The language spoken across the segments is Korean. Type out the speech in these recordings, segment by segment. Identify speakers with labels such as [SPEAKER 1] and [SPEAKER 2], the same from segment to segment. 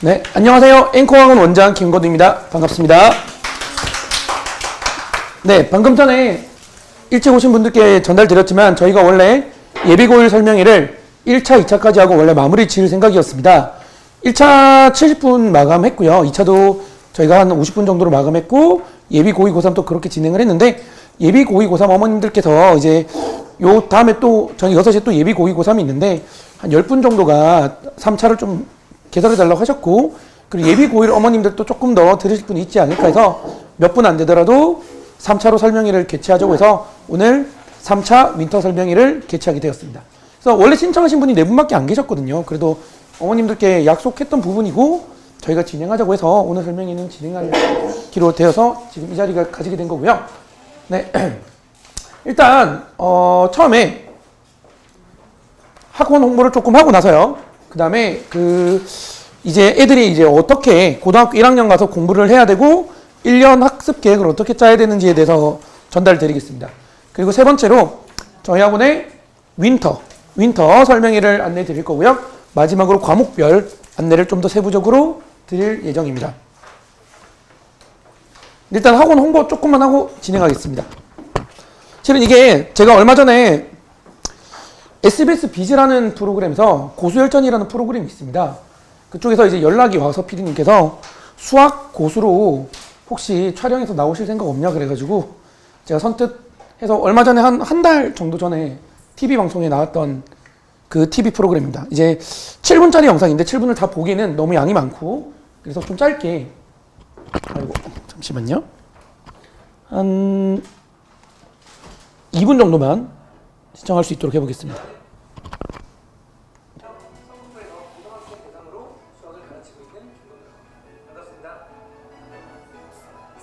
[SPEAKER 1] 네, 안녕하세요. 앵커학원 원장 김건우입니다. 반갑습니다. 네, 방금 전에 일찍 오신 분들께 전달드렸지만 저희가 원래 예비고일 설명회를 1차, 2차까지 하고 원래 마무리 지을 생각이었습니다. 1차 70분 마감했고요. 2차도 저희가 한 50분 정도로 마감했고 예비고이 고3 또 그렇게 진행을 했는데 예비고이 고3 어머님들께서 이제 요 다음에 또 저희 6시에 또 예비고이 고3이 있는데 한 10분 정도가 3차를 좀 개설해달라고 하셨고, 그리고 예비고일 어머님들도 조금 더 들으실 분이 있지 않을까 해서 몇 분 안 되더라도 3차로 설명회를 개최하자고 해서 오늘 3차 윈터 설명회를 개최하게 되었습니다. 그래서 원래 신청하신 분이 4분밖에 안 계셨거든요. 그래도 어머님들께 약속했던 부분이고 저희가 진행하자고 해서 오늘 설명회는 진행하기로 되어서 지금 이 자리가 가지게 된 거고요. 네, 일단 처음에 학원 홍보를 조금 하고 나서요. 그 다음에 이제 애들이 이제 어떻게 고등학교 1학년 가서 공부를 해야 되고 1년 학습 계획을 어떻게 짜야 되는지에 대해서 전달드리겠습니다. 그리고 세 번째로 저희 학원의 윈터 설명회를 안내 드릴 거고요. 마지막으로 과목별 안내를 좀 더 세부적으로 드릴 예정입니다. 일단 학원 홍보 조금만 하고 진행하겠습니다. 실은 이게 제가 얼마 전에 SBS 비즈라는 프로그램에서 고수열전이라는 프로그램이 있습니다. 그쪽에서 이제 연락이 와서 PD님께서 수학 고수로 혹시 촬영해서 나오실 생각 없냐 그래가지고 제가 선뜻 해서 얼마 전에 한 달 정도 전에 TV 방송에 나왔던 그 TV 프로그램입니다. 이제 7분짜리 영상인데 7분을 다 보기에는 너무 양이 많고 그래서 좀 짧게 잠시만요. 한 2분 정도만 시청할 수 있도록 해보겠습니다.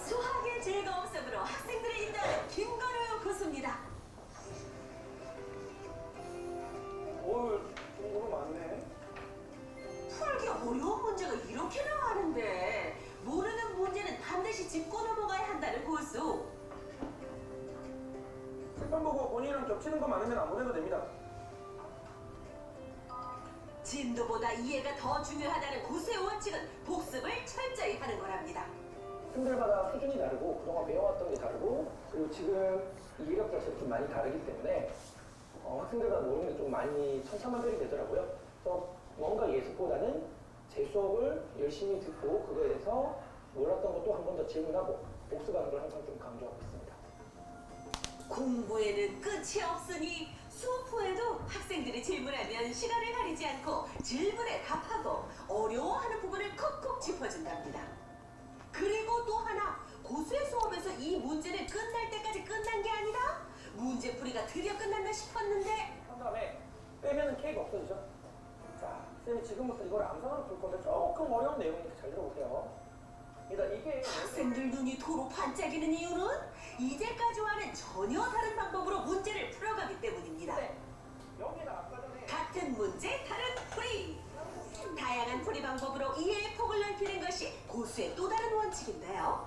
[SPEAKER 2] 수학의 즐거움 속으로 학생들을 인도하는 김건우 교수입니다.
[SPEAKER 3] 공부가 많네.
[SPEAKER 2] 풀기 어려운 문제가 이렇게 나왔는데 모르는 문제는 반드시 짚고 넘어가야 한다는 고수.
[SPEAKER 3] 색감 보고 본인이랑 겹치는 거 많으면 안 보내도 됩니다.
[SPEAKER 2] 진도보다 이해가 더 중요하다는 고수의 원칙은 복습을 철저히 하는 거랍니다.
[SPEAKER 4] 학생들마다 수준이 다르고 그동안 배워왔던 게 다르고 그리고 지금 이해력 자체도 좀 많이 다르기 때문에 학생들마다 모르는 게 좀 많이 천차만별이 되더라고요. 그래서 뭔가 예습보다는 제 수업을 열심히 듣고 그거에 대해서 몰랐던 것도 한 번 더 질문하고 복습하는 걸 항상 좀 강조하고 있습니다.
[SPEAKER 2] 공부에는 끝이 없으니 수업 후에도 학생들이 질문하면 시간을 가리지 않고 질문에 답하고 어려워하는 부분을 콕콕 짚어준답니다. 그리고 또 하나, 고수의 수업에서 이 문제는 끝날 때까지 끝난 게 아니라 문제풀이가 드디어 끝났나 싶었는데
[SPEAKER 4] 한 다음에 빼면은 K가 없어지죠. 자, 쌤이 지금부터 이걸 암산으로 풀 건데 조금 어려운 내용이니까 잘 들어보세요. 일단 이게
[SPEAKER 2] 학생들 눈이 도로 반짝이는 이유는 이제까지와는 전혀 다른 방법으로 문제를 풀어가기 때문입니다.
[SPEAKER 4] 여기다 아까 전에
[SPEAKER 2] 같은 문제, 다른 풀이. 다양한 풀이 방법으로 이해의 폭을 넓히는 것이 고수의 또 다른 원칙인데요.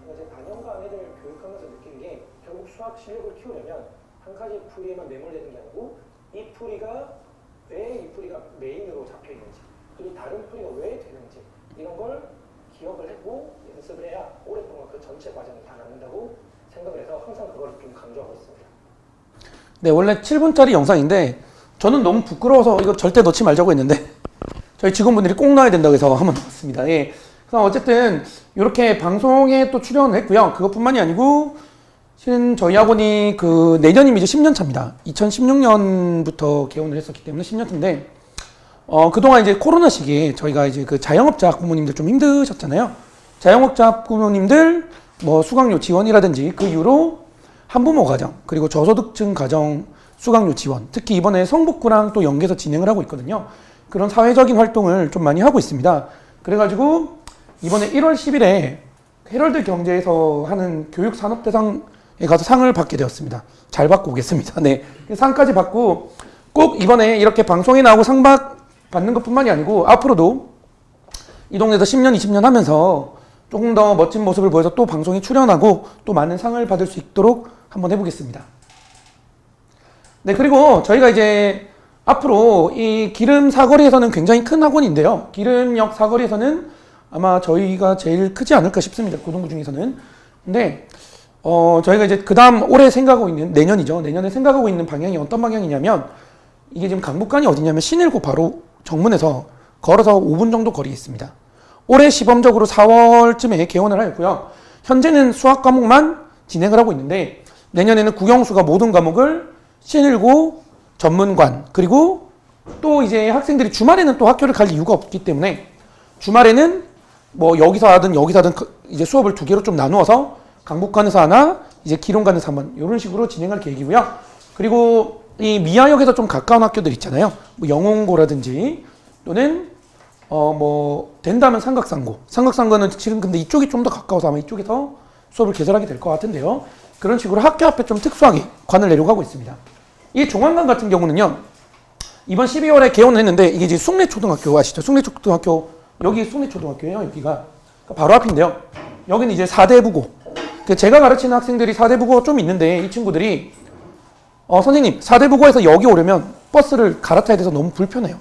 [SPEAKER 4] 제가 제 반년간 애들 교육하면서 느낀 게 결국 수학 실력을 키우려면 한 가지 풀이에만 매몰되는 게 아니고 이 풀이가 왜 이 풀이가 메인으로 잡혀 있는지 그리고 다른 풀이가 왜 되는지 이런 걸 기억을 하고 연습을 해야 오랫동안 그 전체 과정을 다 남는다고 생각을 해서 항상 그걸 좀 강조하고 있습니다.
[SPEAKER 1] 네, 원래 7분짜리 영상인데 저는 너무 부끄러워서 이거 절대 넣지 말자고 했는데 저희 직원분들이 꼭 넣어야 된다고 해서 한번 넣었습니다. 예. 그래서 어쨌든 이렇게 방송에 또 출연을 했고요. 그것뿐만이 아니고 실은 저희 학원이 내년이면 이제 10년 차입니다. 2016년부터 개원을 했었기 때문에 10년 차인데 그동안 이제 코로나 시기에 저희가 이제 자영업자 학부모님들 좀 힘드셨잖아요. 자영업자 학부모님들 뭐 수강료 지원이라든지 그 이후로 한부모 가정 그리고 저소득층 가정 수강료 지원, 특히 이번에 성북구랑 또 연계해서 진행을 하고 있거든요. 그런 사회적인 활동을 좀 많이 하고 있습니다. 그래가지고 이번에 1월 10일에 헤럴드 경제에서 하는 교육산업대상에 가서 상을 받게 되었습니다. 잘 받고 오겠습니다. 네, 상까지 받고 꼭 이번에 이렇게 방송에 나오고 상 받는 것뿐만이 아니고 앞으로도 이 동네에서 10년, 20년 하면서 조금 더 멋진 모습을 보여서 또 방송에 출연하고 또 많은 상을 받을 수 있도록 한번 해보겠습니다. 네, 그리고 저희가 이제 앞으로 이 기름 사거리에서는 굉장히 큰 학원인데요. 기름역 사거리에서는 아마 저희가 제일 크지 않을까 싶습니다. 고등부 중에서는. 근데 저희가 이제 그 다음 올해 생각하고 있는 내년이죠. 내년에 생각하고 있는 방향이 어떤 방향이냐면 이게 지금 강북관이 어디냐면 신일고 바로 정문에서 걸어서 5분 정도 거리에 있습니다. 올해 시범적으로 4월쯤에 개원을 하였고요. 현재는 수학 과목만 진행을 하고 있는데 내년에는 국영수가 모든 과목을 신일고 전문관 그리고 또 이제 학생들이 주말에는 또 학교를 갈 이유가 없기 때문에 주말에는 뭐 여기서 하든 이제 수업을 두 개로 좀 나누어서 강북관에서 하나 이제 기론관에서 한번 이런 식으로 진행할 계획이고요. 그리고 이 미아역에서 좀 가까운 학교들 있잖아요. 뭐 영홍고라든지 또는 뭐 된다면 삼각상고는 지금 근데 이쪽이 좀 더 가까워서 아마 이쪽에서 수업을 개설하게 될 것 같은데요. 그런 식으로 학교 앞에 좀 특수하게 관을 내려고 하고 있습니다. 이 종안관 같은 경우는요. 이번 12월에 개원을 했는데 이게 이제 숭례초등학교 아시죠? 숭례초등학교 여기 숭례초등학교예요. 여기가 바로 앞인데요. 여기는 이제 4대부고 제가 가르치는 학생들이 4대부고 좀 있는데 이 친구들이 선생님 4대부고에서 여기 오려면 버스를 갈아타야 돼서 너무 불편해요.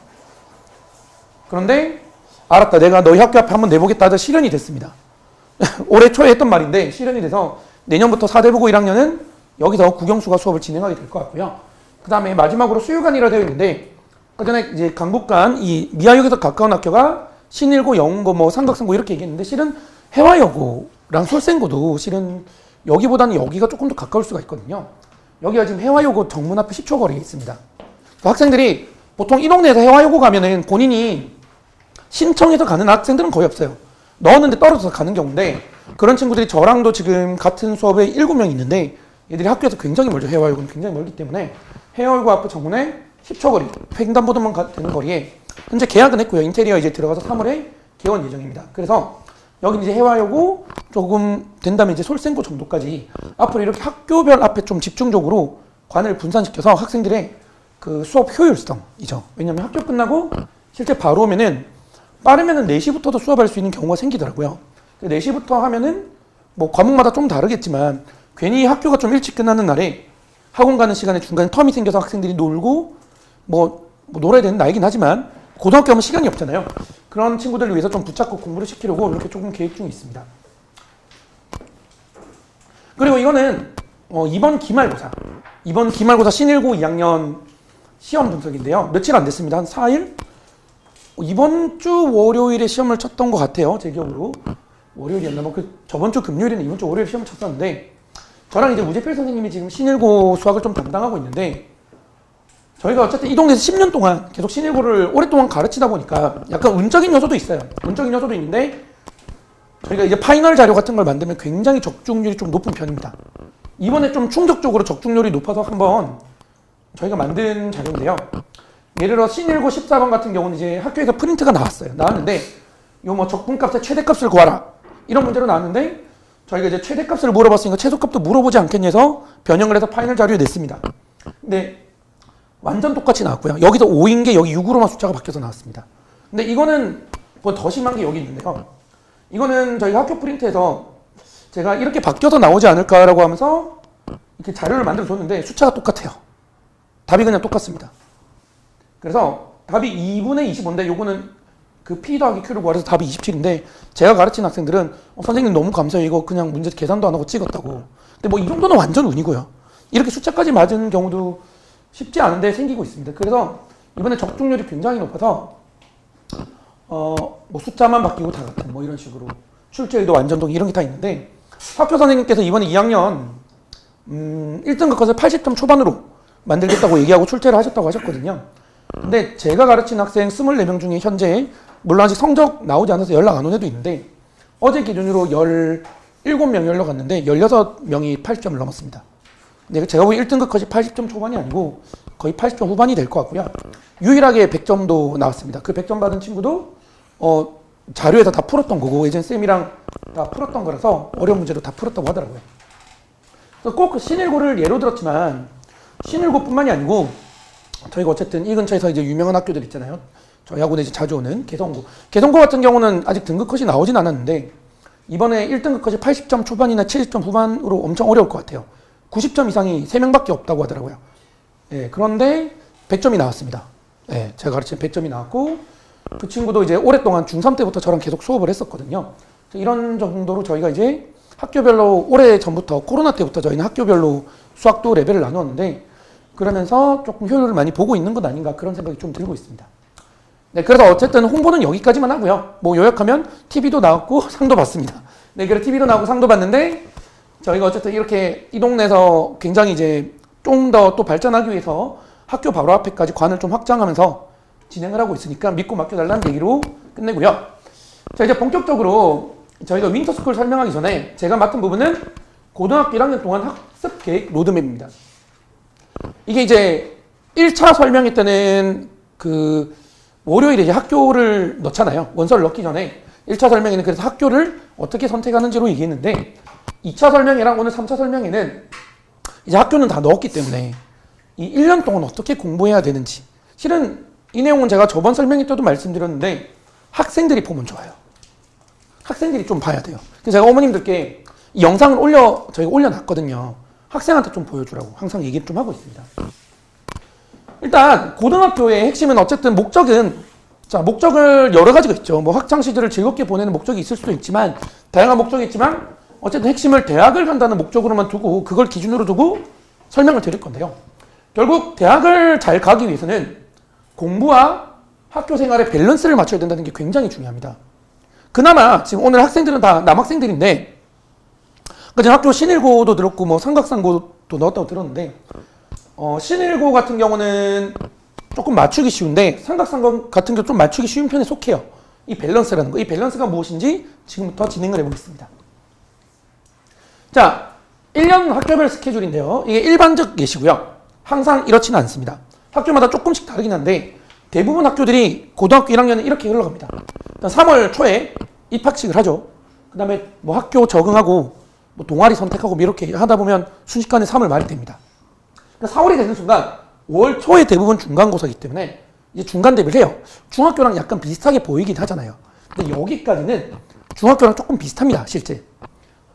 [SPEAKER 1] 그런데 알았다. 내가 너희 학교 앞에 한번 내보겠다 하다 실현이 됐습니다. 올해 초에 했던 말인데 실현이 돼서 내년부터 4대부고 1학년은 여기서 국영수가 수업을 진행하게 될 것 같고요. 그 다음에 마지막으로 수유관이라 되어 있는데 그 전에 이제 강북관 이 미아역에서 가까운 학교가 신일고, 영흥고, 뭐 삼각상고 이렇게 얘기했는데 실은 해화여고랑 솔생고도 실은 여기보다는 여기가 조금 더 가까울 수가 있거든요. 여기가 지금 해화여고 정문 앞에 10초 거리에 있습니다. 학생들이 보통 이 동네에서 해화여고 가면은 본인이 신청해서 가는 학생들은 거의 없어요. 넣었는데 떨어져서 가는 경우인데 그런 친구들이 저랑도 지금 같은 수업에 7명 있는데 얘들이 학교에서 굉장히 멀죠. 해화여고는 굉장히 멀기 때문에 해화여고 앞에 정문에 10초 거리, 횡단보도만 되는 거리에 현재 계약은 했고요. 인테리어 이제 들어가서 3월에 개원 예정입니다. 그래서 여기 이제 해화여고 조금 된다면 이제 솔생고 정도까지 앞으로 이렇게 학교별 앞에 좀 집중적으로 관을 분산시켜서 학생들의 그 수업 효율성이죠. 왜냐하면 학교 끝나고 실제 바로 오면은 빠르면은 4시부터도 수업할 수 있는 경우가 생기더라고요. 4시부터 하면은 뭐 과목마다 좀 다르겠지만 괜히 학교가 좀 일찍 끝나는 날에 학원 가는 시간에 중간에 텀이 생겨서 학생들이 놀고 뭐 놀아야 되는 나이긴 하지만 고등학교 하면 시간이 없잖아요. 그런 친구들을 위해서 좀 붙잡고 공부를 시키려고 이렇게 조금 계획 중에 있습니다. 그리고 이거는 이번 기말고사 신일고 2학년 시험 분석인데요. 며칠 안 됐습니다. 한 4일? 이번 주 월요일에 시험을 쳤던 것 같아요. 제 기억으로. 월요일이었나? 뭐 저번 주 금요일이나 이번 주 월요일에 시험을 쳤었는데 저랑 이제 우재필 선생님이 지금 신일고 수학을 좀 담당하고 있는데 저희가 어쨌든 이 동네에서 10년 동안 계속 신일고를 오랫동안 가르치다 보니까 약간 운적인 요소도 있어요. 운적인 요소도 있는데 저희가 이제 파이널 자료 같은 걸 만들면 굉장히 적중률이 좀 높은 편입니다. 이번에 좀 충격적으로 적중률이 높아서 한번 저희가 만든 자료인데요. 예를 들어 신일고 14번 같은 경우는 이제 학교에서 프린트가 나왔는데 요 뭐 적분값의 최대값을 구하라 이런 문제로 나왔는데 저희가 이제 최대값을 물어봤으니까 최소값도 물어보지 않겠냐 해서 변형을 해서 파이널 자료에 냈습니다. 근데 완전 똑같이 나왔고요. 여기서 5인 게 여기 6으로만 숫자가 바뀌어서 나왔습니다. 근데 이거는 뭐 더 심한 게 여기 있는데요. 이거는 저희가 학교 프린트에서 제가 이렇게 바뀌어서 나오지 않을까라고 하면서 이렇게 자료를 만들어 줬는데 숫자가 똑같아요. 답이 그냥 똑같습니다. 그래서 답이 2분의 25인데 요거는 그 P 더하기 Q를 구하래서 답이 27인데 제가 가르친 학생들은 선생님 너무 감사해요. 이거 그냥 문제 계산도 안 하고 찍었다고. 근데 뭐 이 정도는 완전 운이고요. 이렇게 숫자까지 맞은 경우도 쉽지 않은데 생기고 있습니다. 그래서 이번에 적중률이 굉장히 높아서 뭐 숫자만 바뀌고 다 같은 뭐 이런 식으로 출제율도 완전동 이런 게 다 있는데 학교 선생님께서 이번에 2학년 1등급 것을 80점 초반으로 만들겠다고 얘기하고 출제를 하셨다고 하셨거든요. 근데 제가 가르친 학생 24명 중에 현재 물론 아직 성적 나오지 않아서 연락 안 온 애도 있는데 어제 기준으로 17명이 연락 왔는데 16명이 80점을 넘었습니다. 근데 제가 보기 1등급 컷이 80점 초반이 아니고 거의 80점 후반이 될 것 같고요. 유일하게 100점도 나왔습니다. 그 100점 받은 친구도 자료에서 다 풀었던 거고 예전 쌤이랑 다 풀었던 거라서 어려운 문제도 다 풀었다고 하더라고요. 그래서 꼭 신일고를 예로 들었지만 신일고뿐만이 아니고 저희가 어쨌든 이 근처에서 이제 유명한 학교들 있잖아요. 저희 학원에 이제 자주 오는 개성고. 개성고 같은 경우는 아직 등급 컷이 나오진 않았는데 이번에 1등급 컷이 80점 초반이나 70점 후반으로 엄청 어려울 것 같아요. 90점 이상이 3명밖에 없다고 하더라고요. 예, 그런데 100점이 나왔습니다. 네, 제가 가르친 100점이 나왔고, 그 친구도 이제 오랫동안 중3 때부터 저랑 계속 수업을 했었거든요. 이런 정도로 저희가 이제 학교별로 오래 전부터 코로나 때부터 저희는 학교별로 수학도 레벨을 나누었는데, 그러면서 조금 효율을 많이 보고 있는 것 아닌가 그런 생각이 좀 들고 있습니다. 네, 그래서 어쨌든 홍보는 여기까지만 하고요. 뭐 요약하면 TV도 나왔고 상도 받습니다. 네, 그래서 TV도 나오고 상도 받는데, 저희가 어쨌든 이렇게 이 동네에서 굉장히 이제 좀 더 또 발전하기 위해서 학교 바로 앞에까지 관을 좀 확장하면서 진행을 하고 있으니까 믿고 맡겨달라는 얘기로 끝내고요. 자, 이제 본격적으로 저희가 윈터스쿨 설명하기 전에 제가 맡은 부분은 고등학교 1학년 동안 학습 계획 로드맵입니다. 이게 이제 1차 설명회 때는 그 월요일에 이제 학교를 넣잖아요. 원서를 넣기 전에 1차 설명회는 그래서 학교를 어떻게 선택하는지로 얘기했는데, 2차 설명회랑 오늘 3차 설명회는 이제 학교는 다 넣었기 때문에 이 1년 동안 어떻게 공부해야 되는지, 실은 이 내용은 제가 저번 설명회 때도 말씀드렸는데 학생들이 보면 좋아요. 학생들이 좀 봐야 돼요. 그래서 제가 어머님들께 이 영상을 저희가 올려놨거든요. 학생한테 좀 보여주라고 항상 얘기를 좀 하고 있습니다. 일단 고등학교의 핵심은 어쨌든 목적을 여러 가지가 있죠. 뭐 학창 시절을 즐겁게 보내는 목적이 있을 수도 있지만, 다양한 목적이 있지만 어쨌든 핵심을 대학을 간다는 목적으로만 두고 그걸 기준으로 두고 설명을 드릴 건데요. 결국 대학을 잘 가기 위해서는 공부와 학교 생활의 밸런스를 맞춰야 된다는 게 굉장히 중요합니다. 그나마 지금 오늘 학생들은 다 남학생들인데, 그전 학교 신일고도 들었고 뭐 삼각상고도 넣었다고 들었는데, 신일고 같은 경우는 조금 맞추기 쉬운데 삼각상고 같은 경우 좀 맞추기 쉬운 편에 속해요. 이 밸런스라는 거. 이 밸런스가 무엇인지 지금부터 진행을 해보겠습니다. 자, 1년 학교별 스케줄인데요. 이게 일반적 예시고요. 항상 이렇지는 않습니다. 학교마다 조금씩 다르긴 한데 대부분 학교들이 고등학교 1학년은 이렇게 흘러갑니다. 일단 3월 초에 입학식을 하죠. 그 다음에 뭐 학교 적응하고 뭐 동아리 선택하고 뭐 이렇게 하다 보면 순식간에 3월 말이 됩니다. 그러니까 4월이 되는 순간 5월 초에 대부분 중간고사이기 때문에 이제 중간 대비를 해요. 중학교랑 약간 비슷하게 보이긴 하잖아요. 근데 여기까지는 중학교랑 조금 비슷합니다, 실제.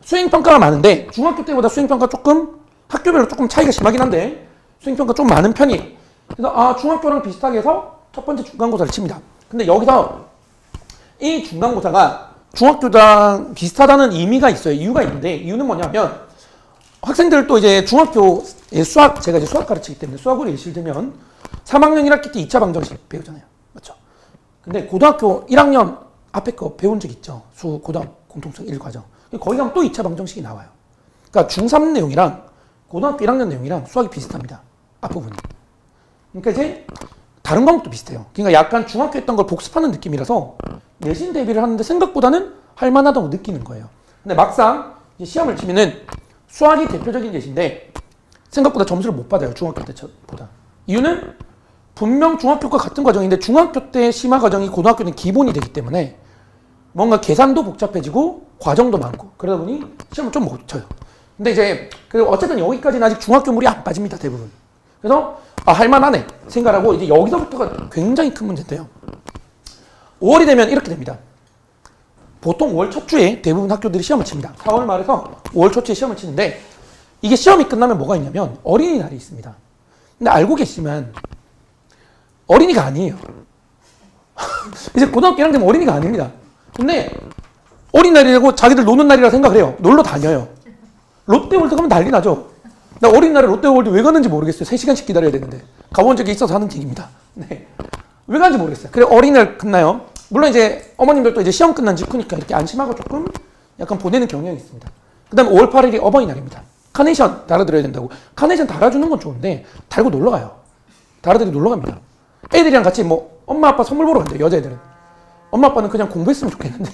[SPEAKER 1] 수행평가가 많은데 중학교 때보다 수행평가 조금 학교별로 조금 차이가 심하긴 한데 수행평가 좀 많은 편이에요. 그래서 중학교랑 비슷하게 해서 첫 번째 중간고사를 칩니다. 근데 여기서 이 중간고사가 중학교랑 비슷하다는 의미가 있어요. 이유가 있는데, 이유는 뭐냐면 학생들도 이제 중학교 수학, 제가 이제 수학 가르치기 때문에 수학으로 예시를 들면 3학년 1학기 때 2차 방정식 배우잖아요. 맞죠? 근데 고등학교 1학년 앞에 거 배운 적 있죠. 고등 공통성 1과정. 거기 가면 또 2차 방정식이 나와요. 그러니까 중3 내용이랑 고등학교 1학년 내용이랑 수학이 비슷합니다. 앞부분이. 그러니까 이제 다른 과목도 비슷해요. 그러니까 약간 중학교 했던 걸 복습하는 느낌이라서 내신 대비를 하는데 생각보다는 할만하다고 느끼는 거예요. 근데 막상 이제 시험을 치면은 수학이 대표적인 예시인데 생각보다 점수를 못 받아요. 중학교 때보다. 이유는 분명 중학교과 같은 과정인데 중학교 때 심화 과정이 고등학교는 기본이 되기 때문에 뭔가 계산도 복잡해지고 과정도 많고 그러다 보니 시험을 좀 못 쳐요. 근데 이제 어쨌든 여기까지는 아직 중학교 물이 안 빠집니다. 대부분. 그래서 할만하네 생각하고 이제 여기서부터가 굉장히 큰 문제인데요. 5월이 되면 이렇게 됩니다. 보통 5월 첫 주에 대부분 학교들이 시험을 칩니다. 4월 말에서 5월 초에 시험을 치는데 이게 시험이 끝나면 뭐가 있냐면 어린이날이 있습니다. 근데 알고 계시지만 어린이가 아니에요. 이제 고등학교 1학년 되면 어린이가 아닙니다. 근데 어린이날이라고 자기들 노는 날이라 생각을 해요. 놀러 다녀요. 롯데월드 가면 난리 나죠. 나 어린이날에 롯데월드 왜 가는지 모르겠어요. 3시간씩 기다려야 되는데. 가본 적이 있어서 하는 얘기입니다. 네. 왜 가는지 모르겠어요. 그래 어린이날 끝나요. 물론 이제 어머님들도 이제 시험 끝난 직후니까 이렇게 안심하고 조금 약간 보내는 경향이 있습니다. 그 다음에 5월 8일이 어버이날입니다. 카네이션 달아드려야 된다고. 카네이션 달아주는 건 좋은데 달고 놀러 가요. 달아들이 놀러 갑니다. 애들이랑 같이 뭐 엄마 아빠 선물 보러 간대요. 여자애들은. 엄마 아빠는 그냥 공부했으면 좋겠는데.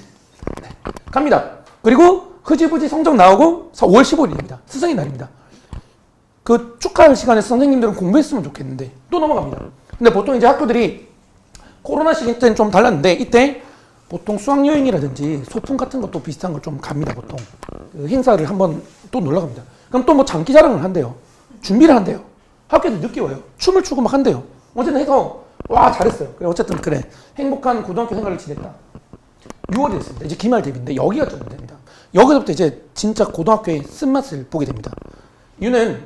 [SPEAKER 1] 네. 갑니다. 그리고 흐지부지 성적 나오고 5월 15일입니다. 스승의 날입니다. 그 축하할 시간에 선생님들은 공부했으면 좋겠는데 또 넘어갑니다. 근데 보통 이제 학교들이 코로나 시기 때는 좀 달랐는데 이때 보통 수학여행이라든지 소풍 같은 것도 비슷한 걸 좀 갑니다. 보통 그 행사를 한번 또 놀러 갑니다. 그럼 또 뭐 장기 자랑을 한대요. 준비를 한대요. 학교에서 늦게 와요. 춤을 추고 막 한대요. 어쨌든 해서 와 잘했어요. 그래 어쨌든 그래 행복한 고등학교 생활을 지냈다. 6월이 됐습니다. 이제 기말 대비인데 여기가 좀 문제입니다. 여기서부터 이제 진짜 고등학교의 쓴맛을 보게 됩니다. 이유는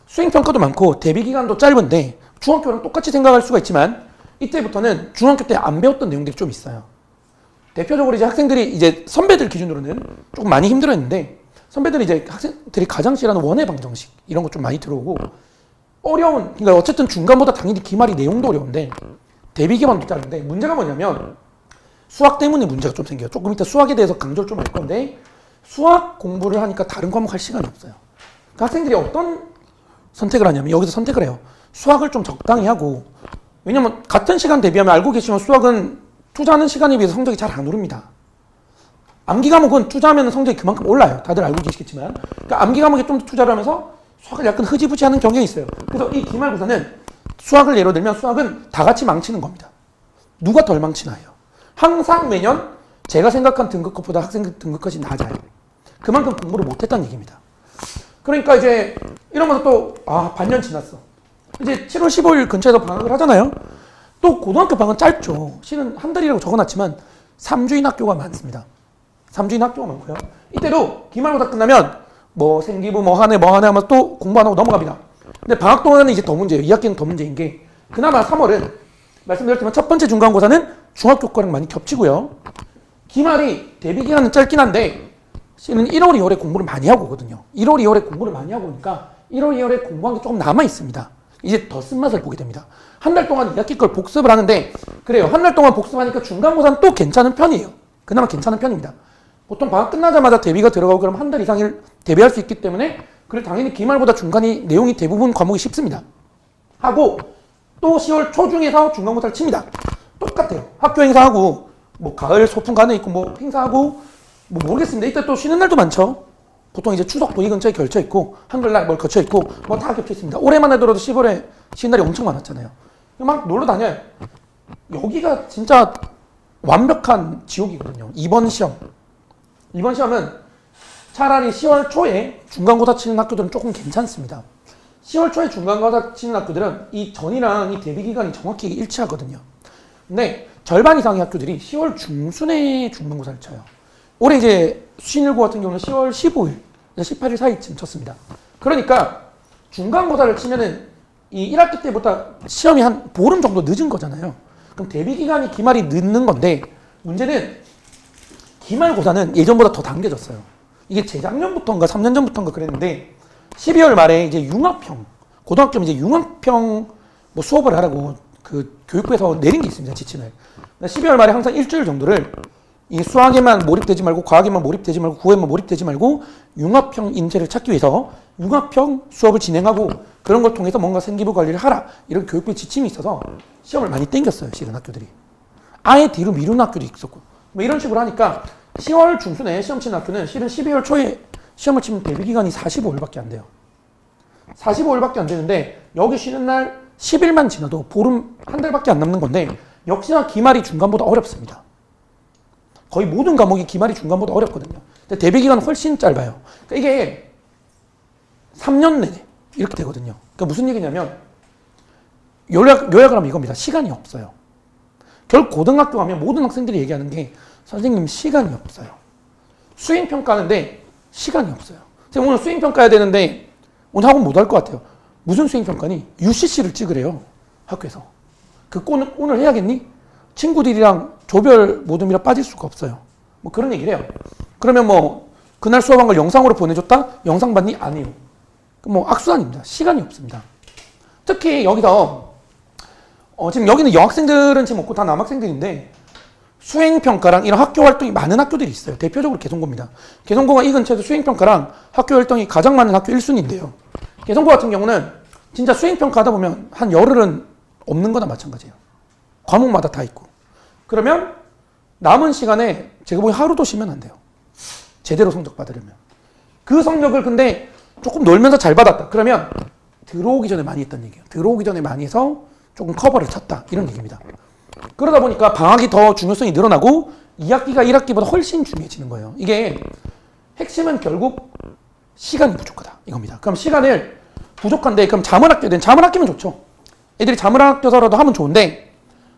[SPEAKER 1] 수행평가도 많고 대비 기간도 짧은데 중학교랑 똑같이 생각할 수가 있지만 이때부터는 중학교 때 안 배웠던 내용들이 좀 있어요. 대표적으로 이제 학생들이 이제 선배들 기준으로는 조금 많이 힘들어했는데 선배들이 이제 학생들이 가장 싫어하는 원의 방정식 이런 거 좀 많이 들어오고 어려운 그러니까 어쨌든 중간보다 당연히 기말이 내용도 어려운데 대비 기반도 짧은데 문제가 뭐냐면 수학 때문에 문제가 좀 생겨요. 조금 이따 수학에 대해서 강조를 좀 할 건데 수학 공부를 하니까 다른 과목 할 시간이 없어요. 그러니까 학생들이 어떤 선택을 하냐면 여기서 선택을 해요. 수학을 좀 적당히 하고 왜냐면 같은 시간 대비하면 알고 계시면 수학은 투자하는 시간에 비해서 성적이 잘 안 오릅니다. 암기 과목은 투자하면 성적이 그만큼 올라요. 다들 알고 계시겠지만 그러니까 암기 과목에 좀 더 투자를 하면서 수학을 약간 흐지부지하는 경향이 있어요. 그래서 이 기말고사는 수학을 예로 들면 수학은 다 같이 망치는 겁니다. 누가 덜 망치나요? 항상 매년 제가 생각한 등급컷보다 학생 등급컷이 낮아요. 그만큼 공부를 못했다는 얘기입니다. 그러니까 이제 이러면서 또 반년 지났어. 이제 7월 15일 근처에서 방학을 하잖아요. 또 고등학교 방학은 짧죠. 실은 한 달이라고 적어놨지만 3주인 학교가 많습니다. 3주인 학교가 많고요. 이때도 기말고사 끝나면 뭐 생기부 뭐 하네 하면서 또 공부 안 하고 넘어갑니다. 근데 방학 동안은 이제 더 문제예요. 2학기는 더 문제인 게 그나마 3월은 말씀드렸지만 첫 번째 중간고사는 중학교 거랑 많이 겹치고요. 기말이 대비 기간은 짧긴 한데 실은 1월, 2월에 공부를 많이 하고 오거든요. 1월, 2월에 공부를 많이 하고 오니까 1월, 2월에 공부한 게 조금 남아 있습니다. 이제 더 쓴맛을 보게 됩니다. 한 달 동안 2학기 걸 복습을 하는데 그래요. 한 달 동안 복습하니까 중간고사는 또 괜찮은 편이에요. 그나마 괜찮은 편입니다. 보통 방학 끝나자마자 대비가 들어가고 그럼 한 달 이상을 대비할 수 있기 때문에 그래 당연히 기말보다 중간이 내용이 대부분 과목이 쉽습니다. 하고 또 10월 초중에서 중간고사를 칩니다. 똑같아요. 학교 행사하고 뭐 가을 소풍 가는 있고 뭐 행사하고 뭐 모르겠습니다. 이때 또 쉬는 날도 많죠. 보통 이제 추석도 이 근처에 걸쳐 있고 한글날 뭘 거쳐 있고 뭐 다 겹쳐 있습니다. 올해만 해도 10월에 쉬는 날이 엄청 많았잖아요. 막 놀러 다녀요. 여기가 진짜 완벽한 지옥이거든요. 이번 시험은 차라리 10월 초에 중간고사 치는 학교들은 조금 괜찮습니다. 10월 초에 중간고사 치는 학교들은 이 전이랑 이 대비 기간이 정확히 일치하거든요. 근데 절반 이상의 학교들이 10월 중순에 중간고사를 쳐요. 올해 이제 수신일고 같은 경우는 10월 15일, 18일 사이쯤 쳤습니다. 그러니까 중간고사를 치면은 이 1학기 때보다 시험이 한 보름 정도 늦은 거잖아요. 그럼 대비 기간이 기말이 늦는 건데 문제는 기말고사는 예전보다 더 당겨졌어요. 이게 재작년부터인가 3년 전부터인가 그랬는데 12월 말에 이제 융합형, 고등학교는 이제 융합형 뭐 수업을 하라고 그 교육부에서 내린 게 있습니다. 지침을. 12월 말에 항상 일주일 정도를 이 수학에만 몰입되지 말고 과학에만 몰입되지 말고 국어에만 몰입되지 말고 융합형 인재를 찾기 위해서 융합형 수업을 진행하고 그런 걸 통해서 뭔가 생기부 관리를 하라 이런 교육부의 지침이 있어서 시험을 많이 땡겼어요. 실은 학교들이. 아예 뒤로 미루는 학교도 있었고 뭐 이런 식으로 하니까 10월 중순에 시험 치는 학교는 실은 12월 초에 시험을 치면 대비 기간이 45일밖에 안 돼요. 45일밖에 안 되는데 여기 쉬는 날 10일만 지나도 보름 한 달밖에 안 남는 건데 역시나 기말이 중간보다 어렵습니다. 거의 모든 과목이 기말이 중간보다 어렵거든요. 근데 대비 기간은 훨씬 짧아요. 그러니까 이게 3년 내내 이렇게 되거든요. 그러니까 무슨 얘기냐면 요약을 하면 이겁니다. 시간이 없어요. 결국 고등학교 가면 모든 학생들이 얘기하는 게 선생님 시간이 없어요. 수행평가하는데 시간이 없어요. 선생님 오늘 수행평가해야 되는데 오늘 학원 못 할 것 같아요. 무슨 수행평가니? UCC를 찍으래요. 학교에서. 그 오늘 해야겠니? 친구들이랑 조별 모둠이라 빠질 수가 없어요. 뭐 그런 얘기를 해요. 그러면 뭐 그날 수업한 걸 영상으로 보내줬다? 영상 봤니? 아니요. 뭐 악순환입니다. 시간이 없습니다. 특히 여기서 지금 여기는 여학생들은 지금 없고 다 남학생들인데 수행평가랑 이런 학교 활동이 많은 학교들이 있어요. 대표적으로 개성고입니다. 개성고가 이 근처에서 수행평가랑 학교 활동이 가장 많은 학교 1순위인데요. 개성고 같은 경우는 진짜 수행평가 하다 보면 한 열흘은 없는 거나 마찬가지예요. 과목마다 다 있고. 그러면 남은 시간에 제가 보기엔 하루도 쉬면 안 돼요. 제대로 성적 받으려면. 그 성적을 근데 조금 놀면서 잘 받았다. 그러면 들어오기 전에 많이 했다는 얘기예요. 들어오기 전에 많이 해서 조금 커버를 쳤다. 이런 얘기입니다. 그러다 보니까 방학이 더 중요성이 늘어나고 2학기가 1학기보다 훨씬 중요해지는 거예요. 이게 핵심은 결국 시간이 부족하다. 이겁니다. 그럼 시간을 부족한데 그럼 잠을 아껴야 되는 잠을 아끼면 좋죠. 애들이 잠을 아껴서라도 하면 좋은데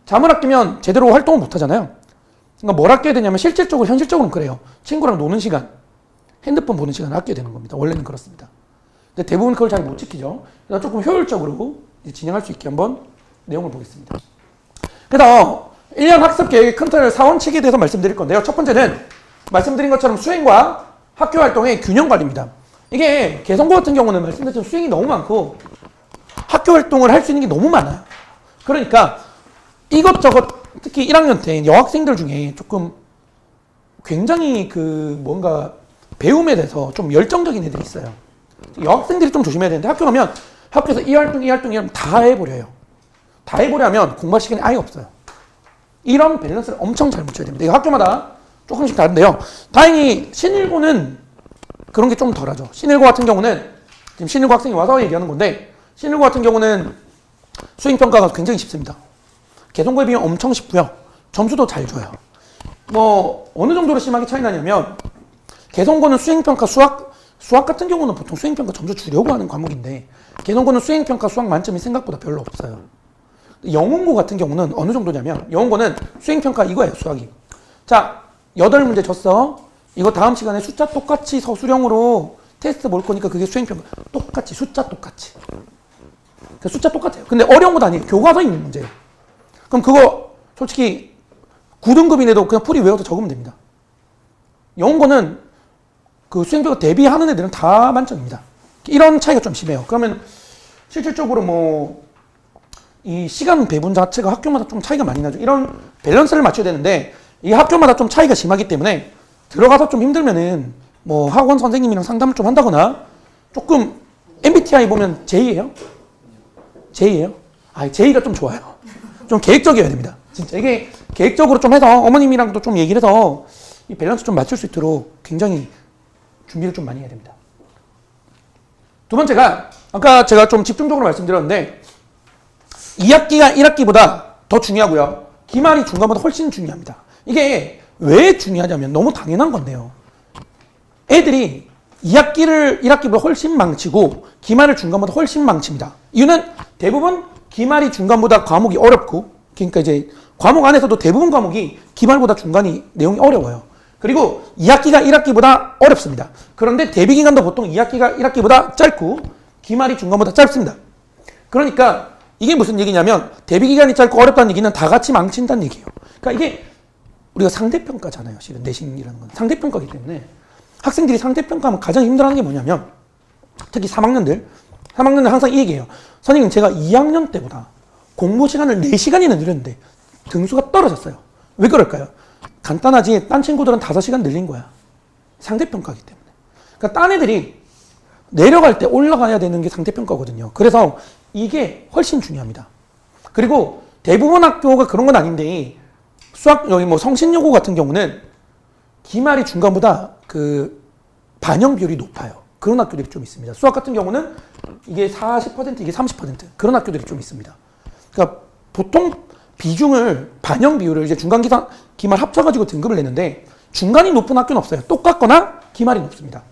[SPEAKER 1] 잠을 아끼면 제대로 활동을 못 하잖아요. 그러니까 뭘 아껴야 되냐면 실질적으로 현실적으로는 그래요. 친구랑 노는 시간, 핸드폰 보는 시간을 아껴야 되는 겁니다. 원래는 그렇습니다. 근데 대부분 그걸 잘 못 지키죠. 그래서 조금 효율적으로 이제 진행할 수 있게 한번 내용을 보겠습니다. 그래서 1년 학습 계획의 큰 틀 4원칙에 대해서 말씀드릴 건데요. 첫 번째는 말씀드린 것처럼 수행과 학교 활동의 균형 관리입니다. 이게 개성고 같은 경우는 말씀드린 수행이 너무 많고 학교 활동을 할 수 있는 게 너무 많아요. 그러니까 이것저것 특히 1학년 때 여학생들 중에 조금 굉장히 뭔가 배움에 대해서 좀 열정적인 애들이 있어요. 여학생들이 좀 조심해야 되는데 학교 가면 학교에서 이 활동 다 해버려요. 다 해버려면 공부할 시간이 아예 없어요. 이런 밸런스를 엄청 잘 맞춰야 됩니다. 이거 학교마다 조금씩 다른데요. 다행히 신일고는 그런 게 좀 덜하죠. 신일고 같은 경우는 지금 신일고 학생이 와서 얘기하는 건데 신일고 같은 경우는 수행평가가 굉장히 쉽습니다. 개성고에 비하면 엄청 쉽고요. 점수도 잘 줘요. 어느 정도로 심하게 차이 나냐면 개성고는 수행평가 수학 같은 경우는 보통 수행평가 점수 주려고 하는 과목인데 개성고는 수행평가 수학 만점이 생각보다 별로 없어요. 영문고 같은 경우는 어느 정도냐면 영문고는 수행평가 이거예요. 수학이. 자, 8문제 줬어. 이거 다음 시간에 숫자 똑같이 서술형으로 테스트 볼 거니까 그게 수행평가. 똑같이 숫자 똑같이. 숫자 똑같아요. 근데 어려운 건 아니에요. 교과서에 있는 문제예요. 그럼 그거 솔직히 9등급인데도 그냥 풀이 외워서 적으면 됩니다. 영문고는 그 수행평가 대비하는 애들은 다 만점입니다. 이런 차이가 좀 심해요. 그러면 실질적으로 이 시간 배분 자체가 학교마다 좀 차이가 많이 나죠. 이런 밸런스를 맞춰야 되는데 이 학교마다 좀 차이가 심하기 때문에 들어가서 좀 힘들면은 학원 선생님이랑 상담을 좀 한다거나 조금 MBTI 보면 J예요? J예요? J가 좀 좋아요. 좀 계획적이어야 됩니다. 진짜 이게 계획적으로 좀 해서 어머님이랑도 좀 얘기를 해서 이 밸런스 좀 맞출 수 있도록 굉장히 준비를 좀 많이 해야 됩니다. 두 번째가 아까 제가 좀 집중적으로 말씀드렸는데 2학기가 1학기보다 더 중요하고요. 기말이 중간보다 훨씬 중요합니다. 이게 왜 중요하냐면 너무 당연한 건데요. 애들이 2학기를 1학기보다 훨씬 망치고 기말을 중간보다 훨씬 망칩니다. 이유는 대부분 기말이 중간보다 과목이 어렵고 그러니까 이제 과목 안에서도 대부분 과목이 기말보다 중간이 내용이 어려워요. 그리고 2학기가 1학기보다 어렵습니다. 그런데 대비기간도 보통 2학기가 1학기보다 짧고 기말이 중간보다 짧습니다. 그러니까 이게 무슨 얘기냐면 대비기간이 짧고 어렵다는 얘기는 다 같이 망친다는 얘기예요. 그러니까 이게 우리가 상대평가잖아요. 실은 내신이라는 건 상대평가이기 때문에 학생들이 상대평가하면 가장 힘들어하는 게 뭐냐면 특히 3학년들 항상 이 얘기해요. 선생님 제가 2학년 때보다 공부 시간을 4시간이나 늘렸는데 등수가 떨어졌어요. 왜 그럴까요? 간단하지 딴 친구들은 5시간 늘린 거야. 상대평가이기 때문에. 그러니까 딴 애들이 내려갈 때 올라가야 되는 게 상대평가거든요. 그래서 이게 훨씬 중요합니다. 그리고 대부분 학교가 그런 건 아닌데 수학 여기 성신여고 같은 경우는 기말이 중간보다 그 반영 비율이 높아요. 그런 학교들이 좀 있습니다. 수학 같은 경우는 이게 40% 이게 30% 그런 학교들이 좀 있습니다. 그러니까 보통 비중을 반영 비율을 이제 중간 기말 합쳐가지고 등급을 내는데 중간이 높은 학교는 없어요. 똑같거나 기말이 높습니다.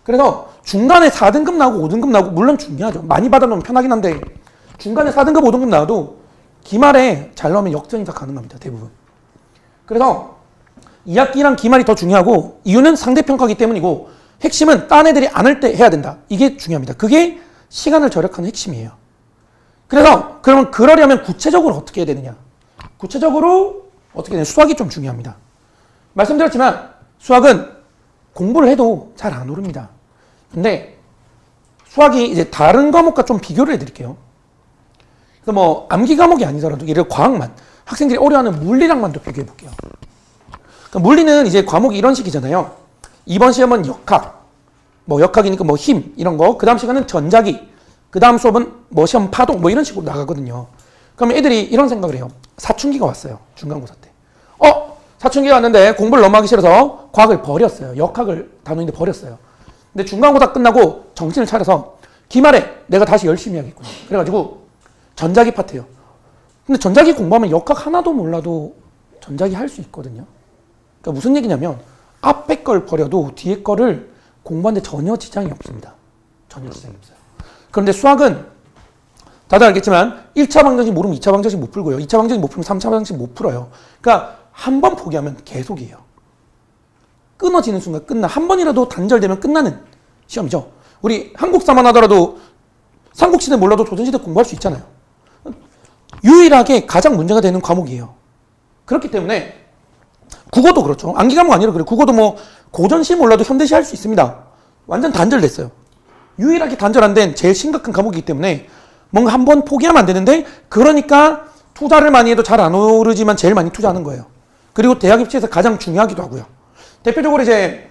[SPEAKER 1] 그래서 중간에 4등급 나오고 5등급 나오고 물론 중요하죠. 많이 받아놓으면 편하긴 한데 중간에 4등급 5등급 나와도 기말에 잘 나오면 역전이 다 가능합니다. 대부분. 그래서 2학기랑 기말이 더 중요하고 이유는 상대평가이기 때문이고 핵심은 딴 애들이 안 할 때 해야 된다. 이게 중요합니다. 그게 시간을 절약하는 핵심이에요. 그래서 그러면 그러려면 구체적으로 어떻게 해야 되느냐. 구체적으로 어떻게 되냐. 수학이 좀 중요합니다. 말씀드렸지만 수학은 공부를 해도 잘 안 오릅니다. 근데 수학이 이제 다른 과목과 좀 비교를 해드릴게요. 그래서 암기 과목이 아니더라도 예를 들어 과학만 학생들이 어려워하는 물리랑만도 비교해 볼게요. 그러니까 물리는 이제 과목이 이런 식이잖아요. 이번 시험은 역학, 역학이니까 힘 이런 거. 그 다음 시간은 전자기. 그 다음 수업은 시험 파동 이런 식으로 나가거든요. 그러면 애들이 이런 생각을 해요. 사춘기가 왔어요. 중간고사 때. 사춘기가 왔는데 공부를 너무 하기 싫어서 과학을 버렸어요. 역학을 다루는데 버렸어요. 근데 중간고사 끝나고 정신을 차려서 기말에 내가 다시 열심히 하겠구나. 그래가지고 전자기 파트예요. 근데 전자기 공부하면 역학 하나도 몰라도 전자기 할 수 있거든요. 그러니까 무슨 얘기냐면 앞에 걸 버려도 뒤에 거를 공부하는데 전혀 지장이 없습니다. 전혀 지장이 없어요. 그런데 수학은 다들 알겠지만 1차 방정식 모르면 2차 방정식 못 풀고요. 2차 방정식 못 풀면 3차 방정식 못 풀어요. 그러니까 한 번 포기하면 계속이에요. 끊어지는 순간 끝나. 한 번이라도 단절되면 끝나는 시험이죠. 우리 한국사만 하더라도 삼국시대 몰라도 조선시대 공부할 수 있잖아요. 유일하게 가장 문제가 되는 과목이에요. 그렇기 때문에 국어도 그렇죠. 암기 과목 아니라 그래요. 국어도 뭐 고전시 몰라도 현대시 할 수 있습니다. 완전 단절됐어요. 유일하게 단절 안 된 제일 심각한 과목이기 때문에 뭔가 한번 포기하면 안 되는데, 그러니까 투자를 많이 해도 잘 안 오르지만 제일 많이 투자하는 거예요. 그리고 대학 입시에서 가장 중요하기도 하고요. 대표적으로 이제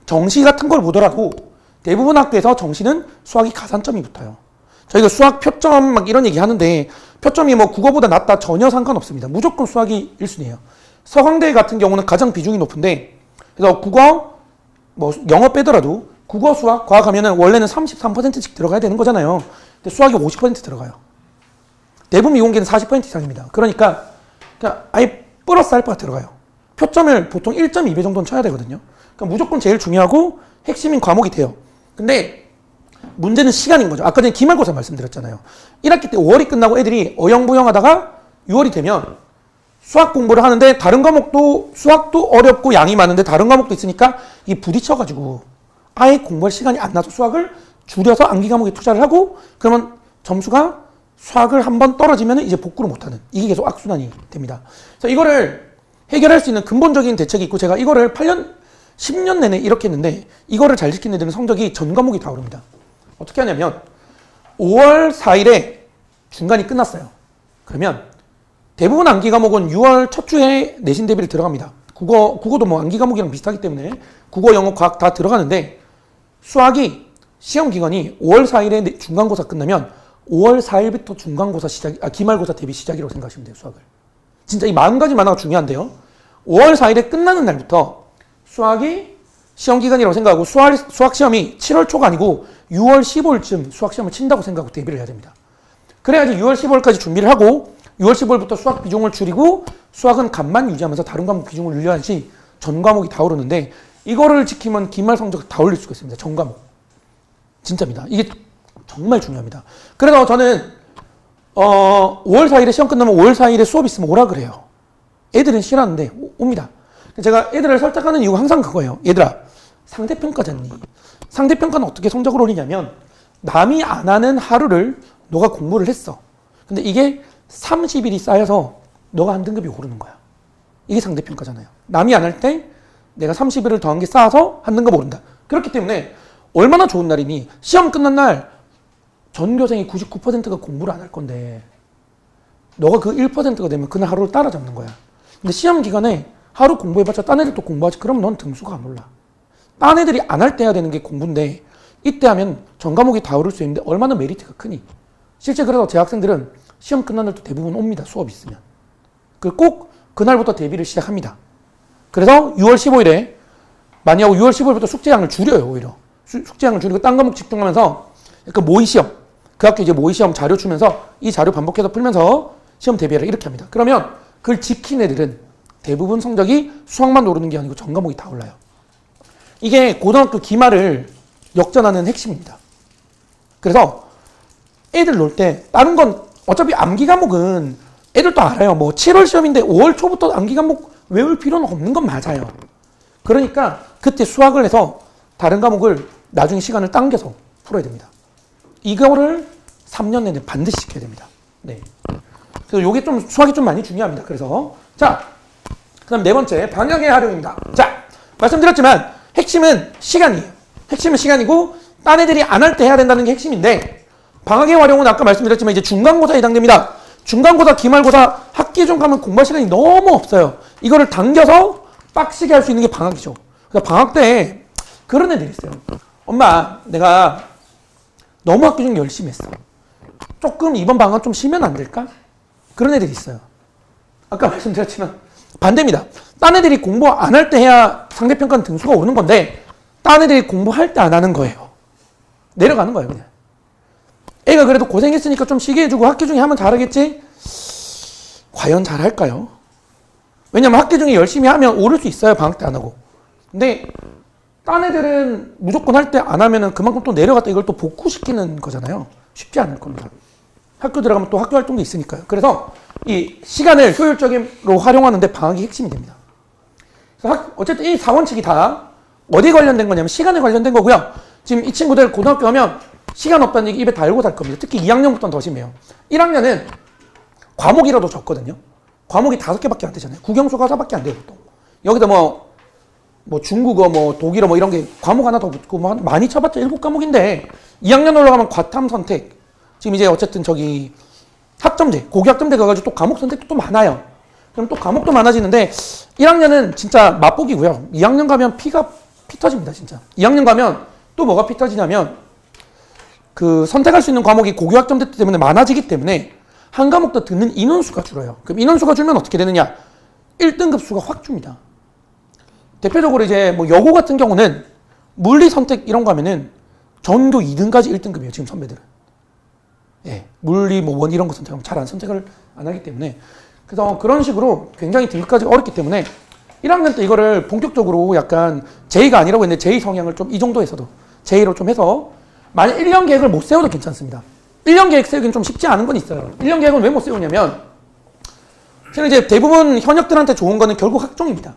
[SPEAKER 1] 정시 같은 걸 보더라도 대부분 학교에서 정시는 수학이 가산점이 붙어요. 저희가 수학 표점 막 이런 얘기 하는데 표점이 뭐 국어보다 낮다 전혀 상관없습니다. 무조건 수학이 1순위예요. 서강대 같은 경우는 가장 비중이 높은데, 그래서 국어, 뭐 영어 빼더라도 국어, 수학, 과학 하면은 원래는 33%씩 들어가야 되는 거잖아요. 근데 수학이 50% 들어가요. 대부분 이공계는 40% 이상입니다. 그러니까 그냥 아예 플러스 알파가 들어가요. 표점을 보통 1.2배 정도는 쳐야 되거든요. 그러니까 무조건 제일 중요하고 핵심인 과목이 돼요. 근데 문제는 시간인 거죠. 아까 전에 기말고사 말씀드렸잖아요. 1학기 때 5월이 끝나고 애들이 어영부영 하다가 6월이 되면 수학 공부를 하는데 다른 과목도 수학도 어렵고 양이 많은데 다른 과목도 있으니까 이게 부딪혀가지고 아예 공부할 시간이 안 나서 수학을 줄여서 암기 과목에 투자를 하고, 그러면 점수가 수학을 한번 떨어지면 이제 복구를 못하는, 이게 계속 악순환이 됩니다. 그래서 이거를 해결할 수 있는 근본적인 대책이 있고, 제가 이거를 8년, 10년 내내 이렇게 했는데 이거를 잘 지킨 애들은 성적이 전 과목이 다 오릅니다. 어떻게 하냐면 5월 4일에 중간이 끝났어요. 그러면 대부분 암기 과목은 6월 첫 주에 내신 대비를 들어갑니다. 국어도 뭐 암기 과목이랑 비슷하기 때문에 국어, 영어, 과학 다 들어가는데, 수학이 시험 기간이 5월 4일에 중간고사 끝나면 5월 4일부터 중간고사 기말고사 대비 시작이라고 생각하시면 돼요, 수학을. 진짜 이 40가지 만화가 중요한데요. 5월 4일에 끝나는 날부터 수학이 시험 기간이라고 생각하고, 수학 시험이 7월 초가 아니고 6월 15일쯤 수학 시험을 친다고 생각하고 대비를 해야 됩니다. 그래야지 6월 15일까지 준비를 하고 6월 15일부터 수학 비중을 줄이고 수학은 값만 유지하면서 다른 과목 비중을 늘려야지 전 과목이 다 오르는데, 이거를 지키면 기말 성적을 다 올릴 수가 있습니다. 전 과목. 진짜입니다. 이게 정말 중요합니다. 그래서 저는 5월 4일에 시험 끝나면 5월 4일에 수업 있으면 오라 그래요. 애들은 싫어하는데 옵니다. 제가 애들을 설득하는 이유가 항상 그거예요. 얘들아, 상대평가잖니. 상대평가는 어떻게 성적을 올리냐면, 남이 안 하는 하루를 너가 공부를 했어. 근데 이게 30일이 쌓여서 너가 한 등급이 오르는 거야. 이게 상대평가잖아요. 남이 안 할 때 내가 30일을 더한 게 쌓아서 한 등급 오른다. 그렇기 때문에 얼마나 좋은 날이니, 시험 끝난 날 전교생이 99%가 공부를 안 할 건데 너가 그 1%가 되면 그날 하루를 따라잡는 거야. 근데 시험 기간에 하루 공부해봤자 딴 애들 또 공부하지. 그럼 넌 등수가 안 올라. 딴 애들이 안 할 때 해야 되는 게 공부인데 이때 하면 전 과목이 다 오를 수 있는데 얼마나 메리트가 크니. 실제 그래서 제 학생들은 시험 끝난 날도 대부분 옵니다. 수업 있으면. 그리고 꼭 그날부터 대비를 시작합니다. 그래서 6월 15일에 많이 하고 6월 15일부터 숙제량을 줄여요. 오히려 숙제량을 줄이고 딴 과목 집중하면서, 그러니까 모의시험, 그 학교 이제 모의시험 자료 주면서 이 자료 반복해서 풀면서 시험 대비하라 이렇게 합니다. 그러면 그걸 지킨 애들은 대부분 성적이 수학만 오르는 게 아니고 전 과목이 다 올라요. 이게 고등학교 기말을 역전하는 핵심입니다. 그래서 애들 놀 때 다른 건 어차피 암기 과목은 애들도 알아요. 뭐 7월 시험인데 5월 초부터 암기 과목 외울 필요는 없는 건 맞아요. 그러니까 그때 수학을 해서 다른 과목을 나중에 시간을 당겨서 풀어야 됩니다. 이거를 3년 내내 반드시 시켜야 됩니다. 네. 그래서 요게 좀 수학이 좀 많이 중요합니다. 그래서 자, 그다음 네 번째 방향의 활용입니다. 자, 말씀드렸지만 핵심은 시간이에요. 핵심은 시간이고 딴 애들이 안 할 때 해야 된다는 게 핵심인데, 방학의 활용은 아까 말씀드렸지만 이제 중간고사에 해당됩니다. 중간고사, 기말고사 학기 중 가면 공부할 시간이 너무 없어요. 이거를 당겨서 빡시게 할 수 있는 게 방학이죠. 그러니까 방학 때 그런 애들이 있어요. 엄마, 내가 너무 학기 중 열심히 했어. 조금 이번 방학 좀 쉬면 안 될까? 그런 애들이 있어요. 아까 말씀드렸지만 반대입니다. 딴 애들이 공부 안 할 때 해야 상대평가는 등수가 오르는 건데, 딴 애들이 공부할 때 안 하는 거예요. 내려가는 거예요, 그냥. 애가 그래도 고생했으니까 좀 쉬게 해주고 학기 중에 하면 잘하겠지? 과연 잘할까요? 왜냐면 학기 중에 열심히 하면 오를 수 있어요, 방학 때 안 하고. 근데 딴 애들은 무조건 할 때 안 하면은 그만큼 또 내려갔다 이걸 또 복구시키는 거잖아요. 쉽지 않을 겁니다. 학교 들어가면 또 학교 활동도 있으니까요. 그래서 이 시간을 효율적으로 활용하는데 방학이 핵심이 됩니다. 그래서 어쨌든 이 4원칙이 다 어디에 관련된 거냐면 시간에 관련된 거고요. 지금 이 친구들 고등학교 가면 시간 없다는 얘기 입에 달고 살 겁니다. 특히 2학년부터는 더 심해요. 1학년은 과목이라도 적거든요. 과목이 5개밖에 안 되잖아요. 국영수 과사밖에 안 돼요, 보통. 여기다 뭐 중국어, 뭐 독일어 뭐 이런 게 과목 하나 더 붙고 뭐 많이 쳐봤자 7과목인데 2학년 올라가면 과탐 선택. 지금 이제 어쨌든 저기 학점제, 고교학점제 가가지고 또 과목 선택도 또 많아요. 그럼 또 과목도 많아지는데 1학년은 진짜 맛보기고요. 2학년 가면 피 터집니다, 진짜. 2학년 가면 또 뭐가 피 터지냐면 그 선택할 수 있는 과목이 고교학점제 때문에 많아지기 때문에 한 과목 더 듣는 인원수가 줄어요. 그럼 인원수가 줄면 어떻게 되느냐? 1등급 수가 확 줍니다. 대표적으로 이제 뭐 여고 같은 경우는 물리 선택 이런 거 하면은 전교 2등까지 1등급이에요, 지금 선배들은. 예, 물리 뭐 원 이런 거 선택하면 잘 안 선택을 안 하기 때문에. 그래서 그런 식으로 굉장히 등급까지 어렵기 때문에 1학년 때 이거를 본격적으로 약간 J가 아니라고 했는데 J 성향을 좀 이 정도에서도 J로 좀 해서 만약 1년 계획을 못 세워도 괜찮습니다. 1년 계획 세우기는 좀 쉽지 않은 건 있어요. 1년 계획은 왜 못 세우냐면 저는 이제 대부분 현역들한테 좋은 거는 결국 학종입니다.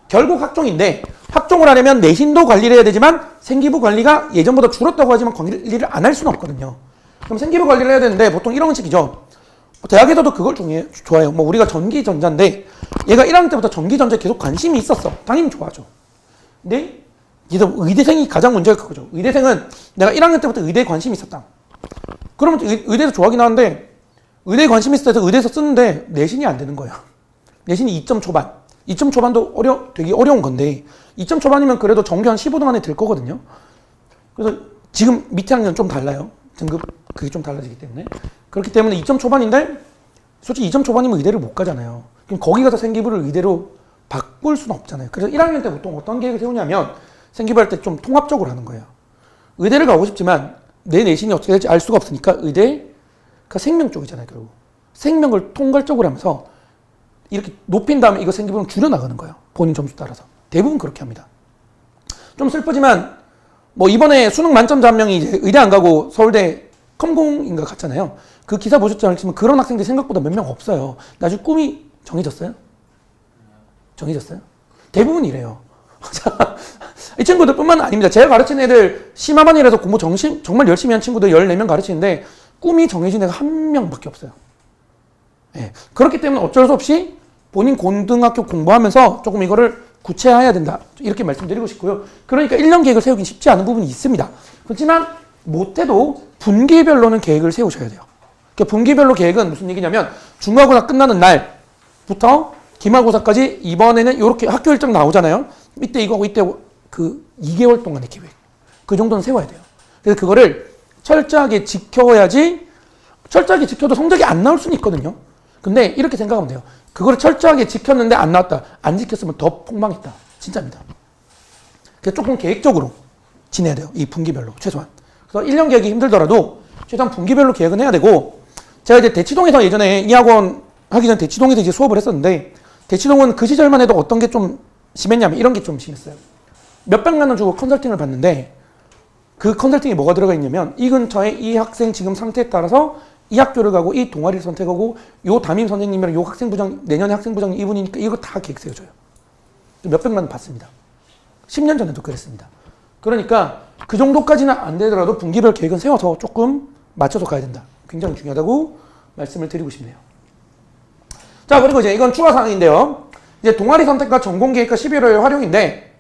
[SPEAKER 1] 결국 학종인데 학종을 하려면 내신도 관리를 해야 되지만 생기부 관리가 예전보다 줄었다고 하지만 관리를 안 할 수는 없거든요. 그럼 생기부 관리를 해야 되는데 보통 이런 식이죠. 대학에서도 그걸 좋아해요. 뭐 우리가 전기전자인데 얘가 1학년 때부터 전기전자에 계속 관심이 있었어. 당연히 좋아하죠. 근데 얘도 의대생이 가장 문제가 그거죠. 의대생은 내가 1학년 때부터 의대에 관심이 있었다. 그러면 의대에서 좋아하긴 하는데 의대에 관심이 있어서 의대에서 쓰는데 내신이 안 되는 거예요. 내신이 2점 초반. 2점 초반도 되게 어려운 건데 2점 초반이면 그래도 정규 한 15등 안에 들 거거든요. 그래서 지금 밑에 학년 좀 달라요. 등급 그게 좀 달라지기 때문에. 그렇기 때문에 2점 초반인데 솔직히 2점 초반이면 의대를 못 가잖아요. 그럼 거기 가서 생기부를 의대로 바꿀 수는 없잖아요. 그래서 1학년 때 보통 어떤 계획을 세우냐면 생기부 할 때 좀 통합적으로 하는 거예요. 의대를 가고 싶지만 내 내신이 어떻게 될지 알 수가 없으니까 의대가 생명 쪽이잖아요. 결국 생명을 통괄적으로 하면서 이렇게 높인 다음에 이거 생기부는 줄여나가는 거예요. 본인 점수 따라서. 대부분 그렇게 합니다. 좀 슬프지만 뭐 이번에 수능 만점자 한 명이 이제 의대 안 가고 서울대 컴공인가 갔잖아요. 그 기사 보셨지 않지만 그런 학생들이 생각보다 몇 명 없어요. 나중에 꿈이 정해졌어요? 정해졌어요? 대부분 이래요. 이 친구들 뿐만 아닙니다. 제가 가르치는 애들 심화반이라서 공부 정말 열심히 한 친구들 14명 가르치는데 꿈이 정해진 애가 한 명밖에 없어요. 예. 그렇기 때문에 어쩔 수 없이 본인 고등학교 공부하면서 조금 이거를 구체화해야 된다. 이렇게 말씀드리고 싶고요. 그러니까 1년 계획을 세우긴 쉽지 않은 부분이 있습니다. 그렇지만 못해도 분기별로는 계획을 세우셔야 돼요. 그러니까 분기별로 계획은 무슨 얘기냐면 중간고사 끝나는 날부터 기말고사까지 이번에는 이렇게 학교 일정 나오잖아요. 이때 이거고 이때 그 2개월 동안의 계획. 그 정도는 세워야 돼요. 그래서 그거를 철저하게 지켜야지 철저하게 지켜도 성적이 안 나올 수는 있거든요. 근데 이렇게 생각하면 돼요. 그거를 철저하게 지켰는데 안 나왔다. 안 지켰으면 더 폭망했다. 진짜입니다. 그래서 조금 계획적으로 지내야 돼요. 이 분기별로 최소한. 그래서 1년 계획이 힘들더라도 최소한 분기별로 계획은 해야 되고 제가 이제 대치동에서 예전에 이 학원 하기 전에 대치동에서 이제 수업을 했었는데 대치동은 그 시절만 해도 어떤 게 좀 심했냐면 이런 게 좀 심했어요. 몇백만 원 주고 컨설팅을 받는데 그 컨설팅에 뭐가 들어가 있냐면 이 근처에 이 학생 지금 상태에 따라서 이 학교를 가고 이 동아리를 선택하고 요 담임 선생님이랑 요 학생부장 내년에 학생부장 이분이니까 이거 다 계획 세워줘요. 몇백만 원 받습니다. 10년 전에도 그랬습니다. 그러니까 그 정도까지는 안 되더라도 분기별 계획은 세워서 조금 맞춰서 가야 된다. 굉장히 중요하다고 말씀을 드리고 싶네요. 자, 그리고 이제 이건 추가 사항인데요. 이제 동아리 선택과 전공 계획과 11월 활용인데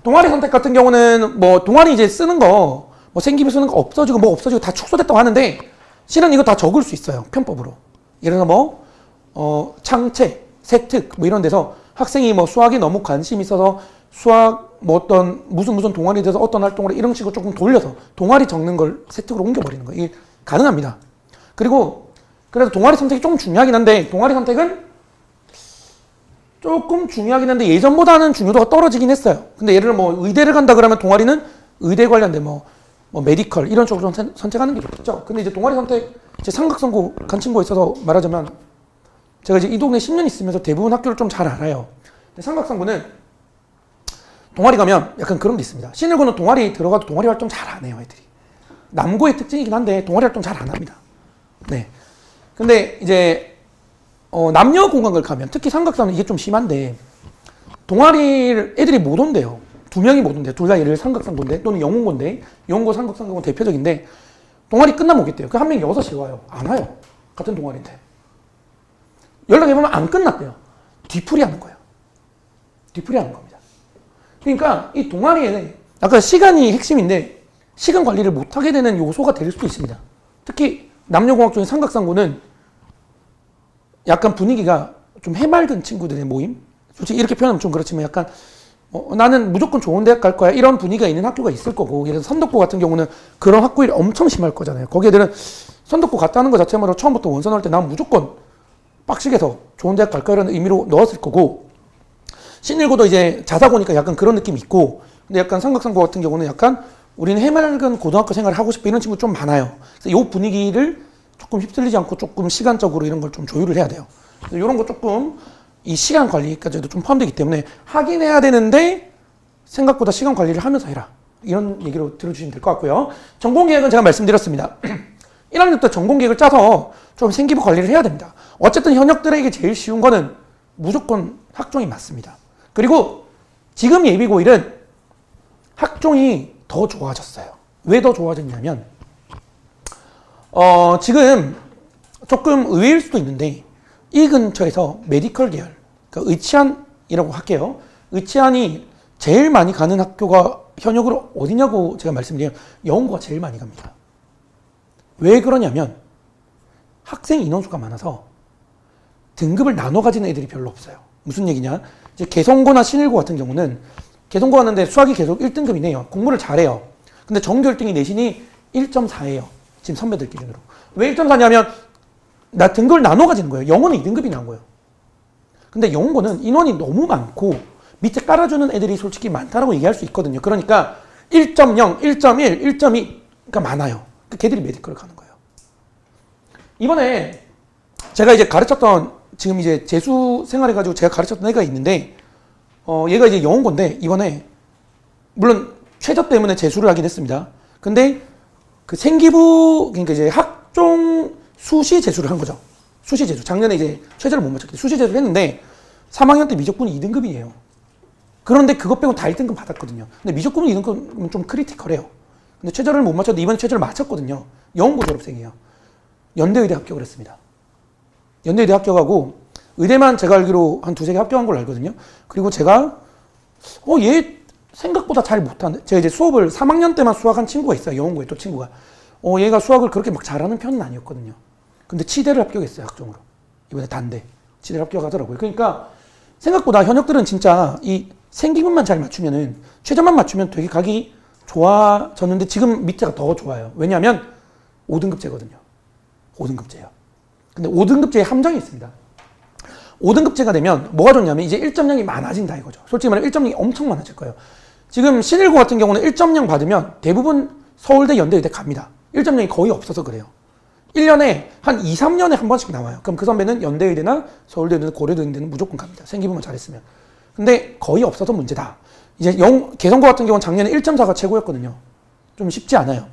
[SPEAKER 1] 동아리 선택 같은 경우는 뭐 동아리 이제 쓰는 거 뭐 생기부 쓰는 거 없어지고 뭐 없어지고 다 축소됐다고 하는데 실은 이거 다 적을 수 있어요. 편법으로. 예를 들어 창체, 세특 뭐 이런 데서 학생이 뭐 수학에 너무 관심이 있어서 수학 뭐 어떤 무슨 동아리 돼서 어떤 활동을 이런 식으로 조금 돌려서 동아리 적는 걸 세특으로 옮겨버리는 거예요. 이게 가능합니다. 그리고 그래서 동아리 선택이 좀 중요하긴 한데 동아리 선택은 조금 중요하긴 한데 예전보다는 중요도가 떨어지긴 했어요. 근데 예를 들어 뭐 의대를 간다 그러면 동아리는 의대 관련된 뭐 메디컬 이런 쪽으로 선택하는 게 좋겠죠. 근데 이제 동아리 선택 제 삼각선고 간 친구가 있어서 말하자면 제가 이제 이 동네 10년 있으면서 대부분 학교를 좀 잘 알아요. 근데 삼각선고는 동아리 가면 약간 그런 게 있습니다. 신일고는 동아리 들어가도 동아리 활동 잘 안 해요, 애들이. 남고의 특징이긴 한데 동아리 활동 잘 안 합니다. 네. 근데 이제 남녀 공학을 가면 특히 삼각선은 이게 좀 심한데 동아리를 애들이 못 온대요. 2명이 못 온대요. 둘 다 예를 삼각선고인데 또는 영웅고인데 영웅고 삼각선고는 대표적인데 동아리 끝나면 오겠대요. 그 한 명이 6시에 와요. 안 와요. 같은 동아리인데. 연락해보면 안 끝났대요. 뒤풀이 하는 거예요. 뒤풀이 하는 겁니다. 그러니까 이 동아리에는 아까 시간이 핵심인데 시간 관리를 못하게 되는 요소가 될 수도 있습니다. 특히 남녀공학 중에 삼각상고는 약간 분위기가 좀 해맑은 친구들의 모임? 솔직히 이렇게 표현하면 좀 그렇지만 약간 나는 무조건 좋은 대학 갈 거야 이런 분위기가 있는 학교가 있을 거고, 예를 들어 선덕고 같은 경우는 그런 학구일이 엄청 심할 거잖아요. 거기 애들은 선덕고 갔다는 것 자체만으로 처음부터 원서 넣을 때 난 무조건 빡시게서 좋은 대학 갈 거야 이런 의미로 넣었을 거고, 신일고도 이제 자사고니까 약간 그런 느낌이 있고, 근데 약간 삼각상고 같은 경우는 약간 우리는 해맑은 고등학교 생활을 하고 싶어 이런 친구 좀 많아요. 그래서 이 분위기를 조금 휩쓸리지 않고 조금 시간적으로 이런 걸 좀 조율을 해야 돼요. 그래서 이런 거 조금 이 시간 관리까지도 좀 포함되기 때문에 하긴 해야 되는데 생각보다 시간 관리를 하면서 해라. 이런 얘기로 들어주시면 될 것 같고요. 전공계획은 제가 말씀드렸습니다. 1학년 때 전공계획을 짜서 좀 생기부 관리를 해야 됩니다. 어쨌든 현역들에게 제일 쉬운 거는 무조건 학종이 맞습니다. 그리고 지금 예비고1은 학종이 더 좋아졌어요. 왜 더 좋아졌냐면 지금 조금 의외일 수도 있는데 이 근처에서 메디컬 계열, 그러니까 의치안이라고 할게요. 의치안이 제일 많이 가는 학교가 현역으로 어디냐고 제가 말씀드리면 영어고가 제일 많이 갑니다. 왜 그러냐면 학생 인원수가 많아서 등급을 나눠 가지는 애들이 별로 없어요. 무슨 얘기냐? 이제 개성고나 신일고 같은 경우는 개성고 왔는데 수학이 계속 1등급이네요. 공부를 잘해요. 근데 전교 1등이 내신이 1.4예요. 지금 선배들 기준으로. 왜 1.4냐면 나 등급을 나눠 가지는 거예요. 영어는 2등급이 나온 거예요. 근데 영어는 인원이 너무 많고 밑에 깔아주는 애들이 솔직히 많다라고 얘기할 수 있거든요. 그러니까 1.0, 1.1, 1.2가 많아요. 걔들이 메디컬을 가는 거예요. 이번에 제가 이제 가르쳤던, 지금 이제 재수 생활해가지고 제가 가르쳤던 애가 있는데, 얘가 이제 영어인데 이번에 물론 최저 때문에 재수를 하긴 했습니다. 근데 그 생기부, 그러니까 이제 학종 수시 재수를 한 거죠. 수시 재수. 작년에 이제 최저를 못 맞췄기 때문에 수시 재수를 했는데 3학년 때 미적분이 2등급이에요. 그런데 그것 빼고 다 1등급 받았거든요. 근데 미적분은 2등급은 좀 크리티컬해요. 근데 최저를 못 맞췄는데 이번에 최저를 맞췄거든요. 영어고 졸업생이에요. 연대의대 합격을 했습니다. 연대의대 합격하고 의대만 제가 알기로 한 2-3개 합격한 걸로 알거든요. 그리고 제가 얘 생각보다 잘 못하는데, 제가 이제 수업을 3학년 때만 수학한 친구가 있어요. 영어고에 또 친구가. 얘가 수학을 그렇게 막 잘하는 편은 아니었거든요. 근데 치대를 합격했어요. 학종으로. 이번에 단대. 치대를 합격하더라고요. 그러니까 생각보다 현역들은 진짜 이 생기분만 잘 맞추면은, 최저만 맞추면 되게 각이 좋아졌는데 지금 밑에가 더 좋아요. 왜냐하면 5등급제거든요. 5등급제예요. 근데 5등급제에 함정이 있습니다. 5등급제가 되면 뭐가 좋냐면 이제 1.0이 많아진다 이거죠. 솔직히 말하면 1.0이 엄청 많아질 거예요. 지금 신일고 같은 경우는 1.0 받으면 대부분 서울대, 연대의대 갑니다. 1.0이 거의 없어서 그래요. 1년에 한 2-3년에 한 번씩 나와요. 그럼 그 선배는 연대의대나 서울대나 고려대는 무조건 갑니다. 생기부만 잘했으면. 근데 거의 없어서 문제다. 이제 개성고 같은 경우는 작년에 1.4가 최고였거든요. 좀 쉽지 않아요.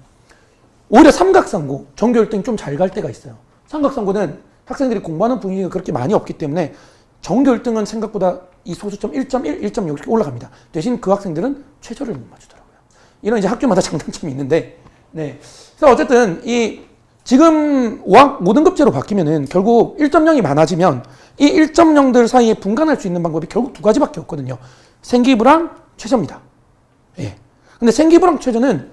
[SPEAKER 1] 오히려 삼각상고, 전교 1등이 좀 잘 갈 때가 있어요. 삼각상고는 학생들이 공부하는 분위기가 그렇게 많이 없기 때문에 전교 1등은 생각보다 이 소수점 1.1, 1.6 이렇게 올라갑니다. 대신 그 학생들은 최저를 못 맞추더라고요. 이런 이제 학교마다 장단점이 있는데, 네. 그래서 어쨌든 지금 5등급제로 바뀌면은 결국 1.0이 많아지면 이 1.0들 사이에 분간할 수 있는 방법이 결국 2가지밖에 없거든요. 생기부랑 최저입니다. 예. 근데 생기부랑 최저는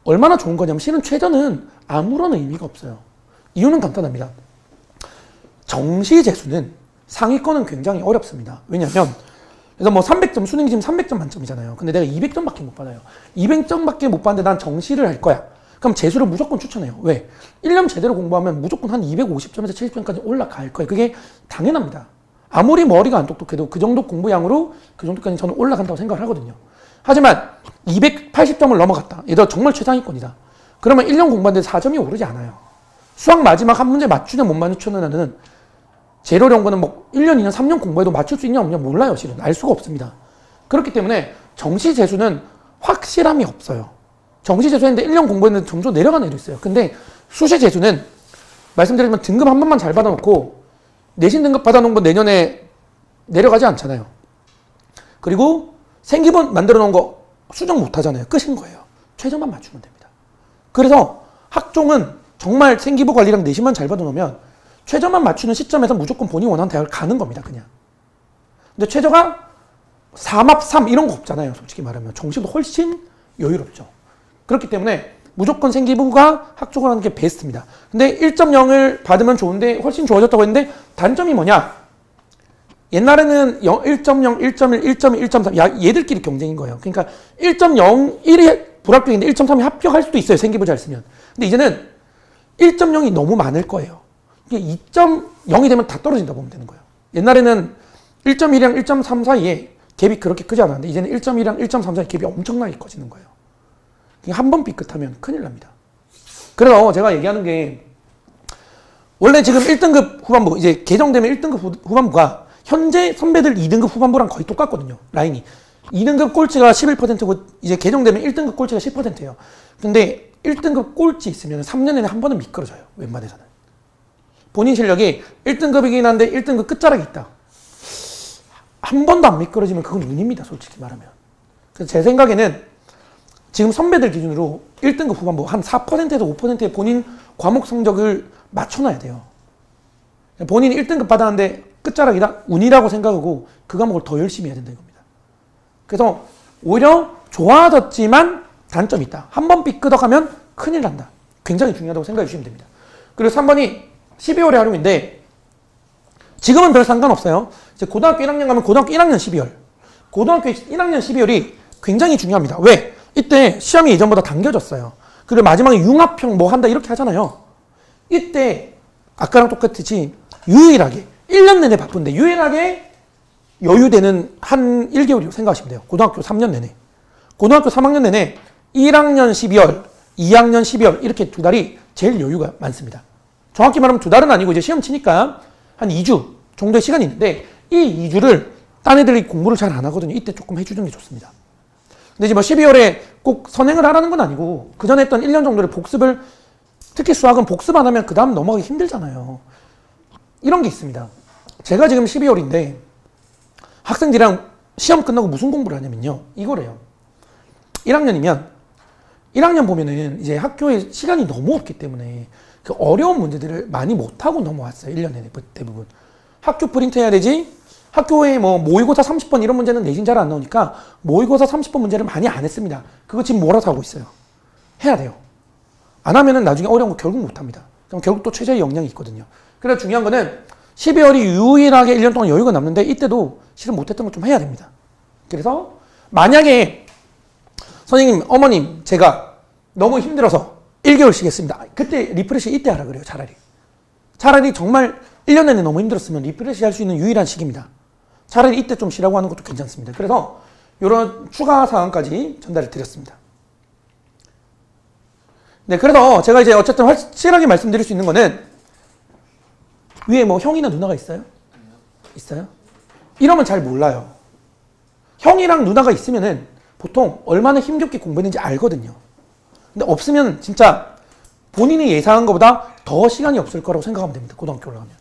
[SPEAKER 1] 얼마나 좋은 거냐면 실은 최저는 아무런 의미가 없어요. 이유는 간단합니다. 정시 재수는 상위권은 굉장히 어렵습니다. 왜냐하면 그래서 뭐 300점, 수능 지금 300점 만점이잖아요. 근데 내가 200점밖에 못 받아요. 200점밖에 못 받는데 난 정시를 할 거야. 그럼 재수를 무조건 추천해요. 왜? 1년 제대로 공부하면 무조건 한 250점에서 70점까지 올라갈 거예요. 그게 당연합니다. 아무리 머리가 안 똑똑해도 그 정도 공부량으로 그 정도까지 저는 올라간다고 생각을 하거든요. 하지만 280점을 넘어갔다. 얘도 정말 최상위권이다. 그러면 1년 공부하는데 4점이 오르지 않아요. 수학 마지막 한 문제 맞추냐 못 맞추는 애는 제로 연구는 뭐 1년, 2년, 3년 공부해도 맞출 수 있냐 없냐 몰라요. 실은 알 수가 없습니다. 그렇기 때문에 정시 재수는 확실함이 없어요. 정시 재수했는데 1년 공부했는데 점수 내려가는 애도 있어요. 근데 수시 재수는 말씀드리면 등급 한 번만 잘 받아놓고 내신 등급 받아놓은 거 내년에 내려가지 않잖아요. 그리고 생기분 만들어 놓은 거 수정 못 하잖아요. 끝인 거예요. 최저만 맞추면 됩니다. 그래서 학종은 정말 생기부 관리랑 내신만 잘 받아놓으면 최저만 맞추는 시점에서 무조건 본인이 원하는 대학을 가는 겁니다. 그냥. 근데 최저가 4막 3 이런 거 없잖아요. 솔직히 말하면. 정시도 훨씬 여유롭죠. 그렇기 때문에 무조건 생기부가 학종을 하는 게 베스트입니다. 근데 1.0을 받으면 좋은데 훨씬 좋아졌다고 했는데 단점이 뭐냐? 옛날에는 1.0, 1.1, 1.2, 1.3 얘들끼리 경쟁인 거예요. 그러니까 1.01이 불합격인데 1.3이 합격할 수도 있어요. 생기부 잘 쓰면. 근데 이제는 1.0이 너무 많을 거예요. 이게 2.0이 되면 다 떨어진다고 보면 되는 거예요. 옛날에는 1.1이랑 1.3 사이에 갭이 그렇게 크지 않았는데 이제는 1.1이랑 1.3 사이 갭이 엄청나게 커지는 거예요. 한 번 삐끗하면 큰일 납니다. 그래서 제가 얘기하는 게 원래 지금 1등급 후반부 이제 개정되면 1등급 후반부가 현재 선배들 2등급 후반부랑 거의 똑같거든요. 라인이. 2등급 꼴찌가 11%고 이제 개정되면 1등급 꼴찌가 10%예요. 근데 1등급 꼴찌 있으면 3년 내내 한 번은 미끄러져요. 웬만해서는. 본인 실력이 1등급이긴 한데 1등급 끝자락이 있다. 한 번도 안 미끄러지면 그건 운입니다. 솔직히 말하면. 그래서 제 생각에는 지금 선배들 기준으로 1등급 후반부 한 4%에서 5%의 본인 과목 성적을 맞춰놔야 돼요. 본인이 1등급 받았는데 끝자락이다? 운이라고 생각하고 그 과목을 더 열심히 해야 된다는 겁니다. 그래서 오히려 좋아졌지만 단점이 있다. 한 번 삐끄덕하면 큰일 난다. 굉장히 중요하다고 생각해 주시면 됩니다. 그리고 3번이 12월에 활용인데 지금은 별 상관없어요. 이제 고등학교 1학년 가면 고등학교 1학년 12월. 고등학교 1학년 12월이 굉장히 중요합니다. 왜? 이때 시험이 예전보다 당겨졌어요. 그리고 마지막에 융합형 뭐 한다 이렇게 하잖아요. 이때 아까랑 똑같이 유일하게 1년 내내 바쁜데 유일하게 여유되는 한 1개월이라고 생각하시면 돼요. 고등학교 3년 내내. 고등학교 3학년 내내 1학년 12월, 2학년 12월 이렇게 두 달이 제일 여유가 많습니다. 정확히 말하면 두 달은 아니고 이제 시험 치니까 한 2주 정도의 시간이 있는데 이 2주를 딴 애들이 공부를 잘 안 하거든요. 이때 조금 해주는 게 좋습니다. 근데 이제 뭐 12월에 꼭 선행을 하라는 건 아니고 그 전에 했던 1년 정도를 복습을 특히 수학은 복습 안 하면 그 다음 넘어가기 힘들잖아요. 이런 게 있습니다. 제가 지금 12월인데 학생들이랑 시험 끝나고 무슨 공부를 하냐면요. 이거래요. 1학년이면 1학년 보면은 이제 학교에 시간이 너무 없기 때문에 그 어려운 문제들을 많이 못하고 넘어왔어요. 1년 내내 대부분. 학교 프린트 해야 되지? 학교에 뭐 모의고사 30번 이런 문제는 내신 잘 안 나오니까 모의고사 30번 문제를 많이 안 했습니다. 그거 지금 몰아서 하고 있어요. 해야 돼요. 안 하면은 나중에 어려운 거 결국 못 합니다. 그럼 결국 또 최저의 역량이 있거든요. 그래서 중요한 거는 12월이 유일하게 1년 동안 여유가 남는데 이때도 실은 못했던 걸 좀 해야 됩니다. 그래서 만약에 선생님, 어머님, 제가 너무 힘들어서 1개월 쉬겠습니다. 그때 리프레시 이때 하라 그래요. 차라리 정말 1년 내내 너무 힘들었으면 리프레시 할 수 있는 유일한 시기입니다. 차라리 이때 좀 쉬라고 하는 것도 괜찮습니다. 그래서 이런 추가 사항까지 전달을 드렸습니다. 네, 그래서 제가 이제 어쨌든 확실하게 말씀드릴 수 있는 거는 위에 뭐 형이나 누나가 있어요? 있어요? 이러면 잘 몰라요. 형이랑 누나가 있으면은 보통 얼마나 힘겹게 공부했는지 알거든요. 근데 없으면 진짜 본인이 예상한 것보다 더 시간이 없을 거라고 생각하면 됩니다. 고등학교 올라가면.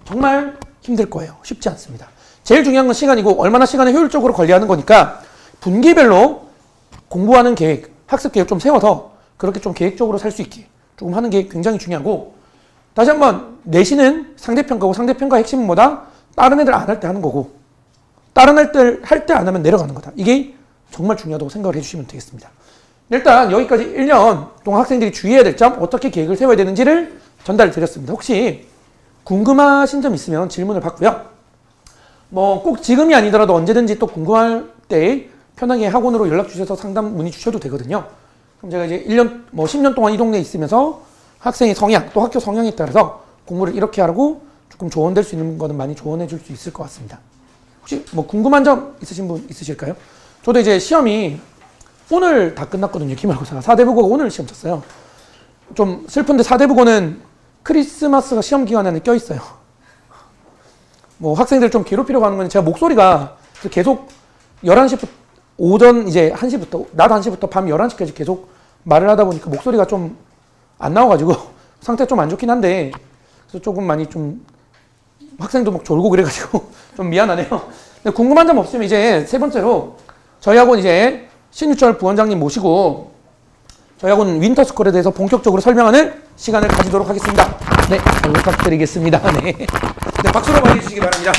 [SPEAKER 1] 정말 힘들 거예요. 쉽지 않습니다. 제일 중요한 건 시간이고 얼마나 시간을 효율적으로 관리하는 거니까 분기별로 공부하는 계획, 학습 계획 좀 세워서 그렇게 좀 계획적으로 살 수 있게 조금 하는 게 굉장히 중요하고 다시 한번 내신은 상대평가고 상대평가 핵심은 뭐다? 다른 애들 안 할 때 하는 거고 다른 애들 할 때 안 하면 내려가는 거다. 이게 정말 중요하다고 생각을 해주시면 되겠습니다. 일단 여기까지 1년 동안 학생들이 주의해야 될 점, 어떻게 계획을 세워야 되는지를 전달을 드렸습니다. 혹시 궁금하신 점 있으면 질문을 받고요. 뭐 꼭 지금이 아니더라도 언제든지 또 궁금할 때 편하게 학원으로 연락 주셔서 상담 문의 주셔도 되거든요. 그럼 제가 이제 1년, 뭐 10년 동안 이 동네에 있으면서 학생의 성향, 또 학교 성향에 따라서 공부를 이렇게 하라고 조금 조언될 수 있는 거는 많이 조언해 줄 수 있을 것 같습니다. 혹시 뭐 궁금한 점 있으신 분 있으실까요? 저도 이제 시험이 오늘 다 끝났거든요. 기말고사가. 4대국어가 오늘 시험 쳤어요. 좀 슬픈데 4대국어는 크리스마스가 시험 기간에 껴있어요. 뭐 학생들 좀 괴롭히려고 하는 건 제가 목소리가 계속 11시부터 오전 이제 1시부터 낮 1시부터 밤 11시까지 계속 말을 하다 보니까 목소리가 좀 안 나와가지고 상태가 좀 안 좋긴 한데 그래서 조금 많이 좀 학생도 막 졸고 그래가지고 좀 미안하네요. 근데 궁금한 점 없으면 이제 세 번째로 저희 학원 이제 신유철 부원장님 모시고 저희하고는 윈터스쿨에 대해서 본격적으로 설명하는 시간을 가지도록 하겠습니다. 네, 잘 부탁드리겠습니다. 네. 네, 박수로 많이 해주시기 바랍니다.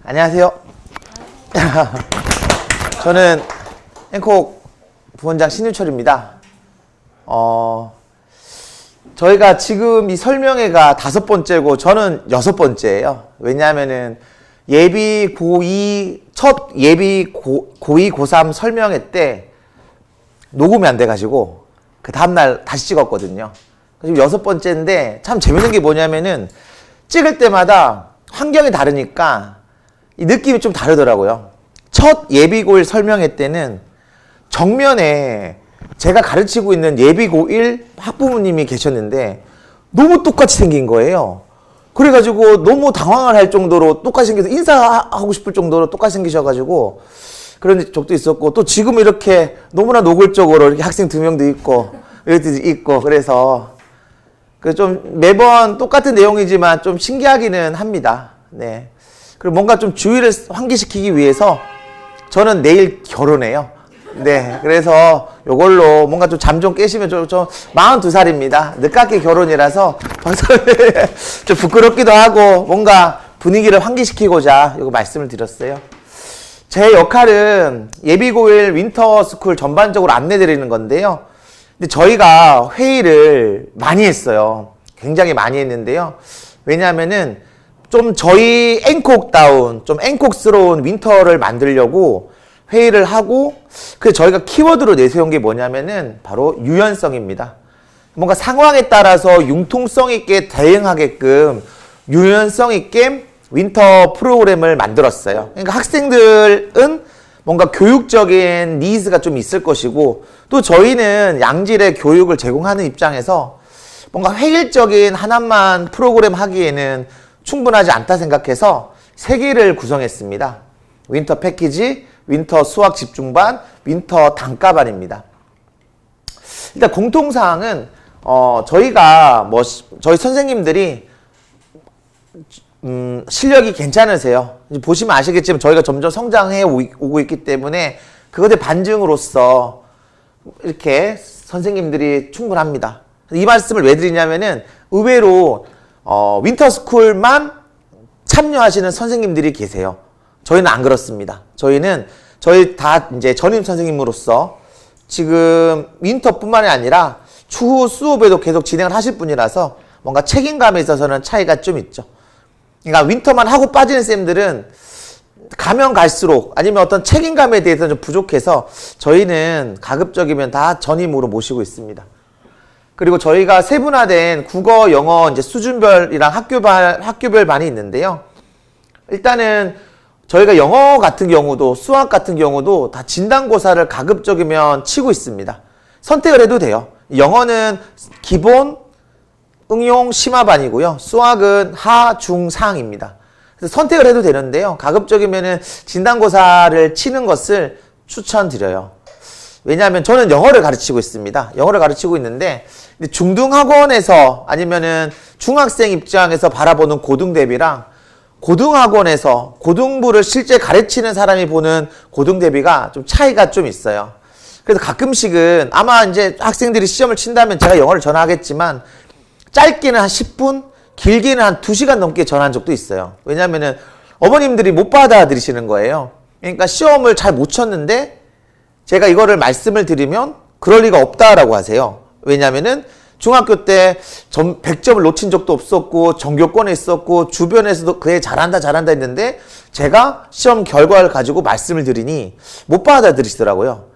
[SPEAKER 5] 안녕하세요. 저는 앵콕 부원장 신유철입니다. 저희가 지금 이 설명회가 5번째고 저는 6번째예요. 왜냐하면은 예비 고2 첫 예비 고2 고3 설명회 때 녹음이 안 돼가지고 그 다음날 다시 찍었거든요. 지금 6번째인데 참 재밌는 게 뭐냐면은 찍을 때마다 환경이 다르니까 이 느낌이 좀 다르더라고요. 첫 예비 고1 설명회 때는 정면에 제가 가르치고 있는 예비 고1 학부모님이 계셨는데 너무 똑같이 생긴 거예요. 그래가지고 너무 당황을 할 정도로 똑같이 생겨서 인사하고 싶을 정도로 똑같이 생기셔가지고 그런 적도 있었고, 또 지금 이렇게 너무나 노골적으로 이렇게 학생 2명도 있고 이렇게 있고, 그래서 그 좀 매번 똑같은 내용이지만 좀 신기하기는 합니다. 네. 그리고 뭔가 좀 주의를 환기시키기 위해서 저는 내일 결혼해요. 네. 그래서 요걸로 뭔가 좀 잠 좀 깨시면 좀 42살입니다. 늦깎이 결혼이라서 벌써 좀 부끄럽기도 하고 뭔가 분위기를 환기시키고자 이거 말씀을 드렸어요. 제 역할은 예비고1 윈터스쿨 전반적으로 안내드리는 건데요. 근데 저희가 회의를 많이 했어요. 굉장히 많이 했는데요. 왜냐하면은 좀 저희 앵콕다운, 좀 앵콕스러운 윈터를 만들려고 회의를 하고, 그래서 저희가 키워드로 내세운 게 뭐냐면은 바로 유연성입니다. 뭔가 상황에 따라서 융통성 있게 대응하게끔 유연성 있게 윈터 프로그램을 만들었어요. 그러니까 학생들은 뭔가 교육적인 니즈가 좀 있을 것이고, 또 저희는 양질의 교육을 제공하는 입장에서 뭔가 획일적인 하나만 프로그램 하기에는 충분하지 않다 생각해서 3개를 구성했습니다. 윈터 패키지, 윈터 수학 집중반, 윈터 단가반입니다. 일단 공통사항은 저희가 저희 선생님들이 실력이 괜찮으세요. 이제 보시면 아시겠지만 저희가 점점 성장해 오고 있기 때문에 그것의 반증으로서 이렇게 선생님들이 충분합니다. 이 말씀을 왜 드리냐면은 의외로 윈터스쿨만 참여하시는 선생님들이 계세요. 저희는 안 그렇습니다. 저희 다 이제 전임 선생님으로서 지금 윈터뿐만이 아니라 추후 수업에도 계속 진행을 하실 분이라서 뭔가 책임감에 있어서는 차이가 좀 있죠. 그러니까 윈터만 하고 빠지는 쌤들은 가면 갈수록 아니면 어떤 책임감에 대해서 좀 부족해서 저희는 가급적이면 다 전임으로 모시고 있습니다. 그리고 저희가 세분화된 국어, 영어 이제 수준별이랑 학교별 반이 있는데요. 일단은 저희가 영어 같은 경우도 수학 같은 경우도 다 진단고사를 가급적이면 치고 있습니다. 선택을 해도 돼요. 영어는 기본, 응용, 심화반이고요. 수학은 하, 중, 상입니다. 그래서 선택을 해도 되는데요. 가급적이면은 진단고사를 치는 것을 추천드려요. 왜냐하면 저는 영어를 가르치고 있습니다. 영어를 가르치고 있는데 중등학원에서 아니면은 중학생 입장에서 바라보는 고등 대비랑 고등학원에서 고등부를 실제 가르치는 사람이 보는 고등 대비가 좀 차이가 좀 있어요. 그래서 가끔씩은 아마 이제 학생들이 시험을 친다면 제가 영어를 전하겠지만 짧게는 한 10분, 길게는 한 2시간 넘게 전한 적도 있어요. 왜냐면은 어머님들이 못 받아들이시는 거예요. 그러니까 시험을 잘 못 쳤는데 제가 이거를 말씀을 드리면 그럴 리가 없다라고 하세요. 왜냐면은 중학교 때 100점을 놓친 적도 없었고 전교권에 있었고 주변에서도 그애 잘한다 했는데 제가 시험 결과를 가지고 말씀을 드리니 못 받아들이시더라고요.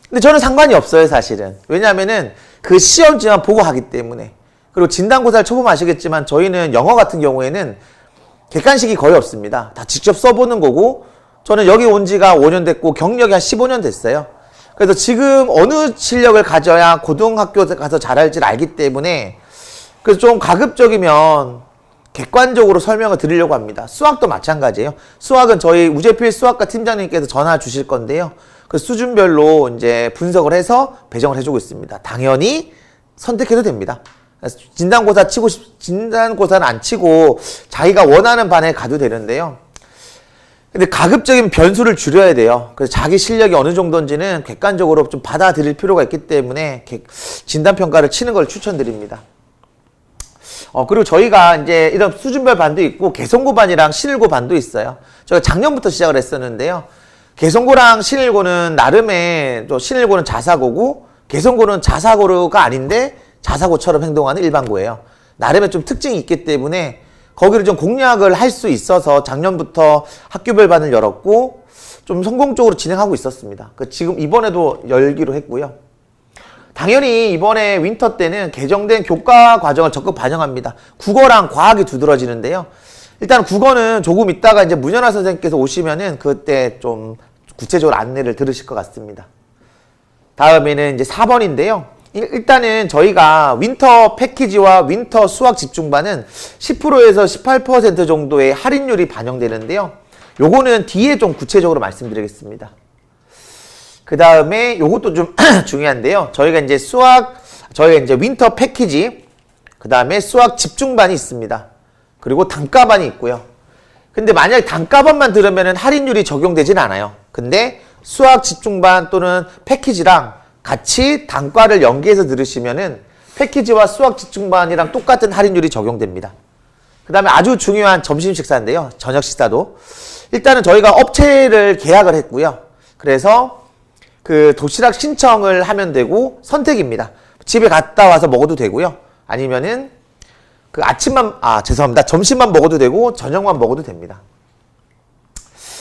[SPEAKER 5] 근데 저는 상관이 없어요, 사실은. 왜냐면은 그 시험지만 보고 하기 때문에. 그리고 진단고사를 쳐보면 아시겠지만 저희는 영어 같은 경우에는 객관식이 거의 없습니다. 다 직접 써보는 거고, 저는 여기 온 지가 5년 됐고 경력이 한 15년 됐어요. 그래서 지금 어느 실력을 가져야 고등학교 가서 잘할지를 알기 때문에 그래서 좀 가급적이면 객관적으로 설명을 드리려고 합니다. 수학도 마찬가지예요. 수학은 저희 우재필 수학과 팀장님께서 전화 주실 건데요. 그 수준별로 이제 분석을 해서 배정을 해주고 있습니다. 당연히 선택해도 됩니다. 진단고사는 안 치고 자기가 원하는 반에 가도 되는데요. 근데 가급적인 변수를 줄여야 돼요. 그래서 자기 실력이 어느 정도인지는 객관적으로 좀 받아들일 필요가 있기 때문에 진단평가를 치는 걸 추천드립니다. 그리고 저희가 이제 이런 수준별 반도 있고 개성고반이랑 신일고 반도 있어요. 저희가 작년부터 시작을 했었는데요. 개성고랑 신일고는 나름의, 또 신일고는 자사고고 개성고는 자사고가 아닌데 자사고처럼 행동하는 일반고예요. 나름의 좀 특징이 있기 때문에 거기를 좀 공략을 할 수 있어서 작년부터 학교별 반을 열었고 좀 성공적으로 진행하고 있었습니다. 지금 이번에도 열기로 했고요. 당연히 이번에 윈터 때는 개정된 교과 과정을 적극 반영합니다. 국어랑 과학이 두드러지는데요. 일단 국어는 조금 있다가 이제 문현아 선생님께서 오시면은 그때 좀 구체적으로 안내를 들으실 것 같습니다. 다음에는 이제 4번인데요. 일단은 저희가 윈터 패키지와 윈터 수학 집중반은 10%에서 18% 정도의 할인율이 반영되는데요. 요거는 뒤에 좀 구체적으로 말씀드리겠습니다. 그 다음에 요것도 좀 중요한데요. 저희가 이제 윈터 패키지, 그 다음에 수학 집중반이 있습니다. 그리고 단과반이 있고요. 근데 만약에 단과반만 들으면은 할인율이 적용되진 않아요. 근데 수학 집중반 또는 패키지랑 같이 단과를 연계해서 들으시면은 패키지와 수학 집중반이랑 똑같은 할인율이 적용됩니다. 그 다음에 아주 중요한 점심 식사인데요. 저녁 식사도. 일단은 저희가 업체를 계약을 했고요. 그래서 그 도시락 신청을 하면 되고 선택입니다. 집에 갔다 와서 먹어도 되고요. 아니면은 그 점심만 먹어도 되고 저녁만 먹어도 됩니다.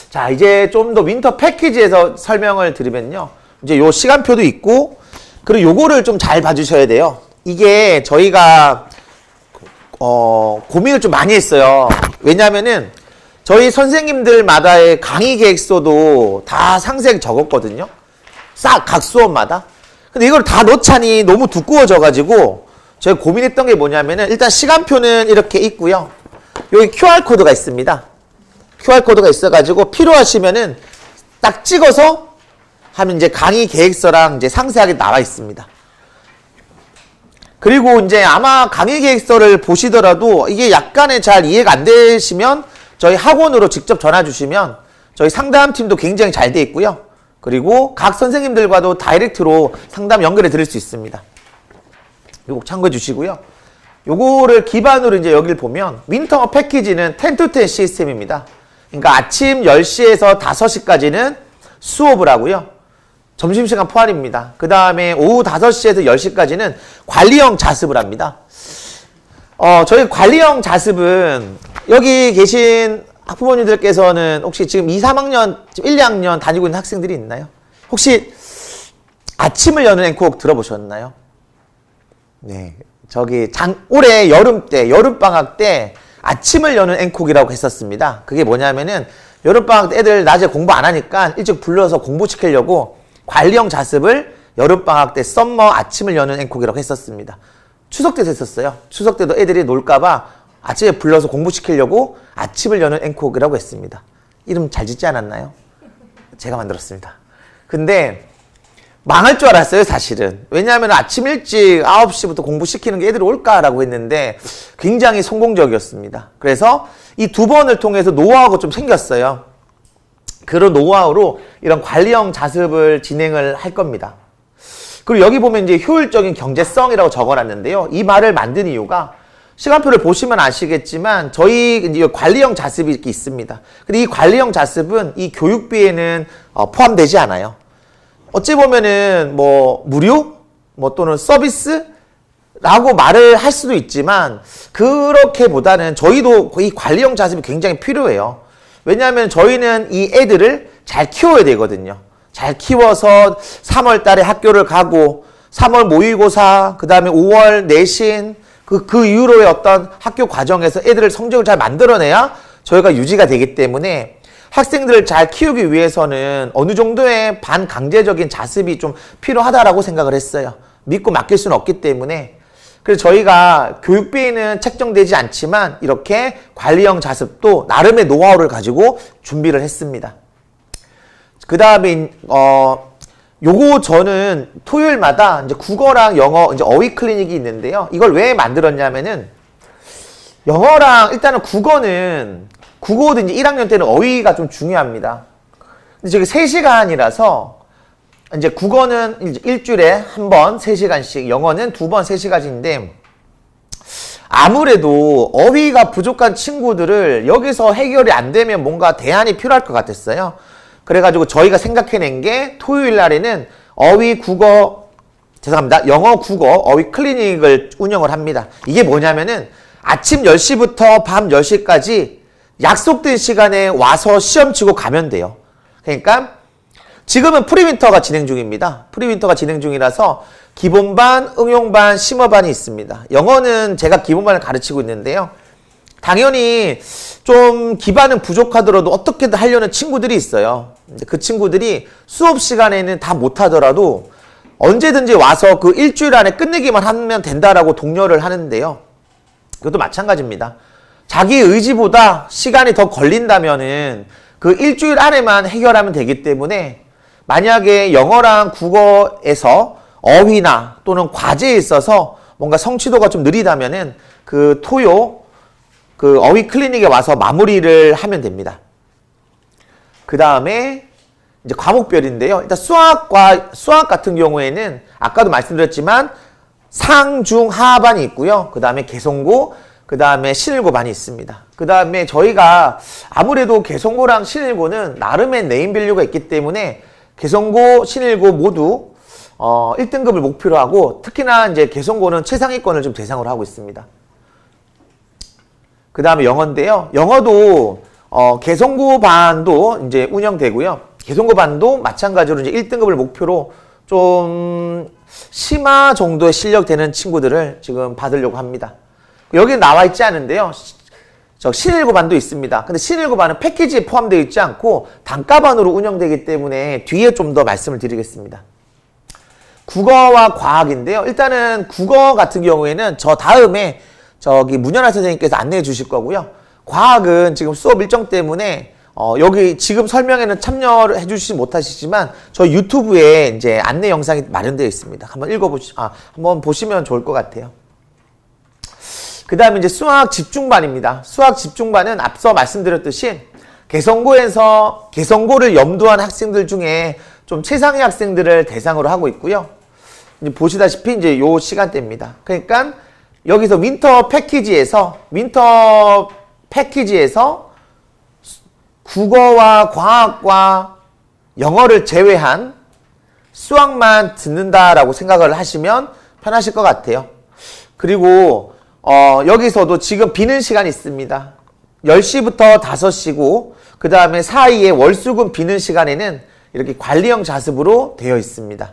[SPEAKER 5] 자, 이제 좀 더 윈터 패키지에서 설명을 드리면요. 이제 요 시간표도 있고, 그리고 요거를 좀 잘 봐주셔야 돼요. 이게 저희가, 고민을 좀 많이 했어요. 왜냐면은, 저희 선생님들마다의 강의 계획서도 다 상세하게 적었거든요. 각 수업마다. 근데 이걸 다 넣자니 너무 두꺼워져가지고, 제가 고민했던 게 뭐냐면은, 일단 시간표는 이렇게 있고요. 여기 QR코드가 있습니다. QR코드가 있어가지고, 필요하시면은, 딱 찍어서, 하면 이제 강의 계획서랑 이제 상세하게 나와 있습니다. 그리고 이제 아마 강의 계획서를 보시더라도 이게 약간의 잘 이해가 안 되시면 저희 학원으로 직접 전화 주시면 저희 상담팀도 굉장히 잘 돼 있고요. 그리고 각 선생님들과도 다이렉트로 상담 연결해 드릴 수 있습니다. 요거 참고해 주시고요. 요거를 기반으로 이제 여기를 보면 윈터 패키지는 10 to 10 시스템입니다. 그러니까 아침 10시에서 5시까지는 수업을 하고요. 점심시간 포함입니다. 그 다음에 오후 5시에서 10시까지는 관리형 자습을 합니다. 저희 관리형 자습은 여기 계신 학부모님들께서는 혹시 지금 2, 3학년, 1, 2학년 다니고 있는 학생들이 있나요? 혹시 아침을 여는 앵콜 들어보셨나요? 네. 올해 여름방학 때 아침을 여는 앵콜이라고 했었습니다. 그게 뭐냐면은 여름방학 때 애들 낮에 공부 안 하니까 일찍 불러서 공부시키려고 관리형 자습을 여름방학 때 썸머 아침을 여는 앵콜이라고 했었습니다. 추석 때도 했었어요. 추석 때도 애들이 놀까봐 아침에 불러서 공부시키려고 아침을 여는 앵콜이라고 했습니다. 이름 잘 짓지 않았나요? 제가 만들었습니다. 근데 망할 줄 알았어요, 사실은. 왜냐하면 아침 일찍 9시부터 공부시키는 게 애들이 올까라고 했는데 굉장히 성공적이었습니다. 그래서 이 2번을 통해서 노하우가 좀 생겼어요. 그런 노하우로 이런 관리형 자습을 진행을 할 겁니다. 그리고 여기 보면 이제 효율적인 경제성이라고 적어놨는데요. 이 말을 만든 이유가 시간표를 보시면 아시겠지만 저희 이제 관리형 자습이 이렇게 있습니다. 근데 이 관리형 자습은 이 교육비에는 포함되지 않아요. 어찌 보면은 뭐 무료? 또는 서비스라고 말을 할 수도 있지만 그렇게보다는 저희도 이 관리형 자습이 굉장히 필요해요. 왜냐하면 저희는 이 애들을 잘 키워야 되거든요. 잘 키워서 3월 달에 학교를 가고 3월 모의고사, 그 다음에 5월 내신, 그 이후로의 어떤 학교 과정에서 애들을 성적을 잘 만들어내야 저희가 유지가 되기 때문에 학생들을 잘 키우기 위해서는 어느 정도의 반강제적인 자습이 좀 필요하다라고 생각을 했어요. 믿고 맡길 수는 없기 때문에. 그래서 저희가 교육비는 책정되지 않지만 이렇게 관리형 자습도 나름의 노하우를 가지고 준비를 했습니다. 그 다음에, 요거 저는 토요일마다 이제 국어랑 영어, 이제 어휘 클리닉이 있는데요. 이걸 왜 만들었냐면은, 영어랑 일단은 국어도 이제 1학년 때는 어휘가 좀 중요합니다. 근데 저기 3시간이라서, 이제 국어는 이제 일주일에 한 번 3시간씩, 영어는 2번 3시간인데, 아무래도 어휘가 부족한 친구들을 여기서 해결이 안 되면 뭔가 대안이 필요할 것 같았어요. 그래가지고 저희가 생각해낸 게 토요일 날에는 영어, 국어, 어휘 클리닉을 운영을 합니다. 이게 뭐냐면은 아침 10시부터 밤 10시까지 약속된 시간에 와서 시험 치고 가면 돼요. 그러니까 지금은 프리윈터가 진행 중입니다. 프리윈터가 진행 중이라서 기본반, 응용반, 심어반이 있습니다. 영어는 제가 기본반을 가르치고 있는데요. 당연히 좀 기반은 부족하더라도 어떻게든 하려는 친구들이 있어요. 그 친구들이 수업 시간에는 다 못하더라도 언제든지 와서 그 일주일 안에 끝내기만 하면 된다라고 독려를 하는데요. 그것도 마찬가지입니다. 자기 의지보다 시간이 더 걸린다면은 그 일주일 안에만 해결하면 되기 때문에 만약에 영어랑 국어에서 어휘나 또는 과제에 있어서 뭔가 성취도가 좀 느리다면은 그 어휘 클리닉에 와서 마무리를 하면 됩니다. 그 다음에 이제 과목별인데요. 일단 수학 같은 경우에는 아까도 말씀드렸지만 상, 중, 하반이 있고요. 그 다음에 개성고, 그 다음에 신일고반이 있습니다. 그 다음에 저희가 아무래도 개성고랑 신일고는 나름의 네임밸류가 있기 때문에 개성고, 신일고 모두 1등급을 목표로 하고 특히나 이제 개성고는 최상위권을 좀 대상으로 하고 있습니다. 그 다음에 영어인데요. 영어도 개성고 반도 이제 운영되고요. 개성고 반도 마찬가지로 이제 1등급을 목표로 좀 심화 정도의 실력 되는 친구들을 지금 받으려고 합니다. 여기 나와 있지 않은데요. 저 신일고 반도 있습니다. 근데 신일고 반은 패키지에 포함되어 있지 않고 단가반으로 운영되기 때문에 뒤에 좀 더 말씀을 드리겠습니다. 국어와 과학인데요. 일단은 국어 같은 경우에는 저 다음에 저기 문연아 선생님께서 안내해 주실 거고요. 과학은 지금 수업 일정 때문에 여기 지금 설명에는 참여를 해주시지 못하시지만 저희 유튜브에 이제 안내 영상이 마련되어 있습니다. 한번 보시면 좋을 것 같아요. 그 다음에 이제 수학 집중반입니다. 수학 집중반은 앞서 말씀드렸듯이 개성고를 염두한 학생들 중에 좀 최상위 학생들을 대상으로 하고 있고요. 이제 보시다시피 이제 요 시간대입니다. 그러니까 여기서 윈터 패키지에서 국어와 과학과 영어를 제외한 수학만 듣는다라고 생각을 하시면 편하실 것 같아요. 그리고 여기서도 지금 비는 시간이 있습니다. 10시부터 5시고 그 다음에 사이에 월수금 비는 시간에는 이렇게 관리형 자습으로 되어 있습니다.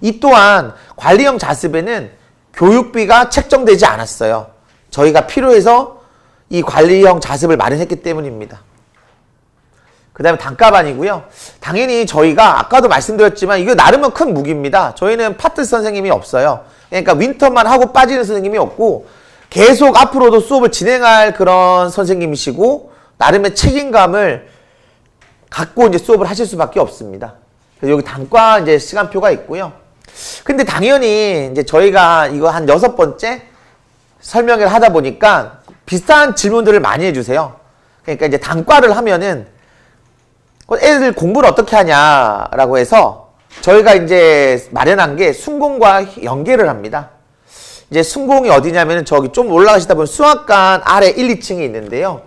[SPEAKER 5] 이 또한 관리형 자습에는 교육비가 책정되지 않았어요. 저희가 필요해서 이 관리형 자습을 마련했기 때문입니다. 그 다음에 단가반이고요. 당연히 저희가 아까도 말씀드렸지만 이거 나름은 큰 무기입니다. 저희는 파트 선생님이 없어요. 그러니까 윈터만 하고 빠지는 선생님이 없고 계속 앞으로도 수업을 진행할 그런 선생님이시고 나름의 책임감을 갖고 이제 수업을 하실 수밖에 없습니다. 그래서 여기 단과 이제 시간표가 있고요. 근데 당연히 이제 저희가 이거 한 6번째 설명을 하다 보니까 비슷한 질문들을 많이 해주세요. 그러니까 이제 단과를 하면은 애들 공부를 어떻게 하냐라고 해서 저희가 이제 마련한 게 순공과 연계를 합니다. 이제 순공이 어디냐면은 저기 좀 올라가시다 보면 수학관 아래 1, 2층이 있는데요.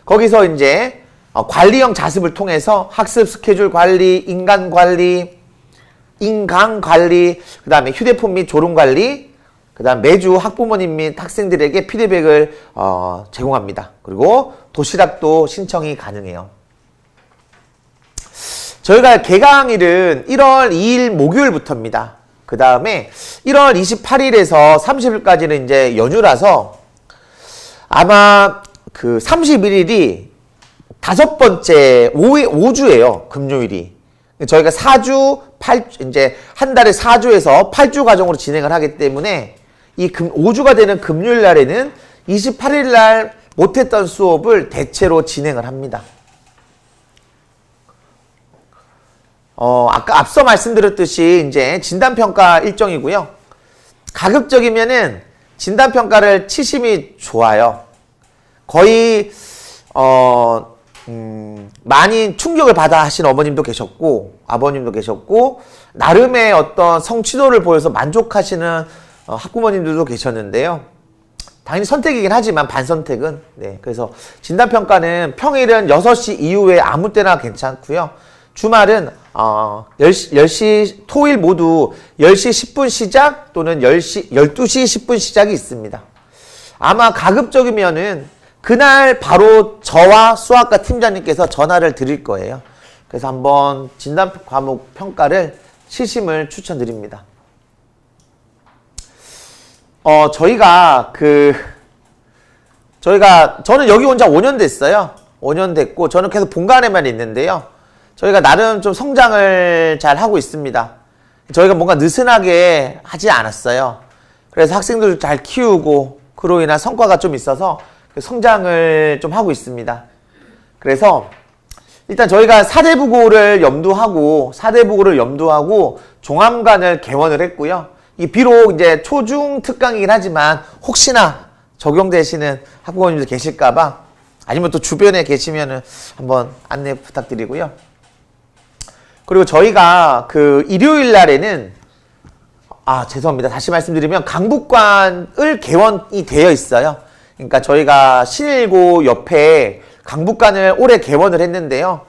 [SPEAKER 5] 거기서 이제 관리형 자습을 통해서 학습 스케줄 관리, 인강 관리, 그 다음에 휴대폰 및 졸음 관리, 그 다음 매주 학부모님 및 학생들에게 피드백을 제공합니다. 그리고 도시락도 신청이 가능해요. 저희가 개강일은 1월 2일 목요일부터입니다. 그 다음에 1월 28일에서 30일까지는 이제 연휴라서 아마 그 31일이 5번째 5주예요. 금요일이. 저희가 4주, 이제 한 달에 4주에서 8주 과정으로 진행을 하기 때문에 이 5주가 되는 금요일 날에는 28일 날 못했던 수업을 대체로 진행을 합니다. 아까 앞서 말씀드렸듯이 이제 진단평가 일정이고요. 가급적이면은 진단평가를 치심이 좋아요. 거의, 많이 충격을 받아 하신 어머님도 계셨고, 아버님도 계셨고, 나름의 어떤 성취도를 보여서 만족하시는 학부모님들도 계셨는데요. 당연히 선택이긴 하지만 반선택은. 네. 그래서 진단평가는 평일은 6시 이후에 아무 때나 괜찮고요. 주말은 10시 토일 모두 10시 10분 시작 또는 12시 10분 시작이 있습니다. 아마 가급적이면은 그날 바로 저와 수학과 팀장님께서 전화를 드릴 거예요. 그래서 한번 진단 과목 평가를 치심을 추천드립니다. 저는 여기 온 지 5년 됐어요. 5년 됐고, 저는 계속 본관에만 있는데요. 저희가 나름 좀 성장을 잘 하고 있습니다. 저희가 뭔가 느슨하게 하지 않았어요. 그래서 학생들 잘 키우고, 그로 인한 성과가 좀 있어서 성장을 좀 하고 있습니다. 그래서 일단 저희가 사대부고를 염두하고 종합관을 개원을 했고요. 이 비록 이제 초중 특강이긴 하지만 혹시나 적용되시는 학부모님들 계실까봐 아니면 또 주변에 계시면은 한번 안내 부탁드리고요. 그리고 저희가 그 일요일 날에는 죄송합니다. 다시 말씀드리면 강북관을 개원이 되어 있어요. 그러니까 저희가 신일고 옆에 강북관을 올해 개원을 했는데요.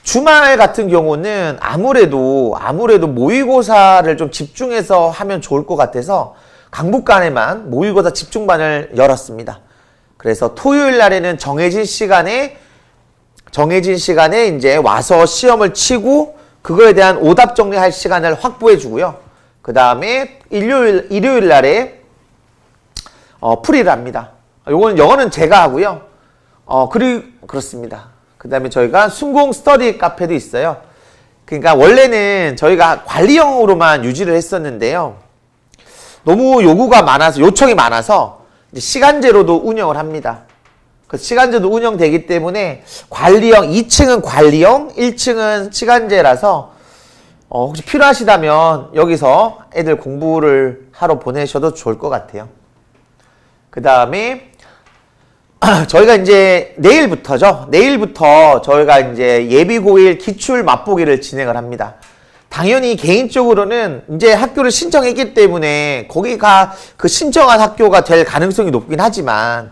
[SPEAKER 5] 주말 같은 경우는 아무래도 모의고사를 좀 집중해서 하면 좋을 것 같아서 강북관에만 모의고사 집중반을 열었습니다. 그래서 토요일 날에는 정해진 시간에 이제 와서 시험을 치고 그거에 대한 오답 정리할 시간을 확보해 주고요. 그 다음에 일요일 날에 풀이를 합니다. 요거는 영어는 제가 하고요. 그렇습니다. 그 다음에 저희가 순공 스터디 카페도 있어요. 그러니까 원래는 저희가 관리형으로만 유지를 했었는데요. 너무 요청이 많아서 이제 시간제로도 운영을 합니다. 그 시간제도 운영되기 때문에 2층은 관리형, 1층은 시간제라서 혹시 필요하시다면 여기서 애들 공부를 하러 보내셔도 좋을 것 같아요. 그 다음에 저희가 이제 내일부터 저희가 이제 예비고1 기출 맛보기를 진행을 합니다. 당연히 개인적으로는 이제 학교를 신청했기 때문에 거기가 그 신청한 학교가 될 가능성이 높긴 하지만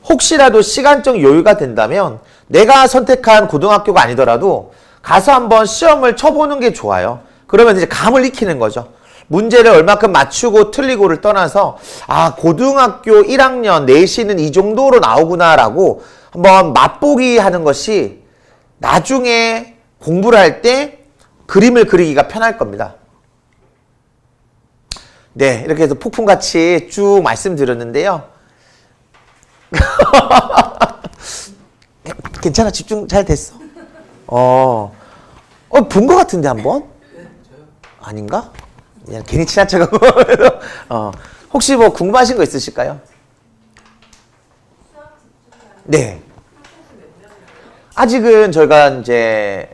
[SPEAKER 5] 혹시라도 시간적 여유가 된다면 내가 선택한 고등학교가 아니더라도 가서 한번 시험을 쳐보는 게 좋아요. 그러면 이제 감을 익히는 거죠. 문제를 얼마큼 맞추고 틀리고를 떠나서 고등학교 1학년 내신은 이 정도로 나오구나라고 한번 맛보기 하는 것이 나중에 공부를 할 때 그림을 그리기가 편할 겁니다. 네, 이렇게 해서 폭풍같이 쭉 말씀드렸는데요. 괜찮아? 집중 잘 됐어? 본 것 같은데 한번? 아닌가? 그냥 괜히 친한 척하고. 혹시 뭐 궁금하신 거 있으실까요? 네. 아직은 저희가 이제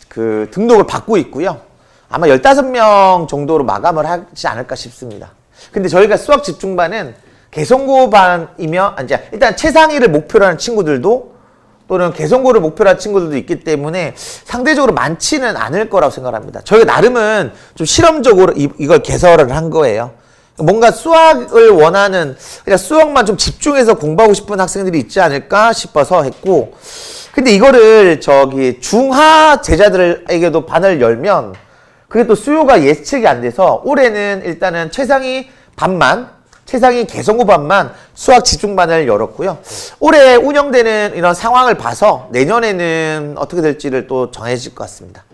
[SPEAKER 5] 그 등록을 받고 있고요. 아마 15명 정도로 마감을 하지 않을까 싶습니다. 근데 저희가 수학 집중반은 개성고반이면 일단 최상위를 목표로 하는 친구들도 또는 개성고를 목표로 하는 친구들도 있기 때문에 상대적으로 많지는 않을 거라고 생각합니다. 저희가 나름은 좀 실험적으로 이걸 개설을 한 거예요. 뭔가 수학을 원하는, 그냥 수학만 좀 집중해서 공부하고 싶은 학생들이 있지 않을까 싶어서 했고, 근데 이거를 중하 제자들에게도 반을 열면 그게 또 수요가 예측이 안 돼서 올해는 일단은 최상위 개성고 반만 수학 집중반을 열었고요. 올해 운영되는 이런 상황을 봐서 내년에는 어떻게 될지를 또 정해질 것 같습니다.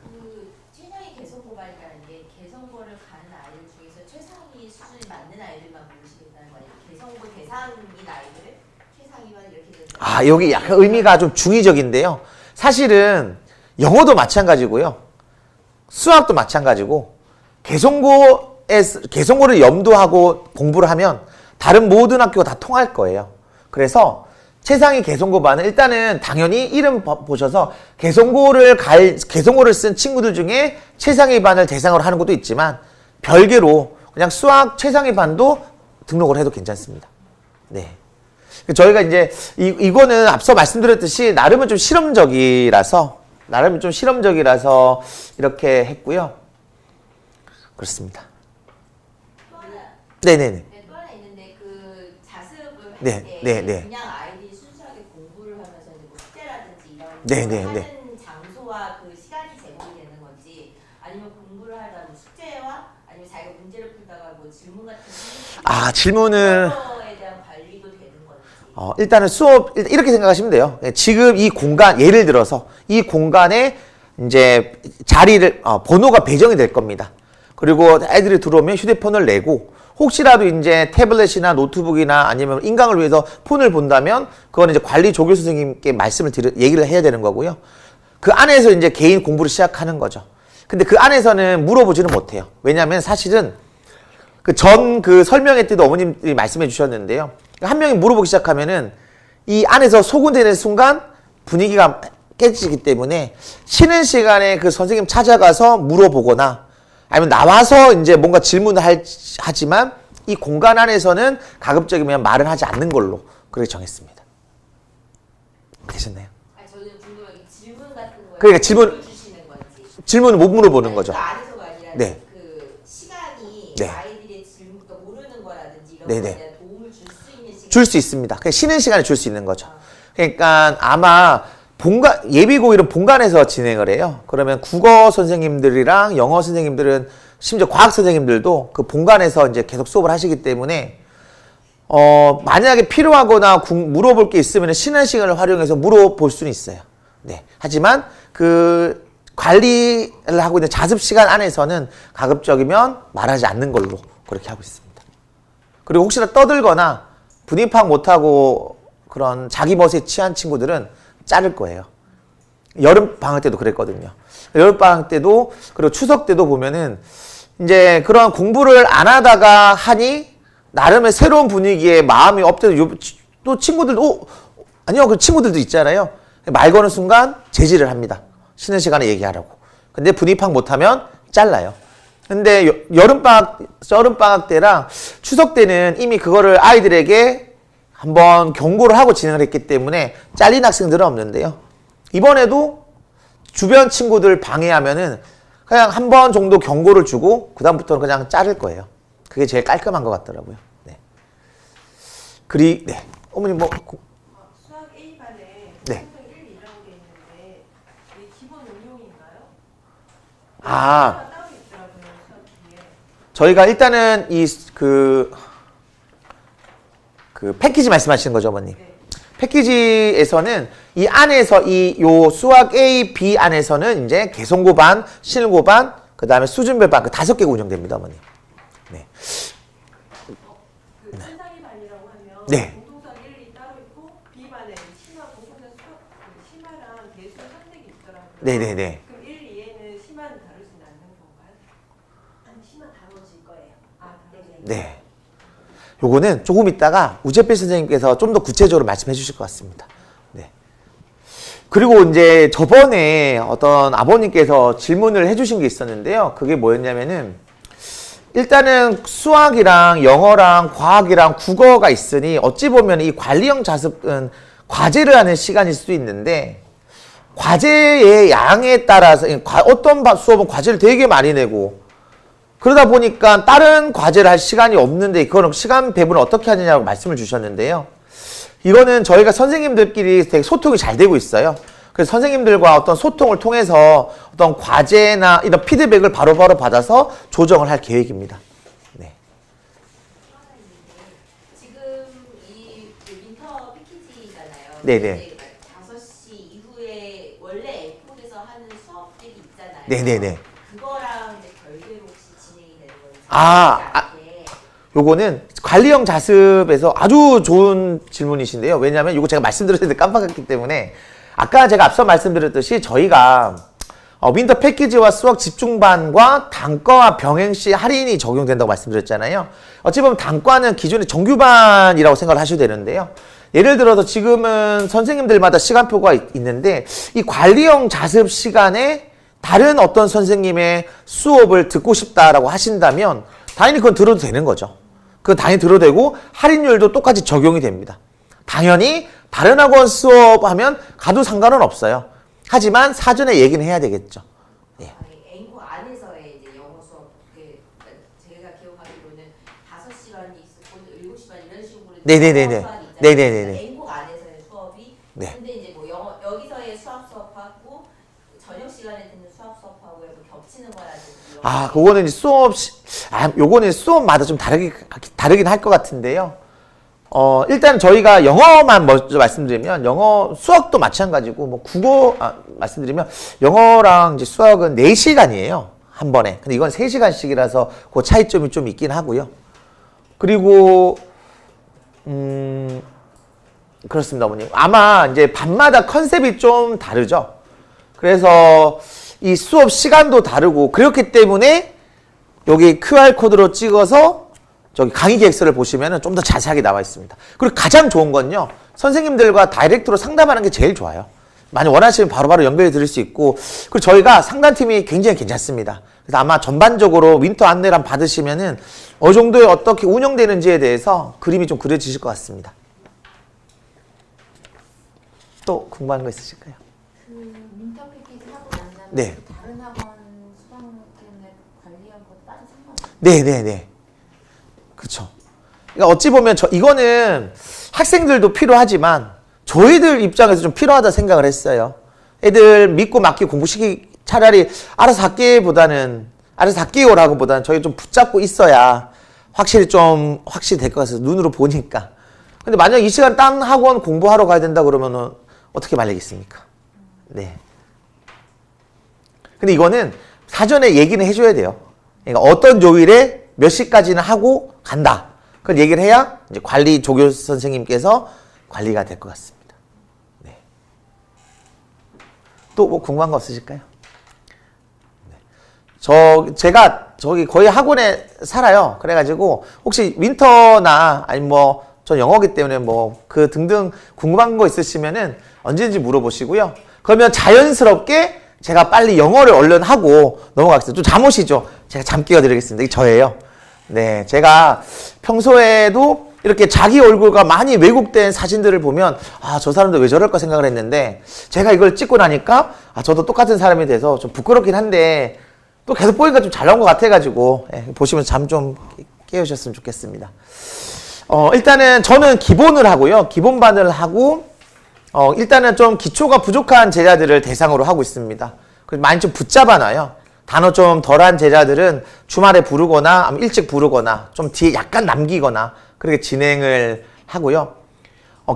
[SPEAKER 6] 그 최상위 개성고반이라는 게 개성고를 가는 아이들 중에서 최상위 수준이 맞는 아이들만 모시겠다는 거예요. 개성고 대상인 아이들을 최상위만 이렇게 되는.
[SPEAKER 5] 여기 약간 의미가 좀 중의적인데요. 사실은 영어도 마찬가지고요. 수학도 마찬가지고 개성고를 염두하고 공부를 하면 다른 모든 학교가 다 통할 거예요. 그래서 최상위 개성고반은 일단은 당연히 이름 보셔서 개성고를 쓴 친구들 중에 최상위 반을 대상으로 하는 것도 있지만 별개로 그냥 수학 최상위 반도 등록을 해도 괜찮습니다. 네. 저희가 이제 이거는 앞서 말씀드렸듯이 나름은 좀 실험적이라서 이렇게 했고요. 그렇습니다.
[SPEAKER 6] 또 하나,
[SPEAKER 5] 네네네.
[SPEAKER 6] 네, 또 하나 있는데 그 자습을 할
[SPEAKER 5] 네,
[SPEAKER 6] 때
[SPEAKER 5] 네, 네.
[SPEAKER 6] 그냥 아이들이 순수하게 공부를 하면서 이제 뭐 숙제라든지 이런
[SPEAKER 5] 네,
[SPEAKER 6] 걸
[SPEAKER 5] 네,
[SPEAKER 6] 하는
[SPEAKER 5] 네.
[SPEAKER 6] 장소와 그 시간이 제공이 되는 건지 아니면 공부를 하다 뭐 숙제와 아니면 자기가 문제를 풀다가 뭐 질문 같은
[SPEAKER 5] 질문을
[SPEAKER 6] 거에 대한 관리도 되는 건지.
[SPEAKER 5] 일단은 수업 이렇게 생각하시면 돼요. 지금 이 공간 예를 들어서 이 공간에 이제 자리를 번호가 배정이 될 겁니다. 그리고 애들이 들어오면 휴대폰을 내고 혹시라도 이제 태블릿이나 노트북이나 아니면 인강을 위해서 폰을 본다면 그건 이제 관리 조교 선생님께 얘기를 해야 되는 거고요. 그 안에서 이제 개인 공부를 시작하는 거죠. 근데 그 안에서는 물어보지는 못해요. 왜냐하면 사실은 그 설명회 때도 어머님들이 말씀해 주셨는데요. 한 명이 물어보기 시작하면은 이 안에서 소군되는 순간 분위기가 깨지기 때문에 쉬는 시간에 그 선생님 찾아가서 물어보거나 아니면 나와서 이제 뭔가 질문을 하지만 이 공간 안에서는 가급적이면 말을 하지 않는 걸로 그렇게 정했습니다. 되셨나요?
[SPEAKER 6] 저는 궁금한 게 질문 같은 거에
[SPEAKER 5] 그러니까 질문-
[SPEAKER 6] 주시는 건지.
[SPEAKER 5] 질문을 못 물어보는 거죠.
[SPEAKER 6] 그 안에서가 아니라
[SPEAKER 5] 네.
[SPEAKER 6] 그 시간이
[SPEAKER 5] 네.
[SPEAKER 6] 아이들의 질문도 모르는 거라든지 이런
[SPEAKER 5] 네,
[SPEAKER 6] 거에
[SPEAKER 5] 네.
[SPEAKER 6] 대한 도움을 줄 수 있는 시간.
[SPEAKER 5] 줄 수 있습니다. 그냥 쉬는 시간에 줄 수 있는 거죠. 그러니까 아마 예비고일은 본관에서 진행을 해요. 그러면 국어 선생님들이랑 영어 선생님들은 심지어 과학 선생님들도 그 본관에서 이제 계속 수업을 하시기 때문에 만약에 필요하거나 물어볼 게 있으면 쉬는 시간을 활용해서 물어볼 수는 있어요. 네. 하지만 그 관리를 하고 있는 자습 시간 안에서는 가급적이면 말하지 않는 걸로 그렇게 하고 있습니다. 그리고 혹시나 떠들거나 분위기 파악 못하고 그런 자기 멋에 취한 친구들은 자를 거예요. 여름 방학 때도 그랬거든요. 여름 방학 때도 그리고 추석 때도 보면은 이제 그런 공부를 안 하다가 하니 나름의 새로운 분위기에 마음이 업되고 또 친구들도 아니요 그 친구들도 있잖아요. 말 거는 순간 제지를 합니다. 쉬는 시간에 얘기하라고. 근데 분위기 파악 못하면 잘라요. 근데 여름 방학 때랑 추석 때는 이미 그거를 아이들에게 한번 경고를 하고 진행을 했기 때문에 잘린 학생들은 없는데요. 이번에도 주변 친구들 방해하면은 그냥 한 번 정도 경고를 주고 그다음부터는 그냥 자를 거예요. 그게 제일 깔끔한 것 같더라고요. 네. 네. 어머님
[SPEAKER 7] 수학 A반에
[SPEAKER 5] 네.
[SPEAKER 7] 성적 1, 2라고 돼 있는데 이게 기본 응용인가요?
[SPEAKER 5] 아,
[SPEAKER 7] 따로 있더라고요, 수학 뒤에.
[SPEAKER 5] 저희가 일단은 그 패키지 말씀하시는 거죠, 어머님?
[SPEAKER 7] 네.
[SPEAKER 5] 패키지에서는 이 안에서 요 수학 A, B 안에서는 이제 개성고반, 실고반, 그 다음에 수준별 반, 그 5개가 운영됩니다, 어머님. 네.
[SPEAKER 7] 그 최상위 반이라고 하면
[SPEAKER 5] 네.
[SPEAKER 7] 공통수학 1, 2 따로 있고 B반에 심화, 공통수학 심화랑 계수 선택이 있더라고요.
[SPEAKER 5] 네네네.
[SPEAKER 7] 그럼 1, 2에는 심화는 다루진 않는 건가요?
[SPEAKER 2] 아니, 심화 다뤄질 거예요.
[SPEAKER 5] 네. 요거는 조금 있다가 우재필 선생님께서 좀 더 구체적으로 말씀해 주실 것 같습니다. 네. 그리고 이제 저번에 어떤 아버님께서 질문을 해 주신 게 있었는데요. 그게 뭐였냐면은 일단은 수학이랑 영어랑 과학이랑 국어가 있으니 어찌 보면 이 관리형 자습은 과제를 하는 시간일 수도 있는데 과제의 양에 따라서 어떤 수업은 과제를 되게 많이 내고 그러다 보니까 다른 과제를 할 시간이 없는데 그거는 시간 배분을 어떻게 하느냐고 말씀을 주셨는데요. 이거는 저희가 선생님들끼리 되게 소통이 잘 되고 있어요. 그래서 선생님들과 어떤 소통을 통해서 어떤 과제나 이런 피드백을 바로바로 받아서 조정을 할 계획입니다. 네.
[SPEAKER 6] 지금 이 윈터 패키지잖아요.
[SPEAKER 5] 네네.
[SPEAKER 6] 5시 이후에 원래 F에서 하는 수업들이 있잖아요.
[SPEAKER 5] 네네네.
[SPEAKER 6] 그거랑 이제 별개로 혹시 진행이 되는 건지. 네.
[SPEAKER 5] 요거는 관리형 자습에서 아주 좋은 질문이신데요. 왜냐하면 요거 제가 말씀드렸는데 깜빡했기 때문에 아까 제가 앞서 말씀드렸듯이 저희가 윈터 패키지와 수학 집중반과 단과와 병행시 할인이 적용된다고 말씀드렸잖아요. 어찌 보면 단과는 기존의 정규반이라고 생각을 하셔도 되는데요. 예를 들어서 지금은 선생님들마다 시간표가 있는데 이 관리형 자습 시간에 다른 어떤 선생님의 수업을 듣고 싶다라고 하신다면 당연히 그건 들어도 되는 거죠. 그건 당연히 들어도 되고 할인율도 똑같이 적용이 됩니다. 당연히 다른 학원 수업하면 가도 상관은 없어요. 하지만 사전에 얘기는 해야 되겠죠. 예.
[SPEAKER 6] 앵커 안에서의 이제 영어 수업, 제가 기억하기로는 5시간이 있었고 7시간 이런 식으로
[SPEAKER 5] 네네네네. 네네네네.
[SPEAKER 6] 앵커 안에서의 수업이.
[SPEAKER 5] 네.
[SPEAKER 6] 근데 이제 뭐 여기서의 수업하고 저녁 시간에 듣는 수업하고 겹치는 거라든지.
[SPEAKER 5] 그거는 이제 요거는 수업마다 좀 다르긴 할 것 같은데요. 일단 저희가 영어만 먼저 말씀드리면, 수학도 마찬가지고, 뭐, 말씀드리면, 영어랑 이제 수학은 4시간이에요. 한 번에. 근데 이건 3시간씩이라서 그 차이점이 좀 있긴 하고요. 그리고, 그렇습니다, 어머님. 아마 이제 밤마다 컨셉이 좀 다르죠. 그래서 이 수업 시간도 다르고, 그렇기 때문에 여기 QR코드로 찍어서 저기 강의 계획서를 보시면 좀 더 자세하게 나와 있습니다. 그리고 가장 좋은 건요, 선생님들과 다이렉트로 상담하는 게 제일 좋아요. 만약 원하시면 바로바로 연결해 드릴 수 있고, 그리고 저희가 상담팀이 굉장히 괜찮습니다. 그래서 아마 전반적으로 윈터 안내를 받으시면은 어느 정도에 어떻게 운영되는지에 대해서 그림이 좀 그려지실 것 같습니다. 또 궁금한 거 있으실까요?
[SPEAKER 6] 윈터 패키지 하고 난 다음에
[SPEAKER 5] 네.
[SPEAKER 6] 다른 학원 수강 때문에 관리한 거 따로 상관없어요?
[SPEAKER 5] 네네네. 그쵸. 그러니까 어찌 보면 이거는 학생들도 필요하지만 저희들 입장에서 좀 필요하다 생각을 했어요. 애들 믿고 맡기고 공부시키 차라리 알아서 할게요라고 보다는 저희 좀 붙잡고 있어야 확실히 될 것 같아서 눈으로 보니까. 근데 만약 이 시간 딴 학원 공부하러 가야 된다 그러면은 어떻게 말리겠습니까? 네. 근데 이거는 사전에 얘기는 해줘야 돼요. 그러니까 어떤 요일에 몇 시까지는 하고 간다. 그걸 얘기를 해야 이제 관리 조교 선생님께서 관리가 될 것 같습니다. 네. 또 뭐 궁금한 거 없으실까요? 네. 제가 저기 거의 학원에 살아요. 그래가지고 혹시 윈터나 아니면 뭐 전 영어기 때문에 뭐 그 등등 궁금한 거 있으시면은 언제든지 물어보시고요. 그러면 자연스럽게 제가 빨리 영어를 얼른 하고 넘어가겠습니다. 좀 잠오시죠? 제가 잠 깨워드리겠습니다. 이게 저예요. 네, 제가 평소에도 이렇게 자기 얼굴과 많이 왜곡된 사진들을 보면 저 사람도 왜 저럴까 생각을 했는데 제가 이걸 찍고 나니까 저도 똑같은 사람이 돼서 좀 부끄럽긴 한데 또 계속 보니까 좀 잘 나온 것 같아가지고 보시면서 잠 좀 깨우셨으면 좋겠습니다. 일단은 저는 기본을 하고요. 기본반을 하고 일단은 좀 기초가 부족한 제자들을 대상으로 하고 있습니다. 많이 좀 붙잡아놔요. 단어 좀 덜한 제자들은 주말에 부르거나 아니면 일찍 부르거나 좀 뒤에 약간 남기거나 그렇게 진행을 하고요.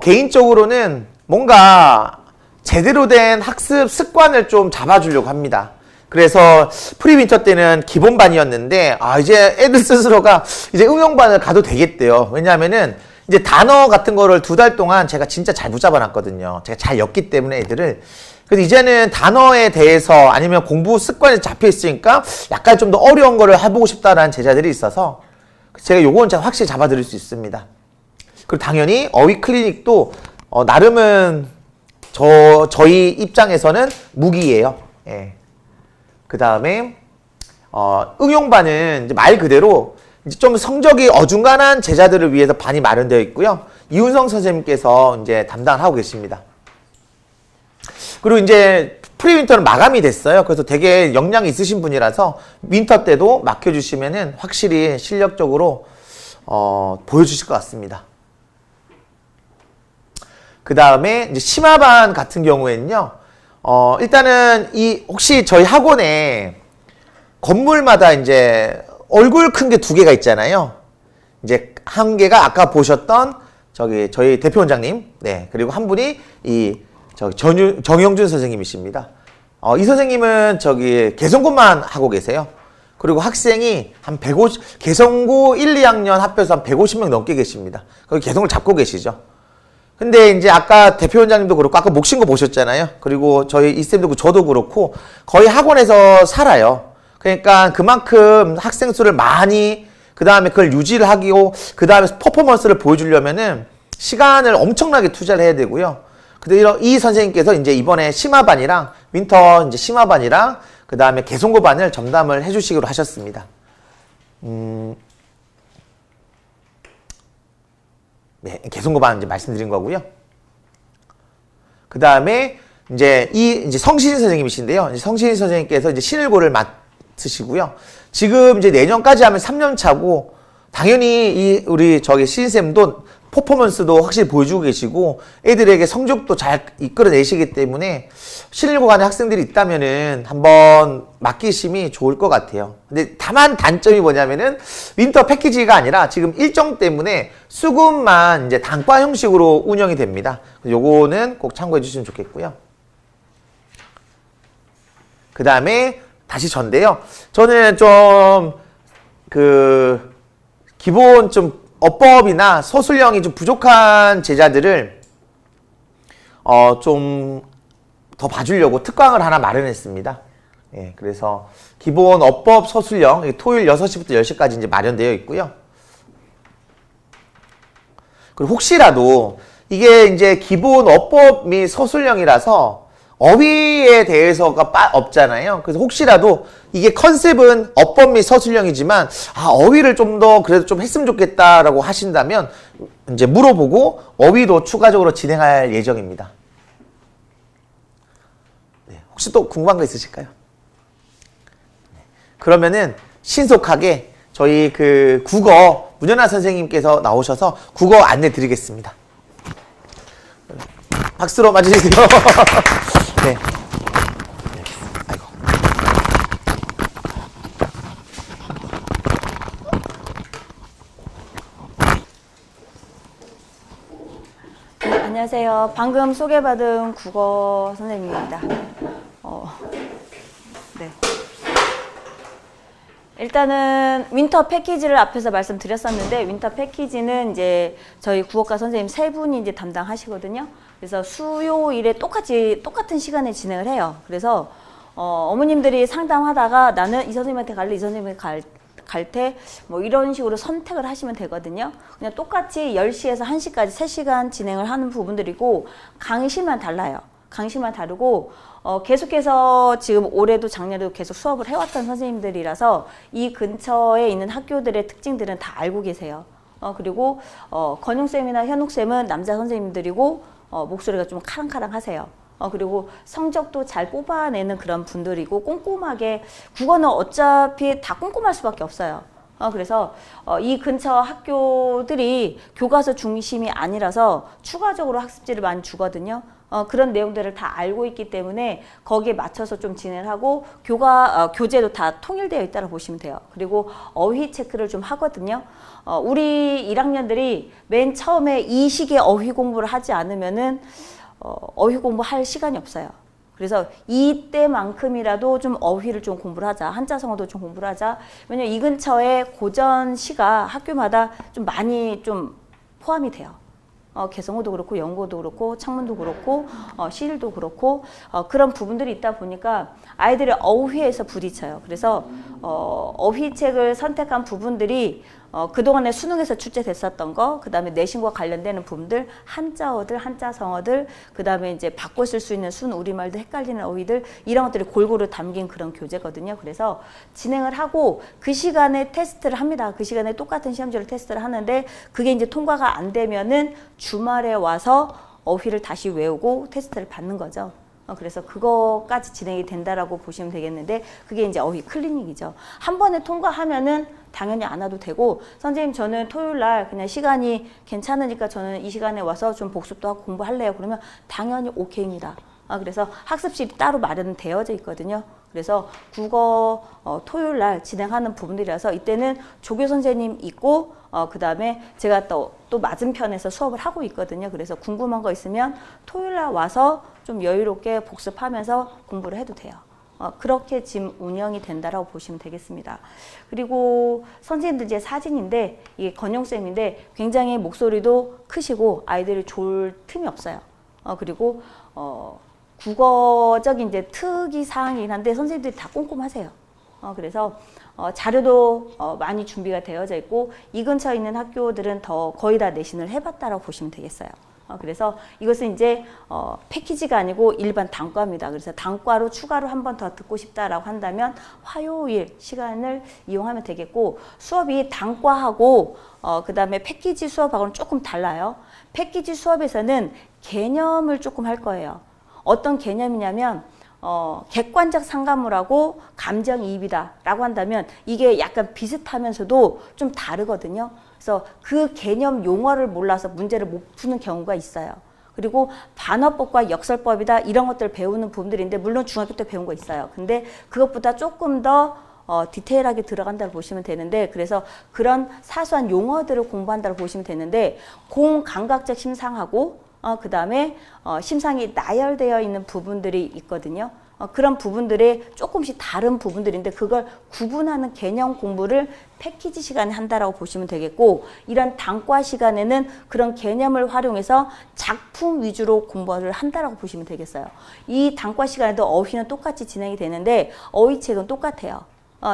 [SPEAKER 5] 개인적으로는 뭔가 제대로 된 학습 습관을 좀 잡아주려고 합니다. 그래서 프리윈터 때는 기본반이었는데 이제 애들 스스로가 이제 응용반을 가도 되겠대요. 왜냐하면은 이제 단어 같은 거를 2달 동안 제가 진짜 잘 붙잡아놨거든요. 제가 잘 엮기 때문에 애들을. 그래서 이제는 단어에 대해서 아니면 공부 습관이 잡혀 있으니까 약간 좀 더 어려운 거를 해보고 싶다라는 제자들이 있어서 제가 요거는 제가 확실히 잡아드릴 수 있습니다. 그리고 당연히 어휘 클리닉도 나름은 저희 입장에서는 무기예요. 예. 그 다음에 응용반은 이제 말 그대로 이제 좀 성적이 어중간한 제자들을 위해서 반이 마련되어 있고요. 이훈성 선생님께서 이제 담당을 하고 계십니다. 그리고 이제 프리윈터는 마감이 됐어요. 그래서 되게 역량이 있으신 분이라서 윈터 때도 맡겨주시면은 확실히 실력적으로 보여주실 것 같습니다. 그 다음에 이제 심화반 같은 경우에는요. 일단은 혹시 저희 학원에 건물마다 이제 얼굴 큰 게 2개가 있잖아요. 이제 한 개가 아까 보셨던 저희 대표 원장님, 네, 그리고 한 분이 정영준 선생님이십니다. 이 선생님은 개성고만 하고 계세요. 그리고 학생이 한 150, 개성고 1, 2학년 합해서 한 150명 넘게 계십니다. 거기 개성을 잡고 계시죠. 근데 이제 아까 대표 원장님도 그렇고 아까 목신거 보셨잖아요. 그리고 저희 이쌤도 그렇고 저도 그렇고 거의 학원에서 살아요. 그러니까 그만큼 학생 수를 많이 그 다음에 그걸 유지를 하고 그 다음에 퍼포먼스를 보여주려면은 시간을 엄청나게 투자를 해야 되고요. 근데 이 선생님께서 이제 이번에 심화반이랑 윈터 이제 심화반이랑 그 다음에 개송고반을 전담을 해주시기로 하셨습니다. 네, 개송고반 이제 말씀드린 거고요. 그 다음에 이제 성신 선생님이신데요. 이제 성신 선생님께서 이제 신을고를 맡으시고요. 지금 이제 내년까지 하면 3년 차고, 당연히 우리 신쌤도 퍼포먼스도 확실히 보여주고 계시고, 애들에게 성적도 잘 이끌어내시기 때문에, 신일고 가는 학생들이 있다면은 한번 맡기심이 좋을 것 같아요. 근데 다만 단점이 뭐냐면은, 윈터 패키지가 아니라 지금 일정 때문에 수급만 이제 단과 형식으로 운영이 됩니다. 요거는 꼭 참고해 주시면 좋겠고요. 그 다음에 다시 전데요. 저는 좀 기본 좀 어법이나 서술형이 좀 부족한 제자들을 좀 더 봐주려고 특강을 하나 마련했습니다. 예, 그래서 기본 어법 서술형 토요일 6시부터 10시까지 이제 마련되어 있고요. 그리고 혹시라도 이게 이제 기본 어법 및 서술형이라서 어휘에 대해서가 없잖아요. 그래서 혹시라도 이게 컨셉은 어법 및 서술형이지만 어휘를 좀 더 그래도 좀 했으면 좋겠다라고 하신다면 이제 물어보고 어휘도 추가적으로 진행할 예정입니다. 네, 혹시 또 궁금한 거 있으실까요? 그러면은 신속하게 저희 국어 문연아 선생님께서 나오셔서 국어 안내 드리겠습니다. 박수로 맞으시고요. 네. 아이고.
[SPEAKER 8] 네, 안녕하세요. 방금 소개받은 국어 선생님입니다. 네. 일단은 윈터 패키지를 앞에서 말씀드렸었는데, 윈터 패키지는 이제 저희 국어과 선생님 3분이 이제 담당하시거든요. 그래서 수요일에 똑같은 시간에 진행을 해요. 그래서 어머님들이 상담하다가 나는 이 선생님한테 갈래, 이 선생님한테 갈 때 뭐 이런 식으로 선택을 하시면 되거든요. 그냥 똑같이 10시에서 1시까지 3시간 진행을 하는 부분들이고, 강의실만 달라요. 강의실만 다르고, 계속해서 지금 올해도 작년에도 계속 수업을 해왔던 선생님들이라서 이 근처에 있는 학교들의 특징들은 다 알고 계세요. 그리고 건용쌤이나 현욱쌤은 남자 선생님들이고 목소리가 좀 카랑카랑 하세요. 그리고 성적도 잘 뽑아내는 그런 분들이고, 꼼꼼하게, 국어는 어차피 다 꼼꼼할 수밖에 없어요. 그래서 이 근처 학교들이 교과서 중심이 아니라서 추가적으로 학습지를 많이 주거든요. 그런 내용들을 다 알고 있기 때문에 거기에 맞춰서 좀 진행을 하고, 교재도 다 통일되어 있다고 보시면 돼요. 그리고 어휘 체크를 좀 하거든요. 우리 1학년들이 맨 처음에 이 시기에 어휘 공부를 하지 않으면은 어휘 공부할 시간이 없어요. 그래서 이때만큼이라도 좀 어휘를 좀 공부를 하자. 한자성어도 좀 공부를 하자. 왜냐면 이 근처에 고전시가 학교마다 좀 많이 좀 포함이 돼요. 개성어도 그렇고, 영어도 그렇고, 창문도 그렇고, 시일도 그렇고, 그런 부분들이 있다 보니까 아이들의 어휘에서 부딪혀요. 그래서 어휘책을 선택한 부분들이 그동안에 수능에서 출제됐었던 거, 그 다음에 내신과 관련되는 부분들, 한자어들, 한자성어들, 그 다음에 이제 바꿔 쓸 수 있는 순 우리말도 헷갈리는 어휘들, 이런 것들이 골고루 담긴 그런 교재거든요. 그래서 진행을 하고 그 시간에 테스트를 합니다. 그 시간에 똑같은 시험지를 테스트를 하는데, 그게 이제 통과가 안 되면은 주말에 와서 어휘를 다시 외우고 테스트를 받는 거죠. 그래서 그거까지 진행이 된다라고 보시면 되겠는데, 그게 이제 어휘 클리닉이죠. 한 번에 통과하면은 당연히 안 와도 되고, 선생님 저는 토요일 날 그냥 시간이 괜찮으니까 저는 이 시간에 와서 좀 복습도 하고 공부할래요. 그러면 당연히 오케이입니다. 그래서 학습실이 따로 마련되어져 있거든요. 그래서 국어 토요일 날 진행하는 부분들이라서 이때는 조교 선생님 있고, 그 다음에 제가 또 맞은편에서 수업을 하고 있거든요. 그래서 궁금한 거 있으면 토요일 날 와서 좀 여유롭게 복습하면서 공부를 해도 돼요. 그렇게 지금 운영이 된다라고 보시면 되겠습니다. 그리고 선생님들 제 사진인데, 이게 건영쌤인데 굉장히 목소리도 크시고 아이들이 졸 틈이 없어요. 그리고 국어적인 이제 특이 사항이긴 한데 선생님들이 다 꼼꼼하세요. 그래서 자료도 많이 준비가 되어져 있고 이 근처에 있는 학교들은 더 거의 다 내신을 해봤다라고 보시면 되겠어요. 그래서 이것은 이제 패키지가 아니고 일반 단과입니다. 그래서 단과로 추가로 한 번 더 듣고 싶다라고 한다면 화요일 시간을 이용하면 되겠고 수업이 단과하고 그 다음에 패키지 수업하고는 조금 달라요. 패키지 수업에서는 개념을 조금 할 거예요. 어떤 개념이냐면 객관적 상관물하고 감정이입이다 라고 한다면 이게 약간 비슷하면서도 좀 다르거든요. 그래서 그 개념 용어를 몰라서 문제를 못 푸는 경우가 있어요. 그리고 반어법과 역설법이다 이런 것들을 배우는 부분들인데 물론 중학교 때 배운 거 있어요. 근데 그것보다 조금 더 디테일하게 들어간다고 보시면 되는데 그래서 그런 사소한 용어들을 공부한다고 보시면 되는데 공감각적 심상하고 그 다음에 심상이 나열되어 있는 부분들이 있거든요. 그런 부분들이 조금씩 다른 부분들인데 그걸 구분하는 개념 공부를 패키지 시간에 한다라고 보시면 되겠고 이런 단과 시간에는 그런 개념을 활용해서 작품 위주로 공부를 한다라고 보시면 되겠어요. 이 단과 시간에도 어휘는 똑같이 진행이 되는데 어휘책은 똑같아요.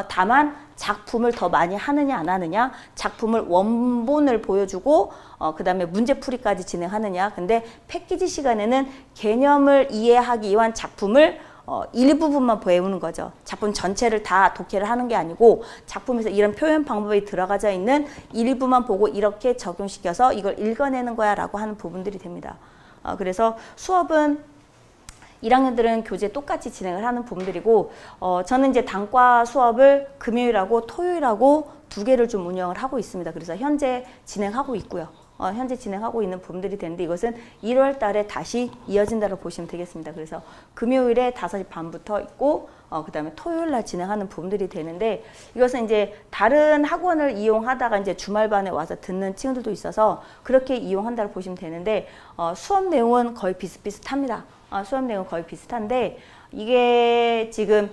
[SPEAKER 8] 다만 작품을 더 많이 하느냐 안 하느냐 작품을 원본을 보여주고 그 다음에 문제풀이까지 진행하느냐 근데 패키지 시간에는 개념을 이해하기 위한 작품을 일부분만 배우는 거죠. 작품 전체를 다 독해를 하는 게 아니고 작품에서 이런 표현 방법이 들어가져 있는 일부만 보고 이렇게 적용시켜서 이걸 읽어내는 거야 라고 하는 부분들이 됩니다. 그래서 수업은 1학년들은 교재 똑같이 진행을 하는 부분들이고 저는 이제 단과 수업을 금요일하고 토요일하고 2개를 좀 운영을 하고 있습니다. 그래서 현재 진행하고 있고요. 현재 진행하고 있는 부분들이 되는데 이것은 1월 달에 다시 이어진다고 보시면 되겠습니다. 그래서 금요일에 5시 반부터 있고 그 다음에 토요일 날 진행하는 부분들이 되는데 이것은 이제 다른 학원을 이용하다가 이제 주말반에 와서 듣는 친구들도 있어서 그렇게 이용한다고 보시면 되는데 수업 내용은 거의 비슷비슷합니다. 수업 내용은 거의 비슷한데 이게 지금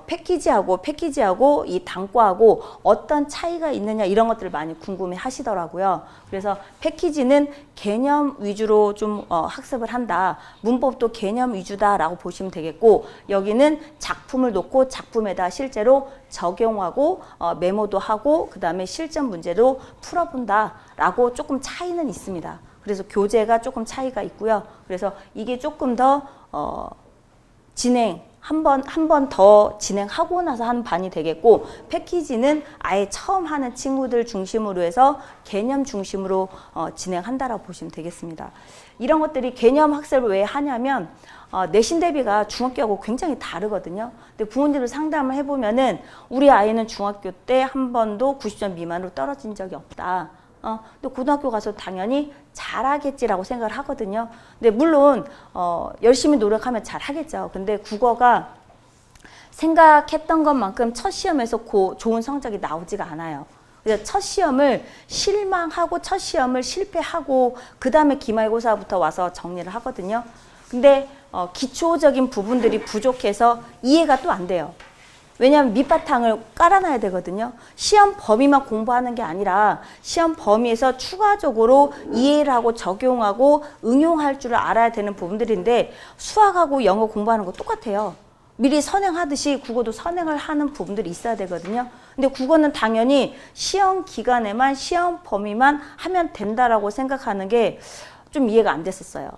[SPEAKER 8] 패키지하고 이 단과하고 어떤 차이가 있느냐 이런 것들을 많이 궁금해 하시더라고요. 그래서 패키지는 개념 위주로 좀 학습을 한다. 문법도 개념 위주다라고 보시면 되겠고 여기는 작품을 놓고 작품에다 실제로 적용하고 메모도 하고 그 다음에 실전 문제도 풀어본다라고 조금 차이는 있습니다. 그래서 교재가 조금 차이가 있고요. 그래서 이게 조금 더 진행 한 번 더 진행하고 나서 하는 반이 되겠고 패키지는 아예 처음 하는 친구들 중심으로 해서 개념 중심으로 진행한다라고 보시면 되겠습니다. 이런 것들이 개념 학습을 왜 하냐면 내신 대비가 중학교하고 굉장히 다르거든요. 근데 부모님들 상담을 해보면은 우리 아이는 중학교 때 한 번도 90점 미만으로 떨어진 적이 없다. 또 고등학교 가서 당연히 잘하겠지라고 생각을 하거든요. 근데 물론 열심히 노력하면 잘하겠죠. 근데 국어가 생각했던 것만큼 첫 시험에서 좋은 성적이 나오지가 않아요. 그래서 첫 시험을 실망하고 첫 시험을 실패하고 그 다음에 기말고사부터 와서 정리를 하거든요. 근데 기초적인 부분들이 부족해서 이해가 또 안 돼요. 왜냐하면 밑바탕을 깔아놔야 되거든요. 시험 범위만 공부하는 게 아니라 시험 범위에서 추가적으로 이해를 하고 적용하고 응용할 줄 알아야 되는 부분들인데 수학하고 영어 공부하는 거 똑같아요. 미리 선행하듯이 국어도 선행을 하는 부분들이 있어야 되거든요. 근데 국어는 당연히 시험 기간에만 시험 범위만 하면 된다라고 생각하는 게 좀 이해가 안 됐었어요.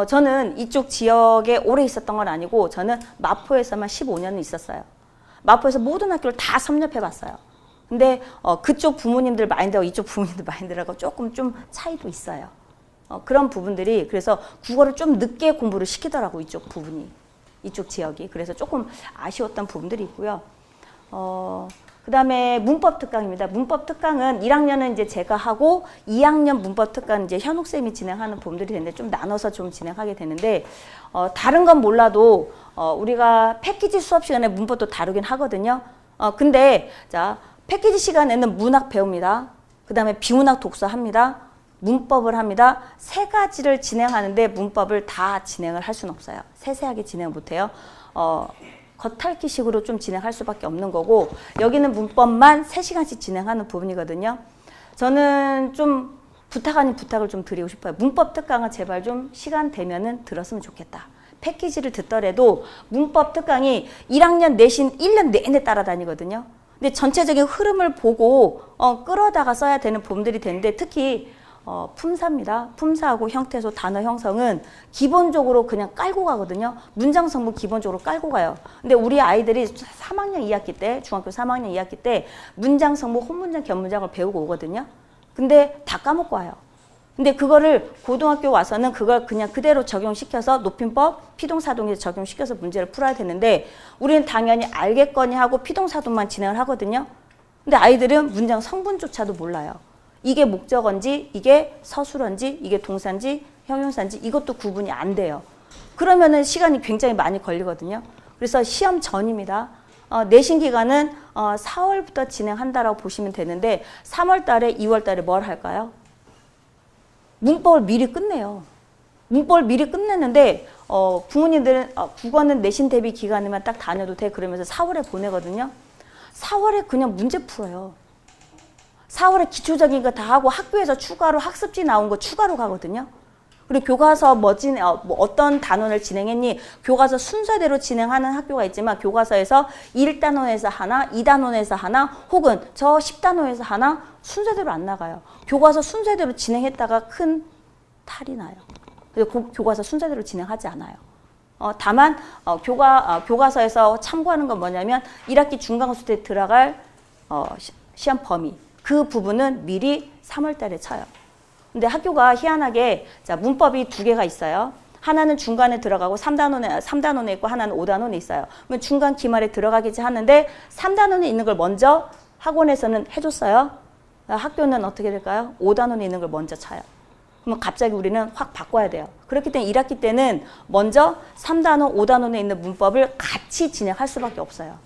[SPEAKER 8] 저는 이쪽 지역에 오래 있었던 건 아니고 저는 마포에서만 15년은 있었어요. 마포에서 모든 학교를 다 섭렵해 봤어요. 근데 그쪽 부모님들 마인드하고 이쪽 부모님들 마인드하고 조금 좀 차이도 있어요. 그런 부분들이 그래서 국어를 좀 늦게 공부를 시키더라고 이쪽 부분이. 이쪽 지역이. 그래서 조금 아쉬웠던 부분들이 있고요. 그 다음에 문법 특강입니다. 문법 특강은 1학년은 이제 제가 하고 2학년 문법 특강은 이제 현욱쌤이 진행하는 부분들이 되는데 좀 나눠서 좀 진행하게 되는데 다른 건 몰라도 우리가 패키지 수업 시간에 문법도 다루긴 하거든요. 근데 자 패키지 시간에는 문학 배웁니다. 그 다음에 비문학 독서 합니다. 문법을 합니다. 3가지를 진행하는데 문법을 다 진행을 할 수는 없어요. 세세하게 진행을 못해요. 겉핥기식으로 좀 진행할 수밖에 없는 거고 여기는 문법만 3시간씩 진행하는 부분이거든요. 저는 좀 부탁 아닌 부탁을 좀 드리고 싶어요. 문법 특강은 제발 좀 시간 되면은 들었으면 좋겠다. 패키지를 듣더라도 문법 특강이 1학년 내신 1년 내내 따라다니거든요. 근데 전체적인 흐름을 보고 끌어다가 써야 되는 부분들이 되는데 특히 품사입니다. 품사하고 형태소, 단어 형성은 기본적으로 그냥 깔고 가거든요. 문장 성분 기본적으로 깔고 가요. 근데 우리 아이들이 3학년 2학기 때, 중학교 3학년 2학기 때 문장 성분, 혼문장, 견문장을 배우고 오거든요. 근데 다 까먹고 와요. 근데 그거를 고등학교 와서는 그걸 그냥 그대로 적용시켜서 높임법, 피동사동에 적용시켜서 문제를 풀어야 되는데 우리는 당연히 알겠거니 하고 피동사동만 진행을 하거든요. 근데 아이들은 문장 성분조차도 몰라요. 이게 목적어인지, 이게 서술어인지, 이게 동사인지, 형용사인지 이것도 구분이 안 돼요. 그러면은 시간이 굉장히 많이 걸리거든요. 그래서 시험 전입니다. 내신 기간은 4월부터 진행한다라고 보시면 되는데 3월 달에, 2월 달에 뭘 할까요? 문법을 미리 끝내요. 문법을 미리 끝내는데 부모님들은 국어는 내신 대비 기간에만 딱 다녀도 돼 그러면서 4월에 보내거든요. 4월에 그냥 문제 풀어요. 4월에 기초적인 거 다 하고 학교에서 추가로 학습지 나온 거 추가로 가거든요. 그리고 교과서 어떤 단원을 진행했니? 교과서 순서대로 진행하는 학교가 있지만 교과서에서 1단원에서 하나, 2단원에서 하나, 혹은 저 10단원에서 하나 순서대로 안 나가요. 교과서 순서대로 진행했다가 큰 탈이 나요. 그래서 교과서 순서대로 진행하지 않아요. 다만 교과서에서 참고하는 건 뭐냐면 1학기 중간고사 때 들어갈 시험 범위 그 부분은 미리 3월 달에 쳐요. 근데 학교가 희한하게 문법이 2개가 있어요. 하나는 중간에 들어가고 3단원에 있고 하나는 5단원에 있어요. 그러면 중간 기말에 들어가겠지 하는데 3단원에 있는 걸 먼저 학원에서는 해줬어요. 학교는 어떻게 될까요? 5단원에 있는 걸 먼저 쳐요. 그러면 갑자기 우리는 확 바꿔야 돼요. 그렇기 때문에 1학기 때는 먼저 3단원, 5단원에 있는 문법을 같이 진행할 수밖에 없어요.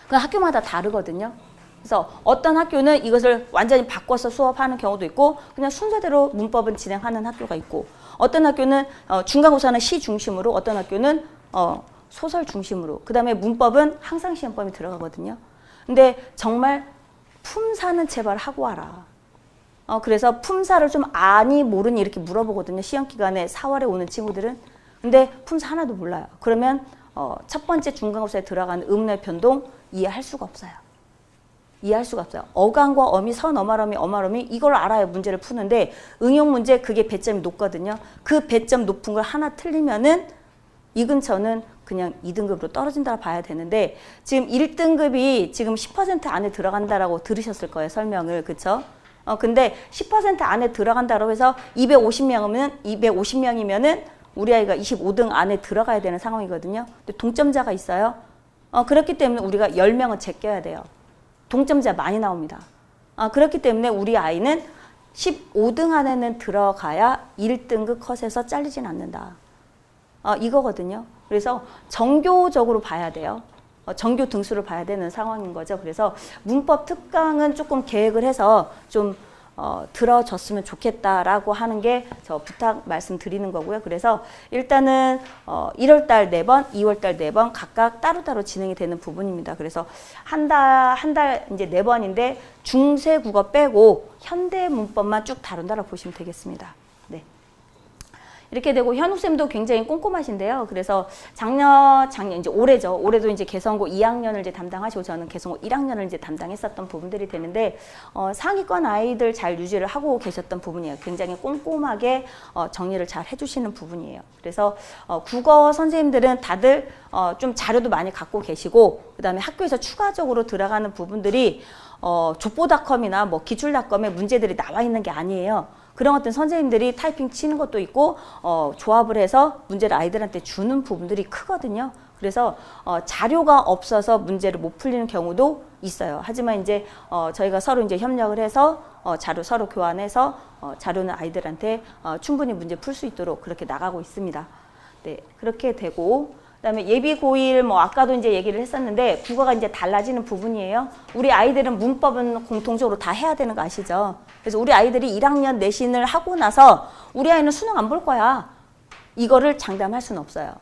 [SPEAKER 8] 그 학교마다 다르거든요. 그래서 어떤 학교는 이것을 완전히 바꿔서 수업하는 경우도 있고 그냥 순서대로 문법은 진행하는 학교가 있고 어떤 학교는 중간고사는 시 중심으로 어떤 학교는 소설 중심으로 그 다음에 문법은 항상 시험범위 들어가거든요. 근데 정말 품사는 제발 하고 와라. 그래서 품사를 좀 아니 모르니 이렇게 물어보거든요. 시험 기간에 4월에 오는 친구들은. 근데 품사 하나도 몰라요. 그러면 첫 번째 중간고사에 들어가는 음의 변동 이해할 수가 없어요. 이해할 수가 없어요. 어간과 어미, 선어말어미, 어말어미 이걸 알아야 문제를 푸는데 응용 문제 그게 배점이 높거든요. 그 배점 높은 걸 하나 틀리면은 이 근처는 그냥 2등급으로 떨어진다고 봐야 되는데 지금 1등급이 지금 10% 안에 들어간다라고 들으셨을 거예요. 설명을. 그쵸? 근데 10% 안에 들어간다고 해서 250명이면은 우리 아이가 25등 안에 들어가야 되는 상황이거든요. 근데 동점자가 있어요. 그렇기 때문에 우리가 10명은 제껴야 돼요. 동점자 많이 나옵니다. 그렇기 때문에 우리 아이는 15등 안에는 들어가야 1등급 컷에서 잘리진 않는다. 이거거든요. 그래서 정교적으로 봐야 돼요. 정교 등수를 봐야 되는 상황인 거죠. 그래서 문법 특강은 조금 계획을 해서 좀 들어줬으면 좋겠다라고 하는 게 저 부탁 말씀드리는 거고요. 그래서 일단은 1월달 4번, 2월달 4번 각각 따로따로 진행이 되는 부분입니다. 그래서 한 달 이제 4번인데 중세 국어 빼고 현대 문법만 쭉 다룬다라고 보시면 되겠습니다. 네. 이렇게 되고 현욱쌤도 굉장히 꼼꼼하신데요. 그래서 작년 이제 올해죠. 올해도 이제 개성고 2학년을 이제 담당하시고 저는 개성고 1학년을 이제 담당했었던 부분들이 되는데 상위권 아이들 잘 유지를 하고 계셨던 부분이에요. 굉장히 꼼꼼하게 정리를 잘 해주시는 부분이에요. 그래서 국어 선생님들은 다들 좀 자료도 많이 갖고 계시고 그다음에 학교에서 추가적으로 들어가는 부분들이 족보닷컴이나 뭐 기출닷컴에 문제들이 나와 있는 게 아니에요. 그런 것들 선생님들이 타이핑 치는 것도 있고 조합을 해서 문제를 아이들한테 주는 부분들이 크거든요. 그래서 자료가 없어서 문제를 못 풀리는 경우도 있어요. 하지만 이제 저희가 서로 이제 협력을 해서 자료 서로 교환해서 자료는 아이들한테 충분히 문제 풀 수 있도록 그렇게 나가고 있습니다. 네, 그렇게 되고 그다음에 예비 고1 뭐 아까도 이제 얘기를 했었는데 국어가 이제 달라지는 부분이에요. 우리 아이들은 문법은 공통적으로 다 해야 되는 거 아시죠? 그래서 우리 아이들이 1학년 내신을 하고 나서 우리 아이는 수능 안 볼 거야. 이거를 장담할 수는 없어요.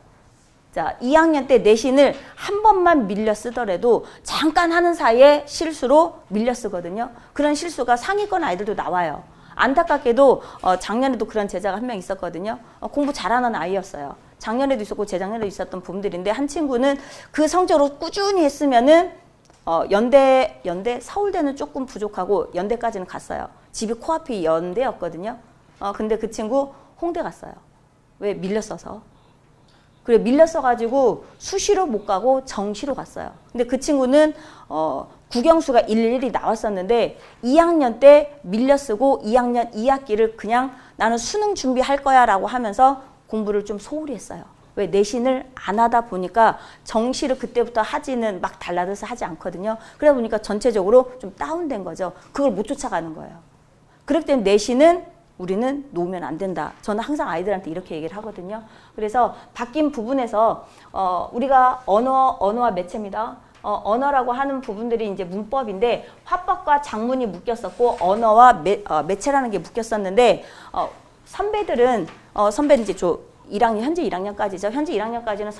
[SPEAKER 8] 자, 2학년 때 내신을 한 번만 밀려 쓰더라도 잠깐 하는 사이에 실수로 밀려 쓰거든요. 그런 실수가 상위권 아이들도 나와요. 안타깝게도 작년에도 그런 제자가 한 명 있었거든요. 공부 잘하는 아이였어요. 작년에도 있었고 재작년에도 있었던 부분들인데 한 친구는 그 성적으로 꾸준히 했으면은 연대 서울대는 조금 부족하고 연대까지는 갔어요. 집이 코앞이 연대였거든요. 근데 그 친구 홍대 갔어요. 왜? 밀렸어서. 그래 밀렸어가지고 수시로 못 가고 정시로 갔어요. 근데 그 친구는 국영수가 일일이 나왔었는데 2학년 때 밀려 쓰고 2학년 2학기를 그냥 나는 수능 준비할 거야 라고 하면서 공부를 좀 소홀히 했어요. 왜? 내신을 안 하다 보니까 정시를 그때부터 하지는 막 달라들어서 하지 않거든요. 그러다 보니까 전체적으로 좀 다운된 거죠. 그걸 못 쫓아가는 거예요. 그렇기 때문에 내신은 우리는 놓으면 안 된다. 저는 항상 아이들한테 이렇게 얘기를 하거든요. 그래서 바뀐 부분에서 우리가 언어와 매체입니다. 언어라고 하는 부분들이 이제 문법인데 화법과 작문이 묶였었고 언어와 매체라는 게 묶였었는데 선배는 이제 현재 1학년까지죠. 현재 1학년까지는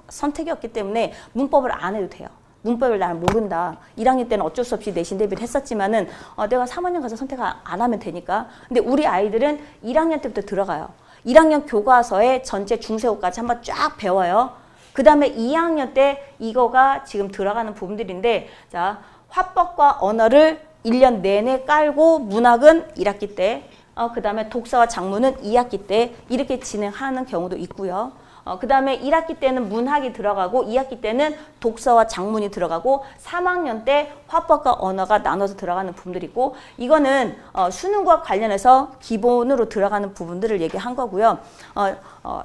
[SPEAKER 8] 선택이었기 때문에 문법을 안 해도 돼요. 문법을 나는 모른다. 1학년 때는 어쩔 수 없이 내신 대비를 했었지만은 내가 3학년 가서 선택 안 하면 되니까. 근데 우리 아이들은 1학년 때부터 들어가요. 1학년 교과서에 전체 중세어까지 한번 쫙 배워요. 그 다음에 2학년 때 이거가 지금 들어가는 부분들인데 자 화법과 언어를 1년 내내 깔고 문학은 1학기 때 그 다음에 독서와 작문은 2학기 때 이렇게 진행하는 경우도 있고요. 그 다음에 1학기 때는 문학이 들어가고 2학기 때는 독서와 작문이 들어가고 3학년 때 화법과 언어가 나눠서 들어가는 부분들이 있고 이거는 수능과 관련해서 기본으로 들어가는 부분들을 얘기한 거고요.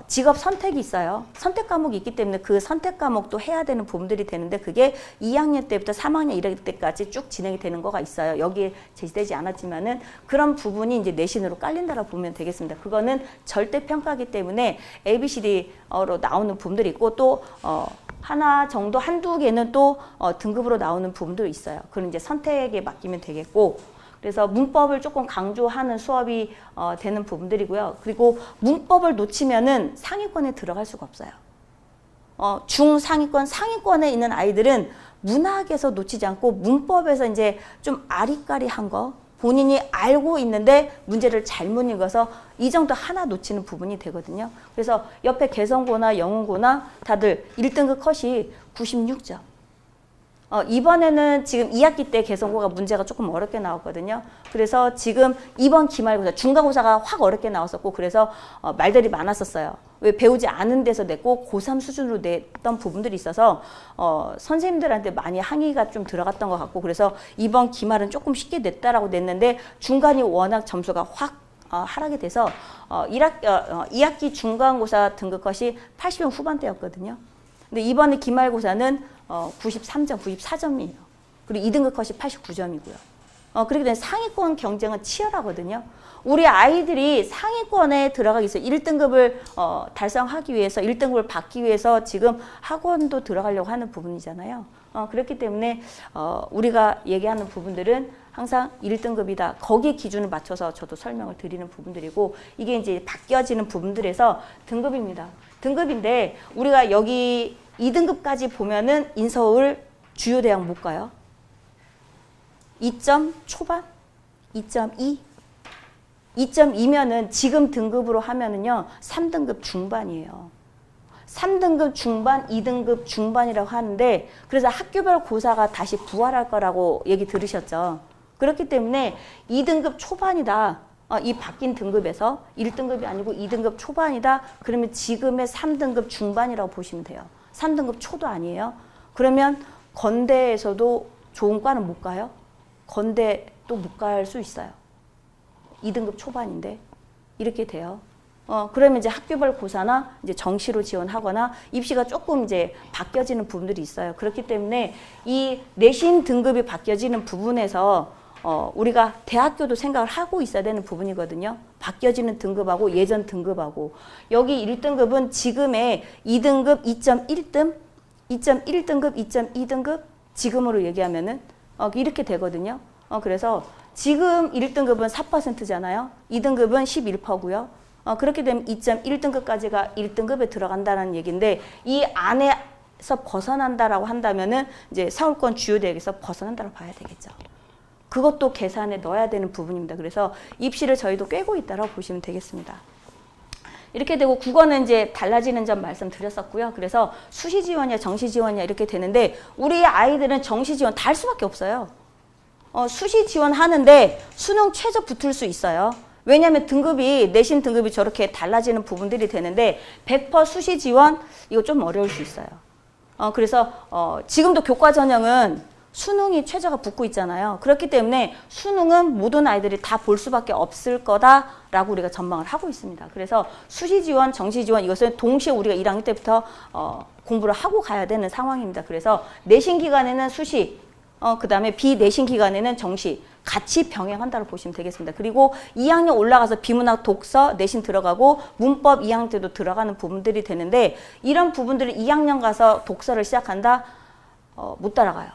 [SPEAKER 8] 직업 선택이 있어요. 선택 과목이 있기 때문에 그 선택 과목도 해야 되는 부분들이 되는데 그게 2학년 때부터 3학년 1학기 때까지 쭉 진행이 되는 거가 있어요. 여기에 제시되지 않았지만은 그런 부분이 이제 내신으로 깔린다라고 보면 되겠습니다. 그거는 절대 평가이기 때문에 ABCD로 나오는 부분들이 있고 또 하나 정도 한두 개는 또 등급으로 나오는 부분도 있어요. 그건 이제 선택에 맡기면 되겠고 그래서 문법을 조금 강조하는 수업이 되는 부분들이고요. 그리고 문법을 놓치면은 상위권에 들어갈 수가 없어요. 중상위권, 상위권에 있는 아이들은 문학에서 놓치지 않고 문법에서 이제 좀 아리까리한 거 본인이 알고 있는데 문제를 잘못 읽어서 이 정도 하나 놓치는 부분이 되거든요. 그래서 옆에 개성고나 영문고나 다들 1등급 컷이 96점. 이번에는 지금 2학기 때 개성고가 문제가 조금 어렵게 나왔거든요. 그래서 지금 이번 기말고사, 중간고사가 확 어렵게 나왔었고 그래서 말들이 많았었어요. 왜 배우지 않은 데서 냈고 고3 수준으로 냈던 부분들이 있어서 선생님들한테 많이 항의가 좀 들어갔던 것 같고 그래서 이번 기말은 조금 쉽게 냈다라고 냈는데 중간이 워낙 점수가 확 하락이 돼서 2학기 중간고사 등급컷이 80점 후반대였거든요. 근데 이번에 기말고사는 93점, 94점이에요. 그리고 2등급 컷이 89점이고요. 그렇게 되면 상위권 경쟁은 치열하거든요. 우리 아이들이 상위권에 들어가기 위해서 1등급을 달성하기 위해서 1등급을 받기 위해서 지금 학원도 들어가려고 하는 부분이잖아요. 그렇기 때문에 우리가 얘기하는 부분들은 항상 1등급이다. 거기에 기준을 맞춰서 저도 설명을 드리는 부분들이고 이게 이제 바뀌어지는 부분들에서 등급입니다. 등급인데 우리가 여기 2등급까지 보면은 인서울 주요 대학 못 가요. 2점 초반? 2.2? 2.2면은 지금 등급으로 하면은요 3등급 중반이에요. 3등급 중반, 2등급 중반이라고 하는데 그래서 학교별 고사가 다시 부활할 거라고 얘기 들으셨죠. 그렇기 때문에 2등급 초반이다. 이 바뀐 등급에서 1등급이 아니고 2등급 초반이다. 그러면 지금의 3등급 중반이라고 보시면 돼요. 3등급 초도 아니에요. 그러면 건대에서도 좋은 과는 못 가요? 건대도 못 갈 수 있어요. 2등급 초반인데 이렇게 돼요. 그러면 이제 학교별 고사나 이제 정시로 지원하거나 입시가 조금 이제 바뀌어지는 부분들이 있어요. 그렇기 때문에 이 내신 등급이 바뀌어지는 부분에서 우리가 대학교도 생각을 하고 있어야 되는 부분이거든요. 바뀌어지는 등급하고 예전 등급하고 여기 1등급은 지금의 2등급, 2.1등, 2.1등급, 2.2등급 지금으로 얘기하면은 이렇게 되거든요. 그래서 지금 1등급은 4%잖아요. 2등급은 11%고요. 그렇게 되면 2.1등급까지가 1등급에 들어간다는 얘기인데 이 안에서 벗어난다라고 한다면은 이제 서울권 주요 대학에서 벗어난다고 봐야 되겠죠. 그것도 계산에 넣어야 되는 부분입니다. 그래서 입시를 저희도 꿰고 있다고 보시면 되겠습니다. 이렇게 되고 국어는 이제 달라지는 점 말씀드렸었고요. 그래서 수시 지원이야 정시 지원이야 이렇게 되는데 우리 아이들은 정시 지원 다 할 수밖에 없어요. 수시 지원하는데 수능 최저 붙을 수 있어요. 왜냐하면 등급이 내신 등급이 저렇게 달라지는 부분들이 되는데 100% 수시 지원 이거 좀 어려울 수 있어요. 그래서 지금도 교과 전형은 수능이 최저가 붙고 있잖아요. 그렇기 때문에 수능은 모든 아이들이 다 볼 수밖에 없을 거다라고 우리가 전망을 하고 있습니다. 그래서 수시 지원, 정시 지원 이것은 동시에 우리가 1학년 때부터 공부를 하고 가야 되는 상황입니다. 그래서 내신 기간에는 수시, 그 다음에 비내신 기간에는 정시 같이 병행한다고 보시면 되겠습니다. 그리고 2학년 올라가서 비문학 독서 내신 들어가고 문법 2학년 때도 들어가는 부분들이 되는데 이런 부분들을 2학년 가서 독서를 시작한다? 못 따라가요.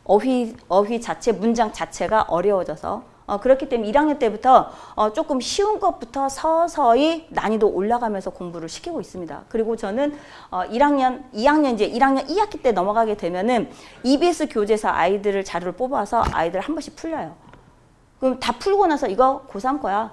[SPEAKER 8] 어휘 자체, 문장 자체가 어려워져서 그렇기 때문에 1학년 때부터 조금 쉬운 것부터 서서히 난이도 올라가면서 공부를 시키고 있습니다. 그리고 저는 2학년 2학기 때 넘어가게 되면은 EBS 교재에서 아이들을 자료를 뽑아서 아이들 한 번씩 풀려요. 그럼 다 풀고 나서 이거 고3 거야.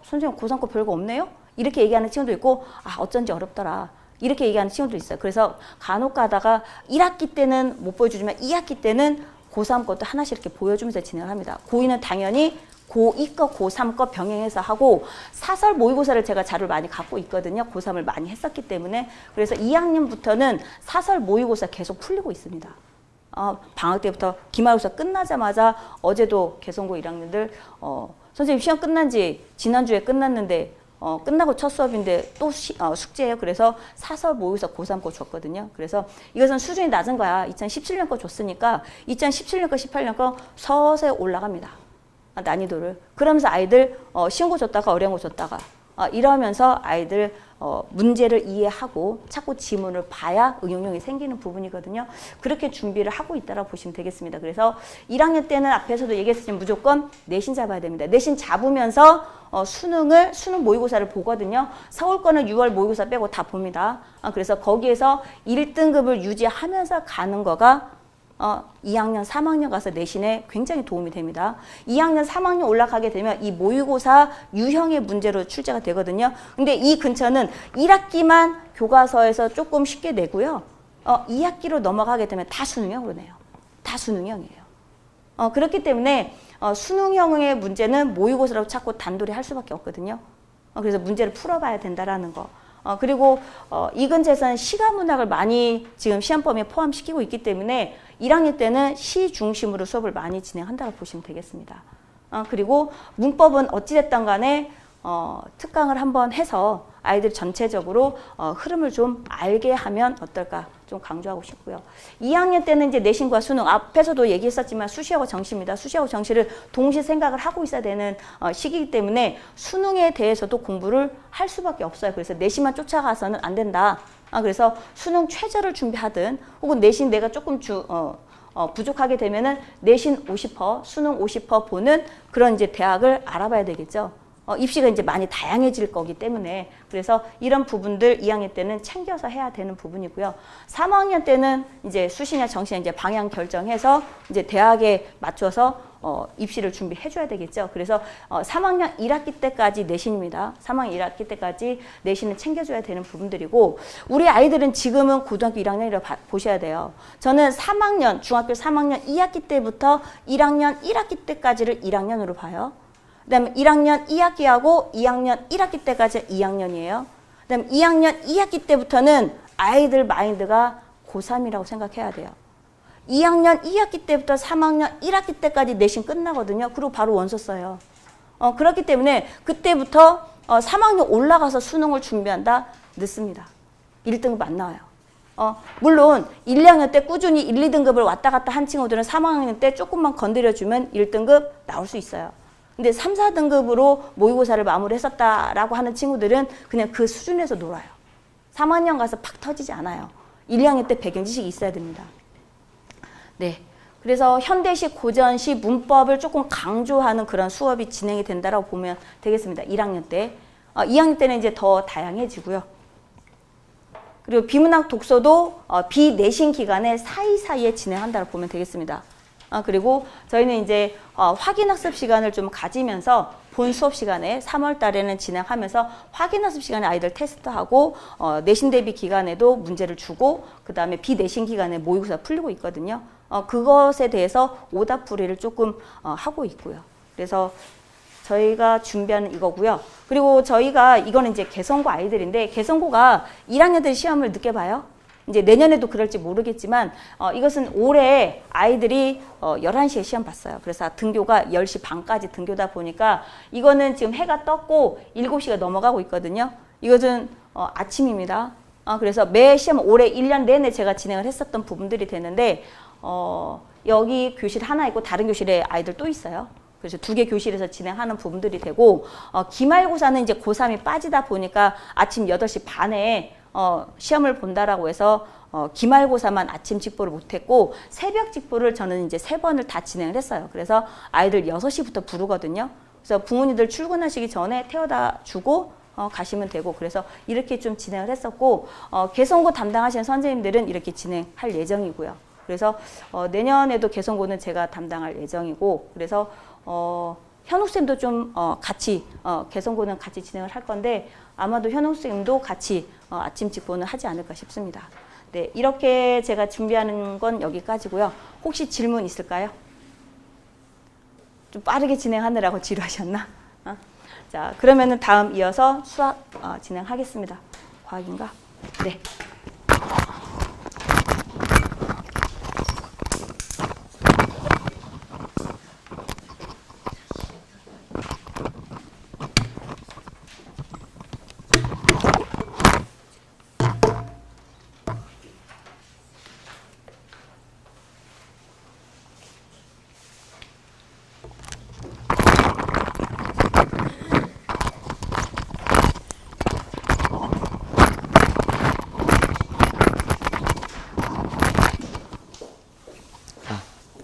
[SPEAKER 8] 선생님 고3 거 별거 없네요? 이렇게 얘기하는 친구도 있고 어쩐지 어렵더라. 이렇게 얘기하는 친구도 있어요. 그래서 간혹 가다가 1학기 때는 못 보여주지만 2학기 때는 고3 것도 하나씩 이렇게 보여주면서 진행을 합니다. 고2는 당연히 고2 거, 고3 거 병행해서 하고 사설 모의고사를 제가 자료를 많이 갖고 있거든요. 고3을 많이 했었기 때문에. 그래서 2학년부터는 사설 모의고사 계속 풀리고 있습니다. 방학 때부터 기말고사 끝나자마자 어제도 개성고 1학년들 선생님 시험 끝난 지 지난주에 끝났는데 끝나고 첫 수업인데 또 숙제예요. 그래서 사설 모의고사 고3 거 줬거든요. 그래서 이것은 수준이 낮은 거야. 2017년 거 줬으니까 2017년 거, 18년 거 서서히 올라갑니다. 난이도를. 그러면서 아이들 쉬운 거 줬다가 어려운 거 줬다가 이러면서 아이들 문제를 이해하고 자꾸 지문을 봐야 응용력이 생기는 부분이거든요. 그렇게 준비를 하고 있다고 보시면 되겠습니다. 그래서 1학년 때는 앞에서도 얘기했지만 무조건 내신 잡아야 됩니다. 내신 잡으면서 수능 모의고사를 보거든요. 서울 거는 6월 모의고사 빼고 다 봅니다. 그래서 거기에서 1등급을 유지하면서 가는 거가 2학년, 3학년 가서 내신에 굉장히 도움이 됩니다. 2학년, 3학년 올라가게 되면 이 모의고사 유형의 문제로 출제가 되거든요. 근데 이 근처는 1학기만 교과서에서 조금 쉽게 내고요. 2학기로 넘어가게 되면 다 수능형으로 내요. 다 수능형이에요. 그렇기 때문에 수능형의 문제는 모의고사라고 자꾸 단돌이 할 수밖에 없거든요. 그래서 문제를 풀어봐야 된다라는 거. 그리고 이 근처에서는 시가문학을 많이 지금 시험 범위에 포함시키고 있기 때문에 1학년 때는 시 중심으로 수업을 많이 진행한다고 보시면 되겠습니다. 그리고 문법은 어찌됐든 간에 특강을 한번 해서 아이들 전체적으로 흐름을 좀 알게 하면 어떨까 좀 강조하고 싶고요. 2학년 때는 이제 내신과 수능 앞에서도 얘기했었지만 수시하고 정시입니다. 수시하고 정시를 동시에 생각을 하고 있어야 되는 시기이기 때문에 수능에 대해서도 공부를 할 수밖에 없어요. 그래서 내신만 쫓아가서는 안 된다. 그래서 수능 최저를 준비하든 혹은 내신 내가 조금 부족하게 되면은 내신 50%, 수능 50% 보는 그런 이제 대학을 알아봐야 되겠죠. 입시가 이제 많이 다양해질 거기 때문에 그래서 이런 부분들 2학년 때는 챙겨서 해야 되는 부분이고요. 3학년 때는 이제 수시냐 정시냐 이제 방향 결정해서 이제 대학에 맞춰서 입시를 준비해 줘야 되겠죠. 그래서 3학년 1학기 때까지 내신입니다. 3학년 1학기 때까지 내신을 챙겨줘야 되는 부분들이고 우리 아이들은 지금은 고등학교 1학년이라고 보셔야 돼요. 저는 3학년, 중학교 3학년 2학기 때부터 1학년 1학기 때까지를 1학년으로 봐요. 그 다음에 1학년 2학기하고 2학년 1학기 때까지 2학년이에요. 그 다음에 2학년 2학기 때부터는 아이들 마인드가 고3이라고 생각해야 돼요. 2학년 2학기 때부터 3학년 1학기 때까지 내신 끝나거든요. 그리고 바로 원서 써요. 그렇기 때문에 그때부터 3학년 올라가서 수능을 준비한다? 늦습니다. 1등급 안 나와요. 물론 1, 2학년 때 꾸준히 1, 2등급을 왔다 갔다 한 친구들은 3학년 때 조금만 건드려주면 1등급 나올 수 있어요. 근데 3, 4등급으로 모의고사를 마무리했었다라고 하는 친구들은 그냥 그 수준에서 놀아요. 3학년 가서 팍 터지지 않아요. 1, 2학년 때 배경지식이 있어야 됩니다. 네. 그래서 현대식, 고전식, 문법을 조금 강조하는 그런 수업이 진행이 된다라고 보면 되겠습니다. 1학년 때. 2학년 때는 이제 더 다양해지고요. 그리고 비문학 독서도 비내신 기간에 사이사이에 진행한다고 보면 되겠습니다. 그리고 저희는 이제 확인학습 시간을 좀 가지면서 본 수업 시간에 3월 달에는 진행하면서 확인 학습 시간에 아이들 테스트하고 내신 대비 기간에도 문제를 주고 그다음에 비내신 기간에 모의고사 풀리고 있거든요. 그것에 대해서 오답풀이를 조금 하고 있고요. 그래서 저희가 준비하는 이거고요. 그리고 저희가 이거는 이제 개성고 아이들인데 개성고가 1학년들 시험을 늦게 봐요. 이제 내년에도 그럴지 모르겠지만 이것은 올해 아이들이 11시에 시험 봤어요. 그래서 등교가 10시 반까지 등교다 보니까 이거는 지금 해가 떴고 7시가 넘어가고 있거든요. 이것은 아침입니다. 그래서 매 시험 올해 1년 내내 제가 진행을 했었던 부분들이 되는데 여기 교실 하나 있고 다른 교실에 아이들 또 있어요. 그래서 2개 교실에서 진행하는 부분들이 되고 기말고사는 이제 고3이 빠지다 보니까 아침 8시 반에 시험을 본다라고 해서 기말고사만 아침 직보를 못했고 새벽 직보를 저는 이제 3번을 다 진행을 했어요. 그래서 아이들 6시부터 부르거든요. 그래서 부모님들 출근하시기 전에 태워다 주고 가시면 되고 그래서 이렇게 좀 진행을 했었고 개성고 담당하시는 선생님들은 이렇게 진행할 예정이고요. 그래서 내년에도 개성고는 제가 담당할 예정이고 그래서 현욱쌤도 좀 같이 개성고는 같이 진행을 할 건데 아마도 현욱쌤도 같이 아침 직보는 하지 않을까 싶습니다. 네, 이렇게 제가 준비하는 건 여기까지고요. 혹시 질문 있을까요? 좀 빠르게 진행하느라고 지루하셨나? 자, 그러면은 다음 이어서 수학 진행하겠습니다. 과학인가? 네.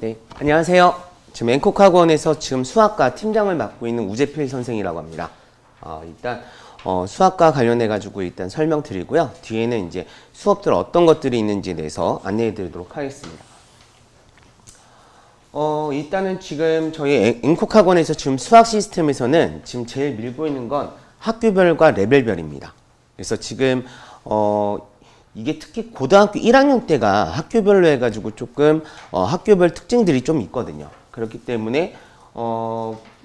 [SPEAKER 9] 네, 안녕하세요. 지금 앵콕학원에서 지금 수학과 팀장을 맡고 있는 우재필 선생이라고 합니다. 일단 수학과 관련해 가지고 일단 설명드리고요. 뒤에는 이제 수업들 어떤 것들이 있는지에 대해서 안내해 드리도록 하겠습니다. 일단은 지금 저희 앵콕학원에서 지금 수학 시스템에서는 지금 제일 밀고 있는 건 학교별과 레벨별입니다. 그래서 지금 이게 특히 고등학교 1학년 때가 학교별로 해가지고 조금 학교별 특징들이 좀 있거든요. 그렇기 때문에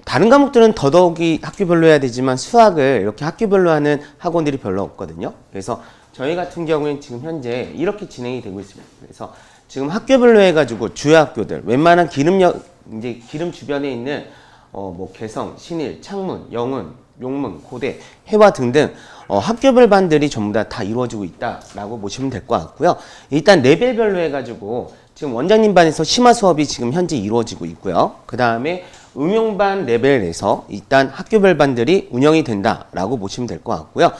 [SPEAKER 9] 다른 과목들은 더더욱이 학교별로 해야 되지만 수학을 이렇게 학교별로 하는 학원들이 별로 없거든요. 그래서 저희 같은 경우에는 지금 현재 이렇게 진행이 되고 있습니다. 그래서 지금 학교별로 해가지고 주요 학교들 웬만한 기름 주변에 있는 뭐 개성, 신일, 창문, 영은, 용문, 고대, 해화 등등 학교별 반들이 전부 다 이루어지고 있다라고 보시면 될 것 같고요. 일단 레벨별로 해가지고 지금 원장님 반에서 심화 수업이 지금 현재 이루어지고 있고요. 그 다음에 응용반 레벨에서 일단 학교별 반들이 운영이 된다라고 보시면 될 것 같고요.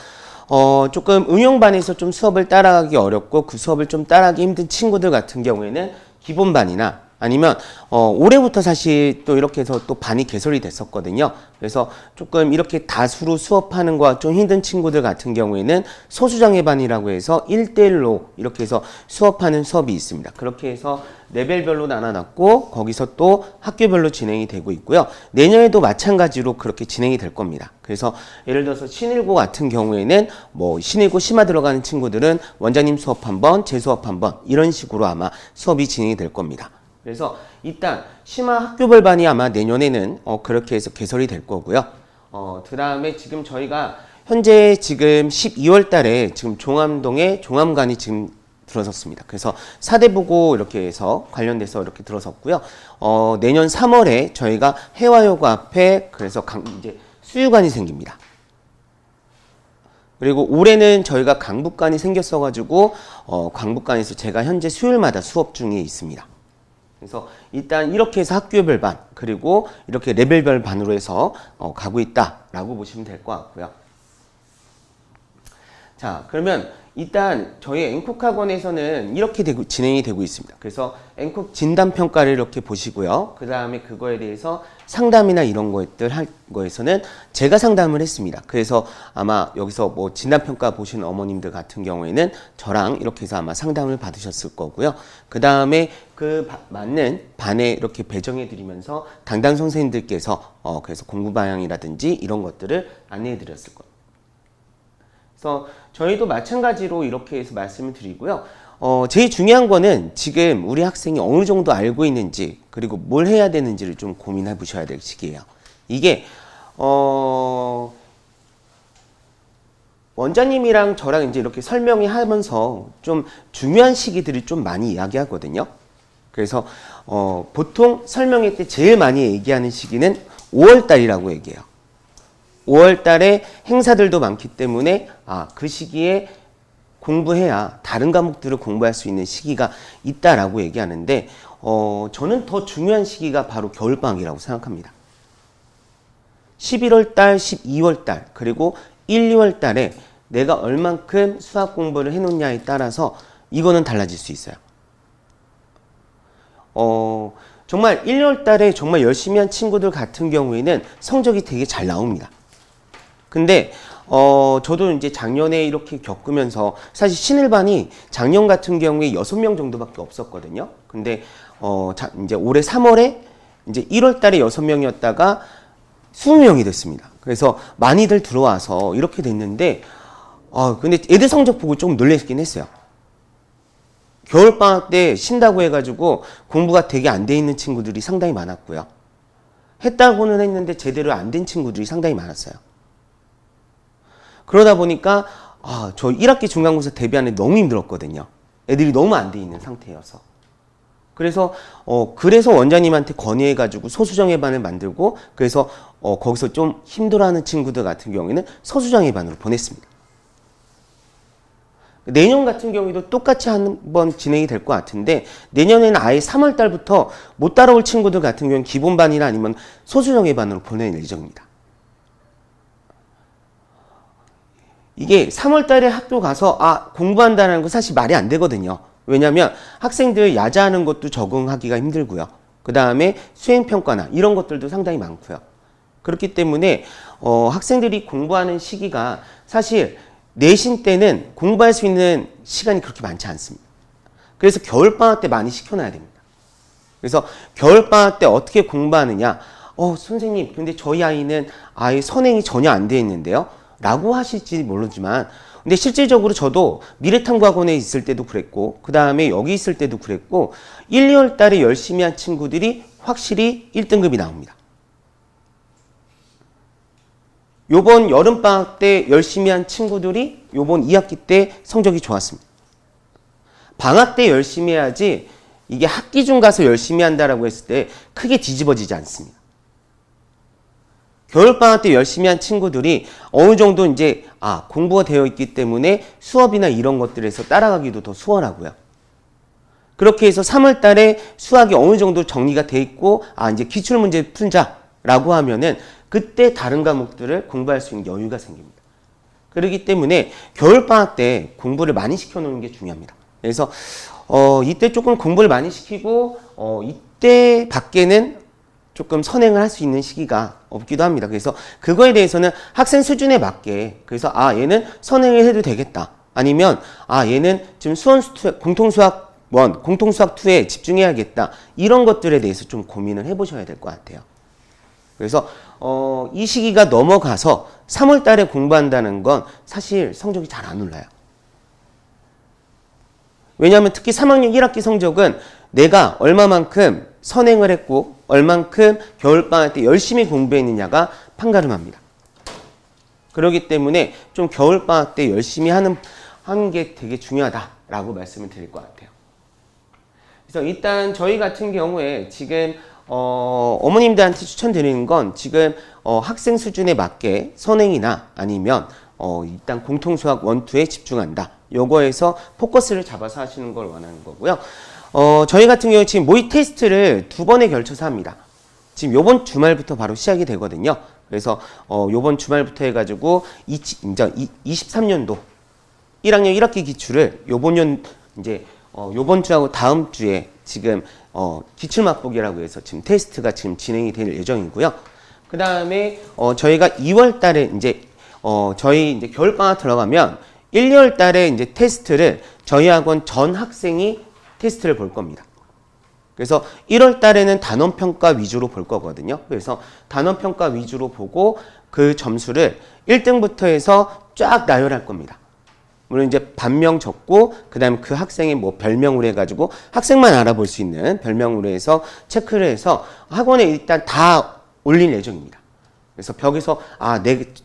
[SPEAKER 9] 조금 응용반에서 좀 수업을 따라가기 어렵고 그 수업을 좀 따라가기 힘든 친구들 같은 경우에는 기본반이나 아니면 올해부터 사실 또 이렇게 해서 또 반이 개설이 됐었거든요. 그래서 조금 이렇게 다수로 수업하는 거 좀 힘든 친구들 같은 경우에는 소수장애반이라고 해서 1대1로 이렇게 해서 수업하는 수업이 있습니다. 그렇게 해서 레벨별로 나눠놨고 거기서 또 학교별로 진행이 되고 있고요. 내년에도 마찬가지로 그렇게 진행이 될 겁니다. 그래서 예를 들어서 신일고 같은 경우에는 뭐 신일고 심화 들어가는 친구들은 원장님 수업 한 번, 제 수업 한 번 이런 식으로 아마 수업이 진행이 될 겁니다. 그래서 일단 심화 학교별 반이 아마 내년에는 그렇게 해서 개설이 될 거고요. 그 다음에 지금 저희가 현재 지금 12월 달에 지금 종암동에 종암관이 지금 들어섰습니다. 그래서 사대보고 이렇게 해서 관련돼서 이렇게 들어섰고요. 내년 3월에 저희가 해화여고 앞에 그래서 이제 수유관이 생깁니다. 그리고 올해는 저희가 강북관이 생겼어가지고 강북관에서 제가 현재 수요일마다 수업 중에 있습니다. 그래서 일단 이렇게 해서 학교별 반 그리고 이렇게 레벨별 반으로 해서 가고 있다라고 보시면 될 것 같고요. 자, 그러면 일단 저희 앵콕 학원에서는 이렇게 진행이 되고 있습니다. 그래서 앵콕 진단 평가를 이렇게 보시고요. 그 다음에 그거에 대해서 상담이나 이런 것들 할 거에서는 제가 상담을 했습니다. 그래서 아마 여기서 뭐 진단 평가 보시는 어머님들 같은 경우에는 저랑 이렇게 해서 아마 상담을 받으셨을 거고요. 그 다음에 그 맞는 반에 이렇게 배정해 드리면서 담당 선생님들께서 그래서 공부 방향이라든지 이런 것들을 안내해 드렸을 거예요. 그래서 저희도 마찬가지로 이렇게 해서 말씀을 드리고요. 제일 중요한 거는 지금 우리 학생이 어느 정도 알고 있는지 그리고 뭘 해야 되는지를 좀 고민해 보셔야 될 시기예요. 이게 원장님이랑 저랑 이제 이렇게 설명을 하면서 좀 중요한 시기들을 좀 많이 이야기하거든요. 그래서 보통 설명회 때 제일 많이 얘기하는 시기는 5월 달이라고 얘기해요. 5월 달에 행사들도 많기 때문에 그 시기에 공부해야 다른 과목들을 공부할 수 있는 시기가 있다라고 얘기하는데 저는 더 중요한 시기가 바로 겨울방학이라고 생각합니다. 11월 달, 12월 달 그리고 1, 2월 달에 내가 얼만큼 수학 공부를 해놓냐에 따라서 이거는 달라질 수 있어요. 정말 1, 2월 달에 정말 열심히 한 친구들 같은 경우에는 성적이 되게 잘 나옵니다. 근데 저도 이제 작년에 이렇게 겪으면서 사실 신일반이 작년 같은 경우에 6명 정도밖에 없었거든요. 근데 이제 올해 3월에 이제 1월 달에 6명이었다가 20명이 됐습니다. 그래서 많이들 들어와서 이렇게 됐는데 근데 애들 성적 보고 조금 놀라긴 했어요. 겨울방학 때 쉰다고 해가지고 공부가 되게 안 돼 있는 친구들이 상당히 많았고요. 했다고는 했는데 제대로 안 된 친구들이 상당히 많았어요. 그러다 보니까 저 1학기 중간고사 대비하는데 너무 힘들었거든요. 애들이 너무 안 돼 있는 상태여서. 그래서 원장님한테 건의해가지고 소수정예 반을 만들고 그래서 거기서 좀 힘들어하는 친구들 같은 경우에는 서수정예 반으로 보냈습니다. 내년 같은 경우에도 똑같이 한번 진행이 될 것 같은데 내년에는 아예 3월 달부터 못 따라올 친구들 같은 경우는 기본반이나 아니면 소수정예 반으로 보낼 예정입니다. 이게 3월 달에 학교 가서 공부한다는 거 사실 말이 안 되거든요. 왜냐하면 학생들 야자하는 것도 적응하기가 힘들고요. 그 다음에 수행평가나 이런 것들도 상당히 많고요. 그렇기 때문에 학생들이 공부하는 시기가 사실 내신 때는 공부할 수 있는 시간이 그렇게 많지 않습니다. 그래서 겨울방학 때 많이 시켜놔야 됩니다. 그래서 겨울방학 때 어떻게 공부하느냐. 선생님 근데 저희 아이는 아예 선행이 전혀 안 돼 있는데요. 라고 하실지 모르지만 근데 실질적으로 저도 미래탐구학원에 있을 때도 그랬고 그 다음에 여기 있을 때도 그랬고 1, 2월 달에 열심히 한 친구들이 확실히 1등급이 나옵니다. 요번 여름방학 때 열심히 한 친구들이 요번 2학기 때 성적이 좋았습니다. 방학 때 열심히 해야지 이게 학기 중 가서 열심히 한다라고 했을 때 크게 뒤집어지지 않습니다. 겨울방학 때 열심히 한 친구들이 어느 정도 이제 공부가 되어 있기 때문에 수업이나 이런 것들에서 따라가기도 더 수월하고요. 그렇게 해서 3월 달에 수학이 어느 정도 정리가 돼 있고 이제 기출문제 풀자라고 하면은 그때 다른 과목들을 공부할 수 있는 여유가 생깁니다. 그렇기 때문에 겨울방학 때 공부를 많이 시켜놓는 게 중요합니다. 그래서 이때 조금 공부를 많이 시키고 이때 밖에는 조금 선행을 할 수 있는 시기가 없기도 합니다. 그래서 그거에 대해서는 학생 수준에 맞게 그래서 얘는 선행을 해도 되겠다. 아니면 얘는 지금 공통수학 1, 공통수학 2에 집중해야겠다. 이런 것들에 대해서 좀 고민을 해보셔야 될 것 같아요. 그래서 이 시기가 넘어가서 3월 달에 공부한다는 건 사실 성적이 잘 안 올라요. 왜냐하면 특히 3학년 1학기 성적은 내가 얼마만큼 선행을 했고 얼만큼 겨울방학 때 열심히 공부했느냐가 판가름합니다. 그렇기 때문에 좀 겨울방학 때 열심히 하는 게 되게 중요하다라고 말씀을 드릴 것 같아요. 그래서 일단 저희 같은 경우에 지금 어머님들한테 추천드리는 건 지금 학생 수준에 맞게 선행이나 아니면 일단 공통수학 1, 2에 집중한다. 요거에서 포커스를 잡아서 하시는 걸 원하는 거고요. 저희 같은 경우 지금 모의 테스트를 2번에 걸쳐서 합니다. 지금 요번 주말부터 바로 시작이 되거든요. 그래서 요번 주말부터 해가지고 23년도 1학년 1학기 기출을 요번 주하고 다음 주에 지금 기출 맛보기라고 해서 지금 테스트가 지금 진행이 될 예정이고요. 그 다음에 저희가 2월 달에 저희 겨울 방학 들어가면 1, 2월 달에 테스트를 저희 학원 전 학생이 테스트를 볼 겁니다. 그래서 1월 달에는 단원 평가 위주로 볼 거거든요. 그래서 단원 평가 위주로 보고 그 점수를 1등부터 해서 쫙 나열할 겁니다. 물론 반명 적고 그다음에 그 학생의 별명으로 해가지고 학생만 알아볼 수 있는 별명으로 해서 체크를 해서 학원에 일단 다 올릴 예정입니다. 그래서 벽에서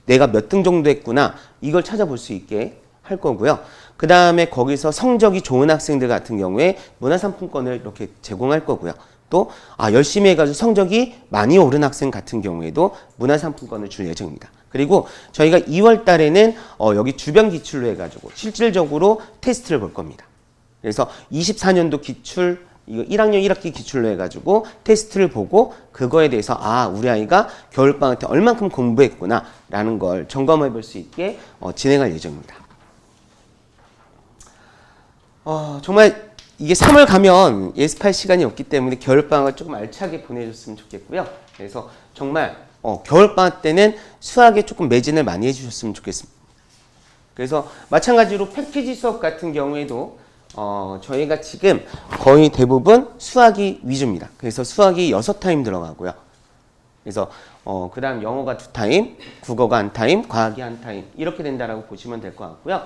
[SPEAKER 9] 내가 몇 등 정도 했구나 이걸 찾아볼 수 있게 할 거고요. 그 다음에 거기서 성적이 좋은 학생들 같은 경우에 문화상품권을 이렇게 제공할 거고요. 또 열심히 해가지고 성적이 많이 오른 학생 같은 경우에도 문화상품권을 줄 예정입니다. 그리고 저희가 2월 달에는 여기 주변 기출로 해가지고 실질적으로 테스트를 볼 겁니다. 그래서 24년도 기출, 이거 1학년 1학기 기출로 해가지고 테스트를 보고 그거에 대해서 우리 아이가 겨울방학 때 얼만큼 공부했구나 라는 걸 점검해 볼 수 있게 진행할 예정입니다. 정말 이게 3월 가면 예습할 시간이 없기 때문에 겨울방학을 조금 알차게 보내줬으면 좋겠고요. 그래서 정말 겨울방학 때는 수학에 조금 매진을 많이 해주셨으면 좋겠습니다. 그래서 마찬가지로 패키지 수업 같은 경우에도 저희가 지금 거의 대부분 수학이 위주입니다. 그래서 수학이 6타임 들어가고요. 그래서 그 다음 영어가 2타임, 국어가 1타임, 과학이 1타임 이렇게 된다라고 보시면 될 것 같고요.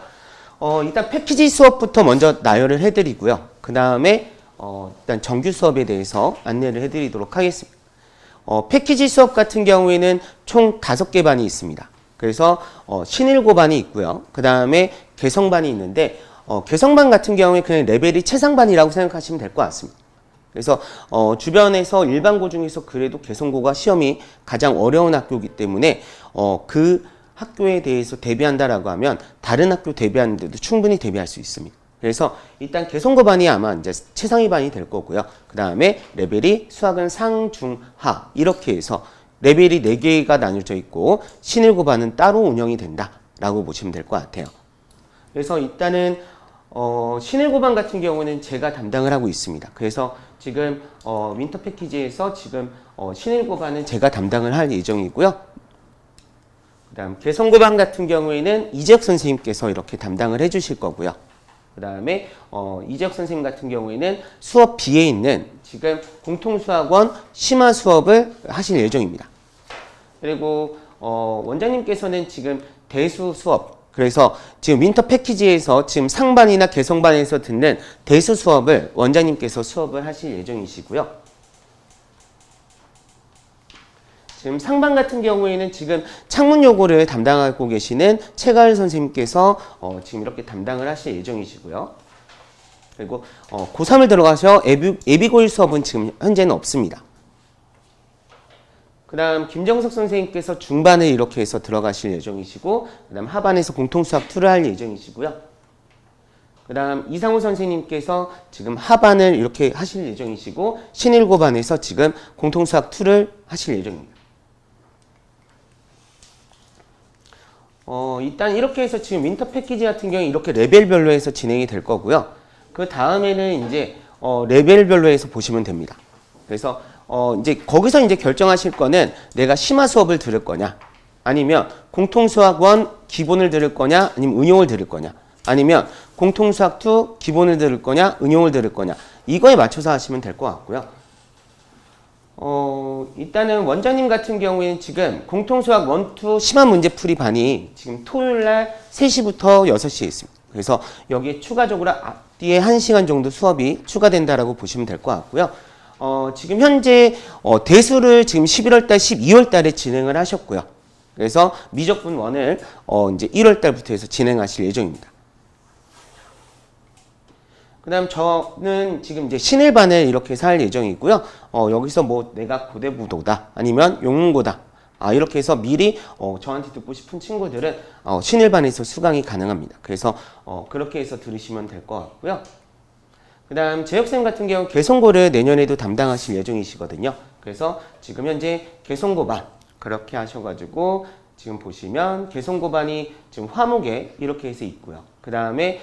[SPEAKER 9] 일단 패키지 수업부터 먼저 나열을 해드리고요. 그 다음에 일단 정규 수업에 대해서 안내를 해드리도록 하겠습니다. 패키지 수업 같은 경우에는 총 5개 반이 있습니다. 그래서 신일고반이 있고요. 그 다음에 개성반이 있는데 개성반 같은 경우에 그냥 레벨이 최상반이라고 생각하시면 될 것 같습니다. 그래서 주변에서 일반고 중에서 그래도 개성고가 시험이 가장 어려운 학교이기 때문에 그 학교에 대해서 대비한다라고 하면 다른 학교 대비하는데도 충분히 대비할 수 있습니다. 그래서 일단 개성고반이 아마 최상위 반이 될 거고요. 그 다음에 레벨이 수학은 상, 중, 하 이렇게 해서 레벨이 4개가 나뉘어져 있고 신일고반은 따로 운영이 된다라고 보시면 될 것 같아요. 그래서 일단은 신일고반 같은 경우는 제가 담당을 하고 있습니다. 그래서 지금 윈터 패키지에서 지금 신일고반은 제가 담당을 할 예정이고요. 그 다음 개성고반 같은 경우에는 이재혁 선생님께서 이렇게 담당을 해주실 거고요. 그 다음에 이재혁 선생님 같은 경우에는 수업 B에 있는 지금 공통수학원 심화 수업을 하실 예정입니다. 그리고 원장님께서는 지금 대수 수업, 그래서 지금 윈터 패키지에서 지금 상반이나 개성반에서 듣는 대수 수업을 원장님께서 수업을 하실 예정이시고요. 지금 상반 같은 경우에는 지금 창문요고를 담당하고 계시는 최가을 선생님께서 지금 이렇게 담당을 하실 예정이시고요. 그리고 고3을 들어가서 예비고1 수업은 지금 현재는 없습니다. 그 다음 김정석 선생님께서 중반을 이렇게 해서 들어가실 예정이시고 그 다음 하반에서 공통수학 2를 할 예정이시고요. 그 다음 이상호 선생님께서 지금 하반을 이렇게 하실 예정이시고 신일고반에서 지금 공통수학 2를 하실 예정입니다. 일단 이렇게 해서 지금 윈터 패키지 같은 경우에 이렇게 레벨별로 해서 진행이 될 거고요. 그 다음에는 이제 레벨별로 해서 보시면 됩니다. 그래서 이제 거기서 이제 결정하실 거는 내가 심화 수업을 들을 거냐, 아니면 공통수학원 기본을 들을 거냐, 아니면 응용을 들을 거냐, 아니면 공통수학 2 기본을 들을 거냐, 응용을 들을 거냐, 이거에 맞춰서 하시면 될 것 같고요. 일단은 원장님 같은 경우에는 지금 공통수학 1, 2 심화 문제풀이 반이 지금 토요일날 3시부터 6시에 있습니다. 그래서 여기에 추가적으로 앞뒤에 1시간 정도 수업이 추가된다라고 보시면 될 것 같고요. 지금 현재 대수를 지금 11월달, 12월달에 진행을 하셨고요. 그래서 미적분 1을 이제 1월달부터 해서 진행하실 예정입니다. 그 다음 저는 지금 이제 신일반을 이렇게 살 예정이고요. 여기서 뭐 내가 고대부도다 아니면 용문고다 이렇게 해서 미리 저한테 듣고 싶은 친구들은 신일반에서 수강이 가능합니다. 그래서 그렇게 해서 들으시면 될 것 같고요. 그 다음 재혁쌤 같은 경우 개성고를 내년에도 담당하실 예정이시거든요. 그래서 지금 현재 개성고반 그렇게 하셔가지고 지금 보시면 개성고반이 지금 화목에 이렇게 해서 있고요. 그 다음에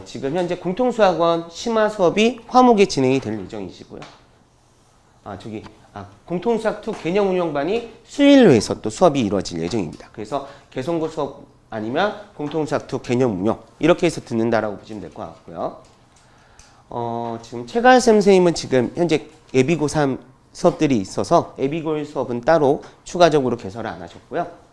[SPEAKER 9] 지금 현재 공통수학원 심화 수업이 화목에 진행이 될 예정이시고요. 공통수학 2 개념운용반이 수일로 해서 또 수업이 이루어질 예정입니다. 그래서 개성고 수업 아니면 공통수학 2 개념운용 이렇게 해서 듣는다라고 보시면 될 것 같고요. 지금 최가을 선생님은 지금 현재 예비고 3 수업들이 있어서 예비고 1 수업은 따로 추가적으로 개설을 안 하셨고요.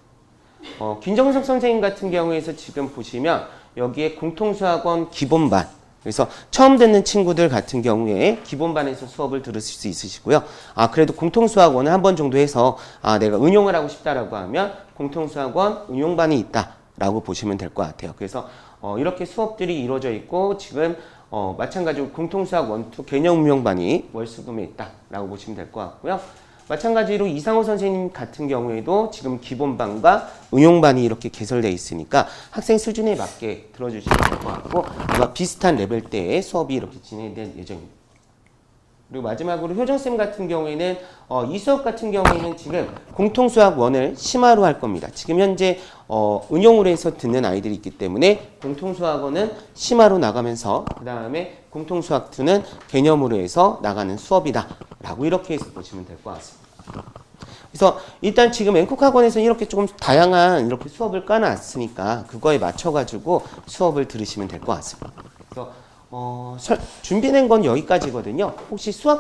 [SPEAKER 9] 김정석 선생님 같은 경우에서 지금 보시면 여기에 공통수학원 기본반, 그래서 처음 듣는 친구들 같은 경우에 기본반에서 수업을 들으실 수 있으시고요. 그래도 공통수학원을 한 번 정도 해서 내가 응용을 하고 싶다라고 하면 공통수학원 응용반이 있다라고 보시면 될 것 같아요. 그래서 이렇게 수업들이 이루어져 있고 지금 마찬가지로 공통수학 1, 2 개념 응용반이 월수금에 있다라고 보시면 될 것 같고요. 마찬가지로 이상호 선생님 같은 경우에도 지금 기본반과 응용반이 이렇게 개설되어 있으니까 학생 수준에 맞게 들어주시면 될 것 같고 이와 비슷한 레벨대의 수업이 이렇게 진행될 예정입니다. 그리고 마지막으로 효정쌤 같은 경우에는 이 수업 같은 경우에는 지금 공통수학 1을 심화로 할 겁니다. 지금 현재 응용으로 해서 듣는 아이들이 있기 때문에 공통수학 1은 심화로 나가면서 그 다음에 공통수학 2는 개념으로 해서 나가는 수업이다 라고 이렇게 해서 보시면 될 것 같습니다. 그래서 일단 지금 앵콕학원에서는 이렇게 조금 다양한 이렇게 수업을 까놨으니까 그거에 맞춰가지고 수업을 들으시면 될 것 같습니다. 그래서 준비된 건 여기까지거든요. 혹시 수학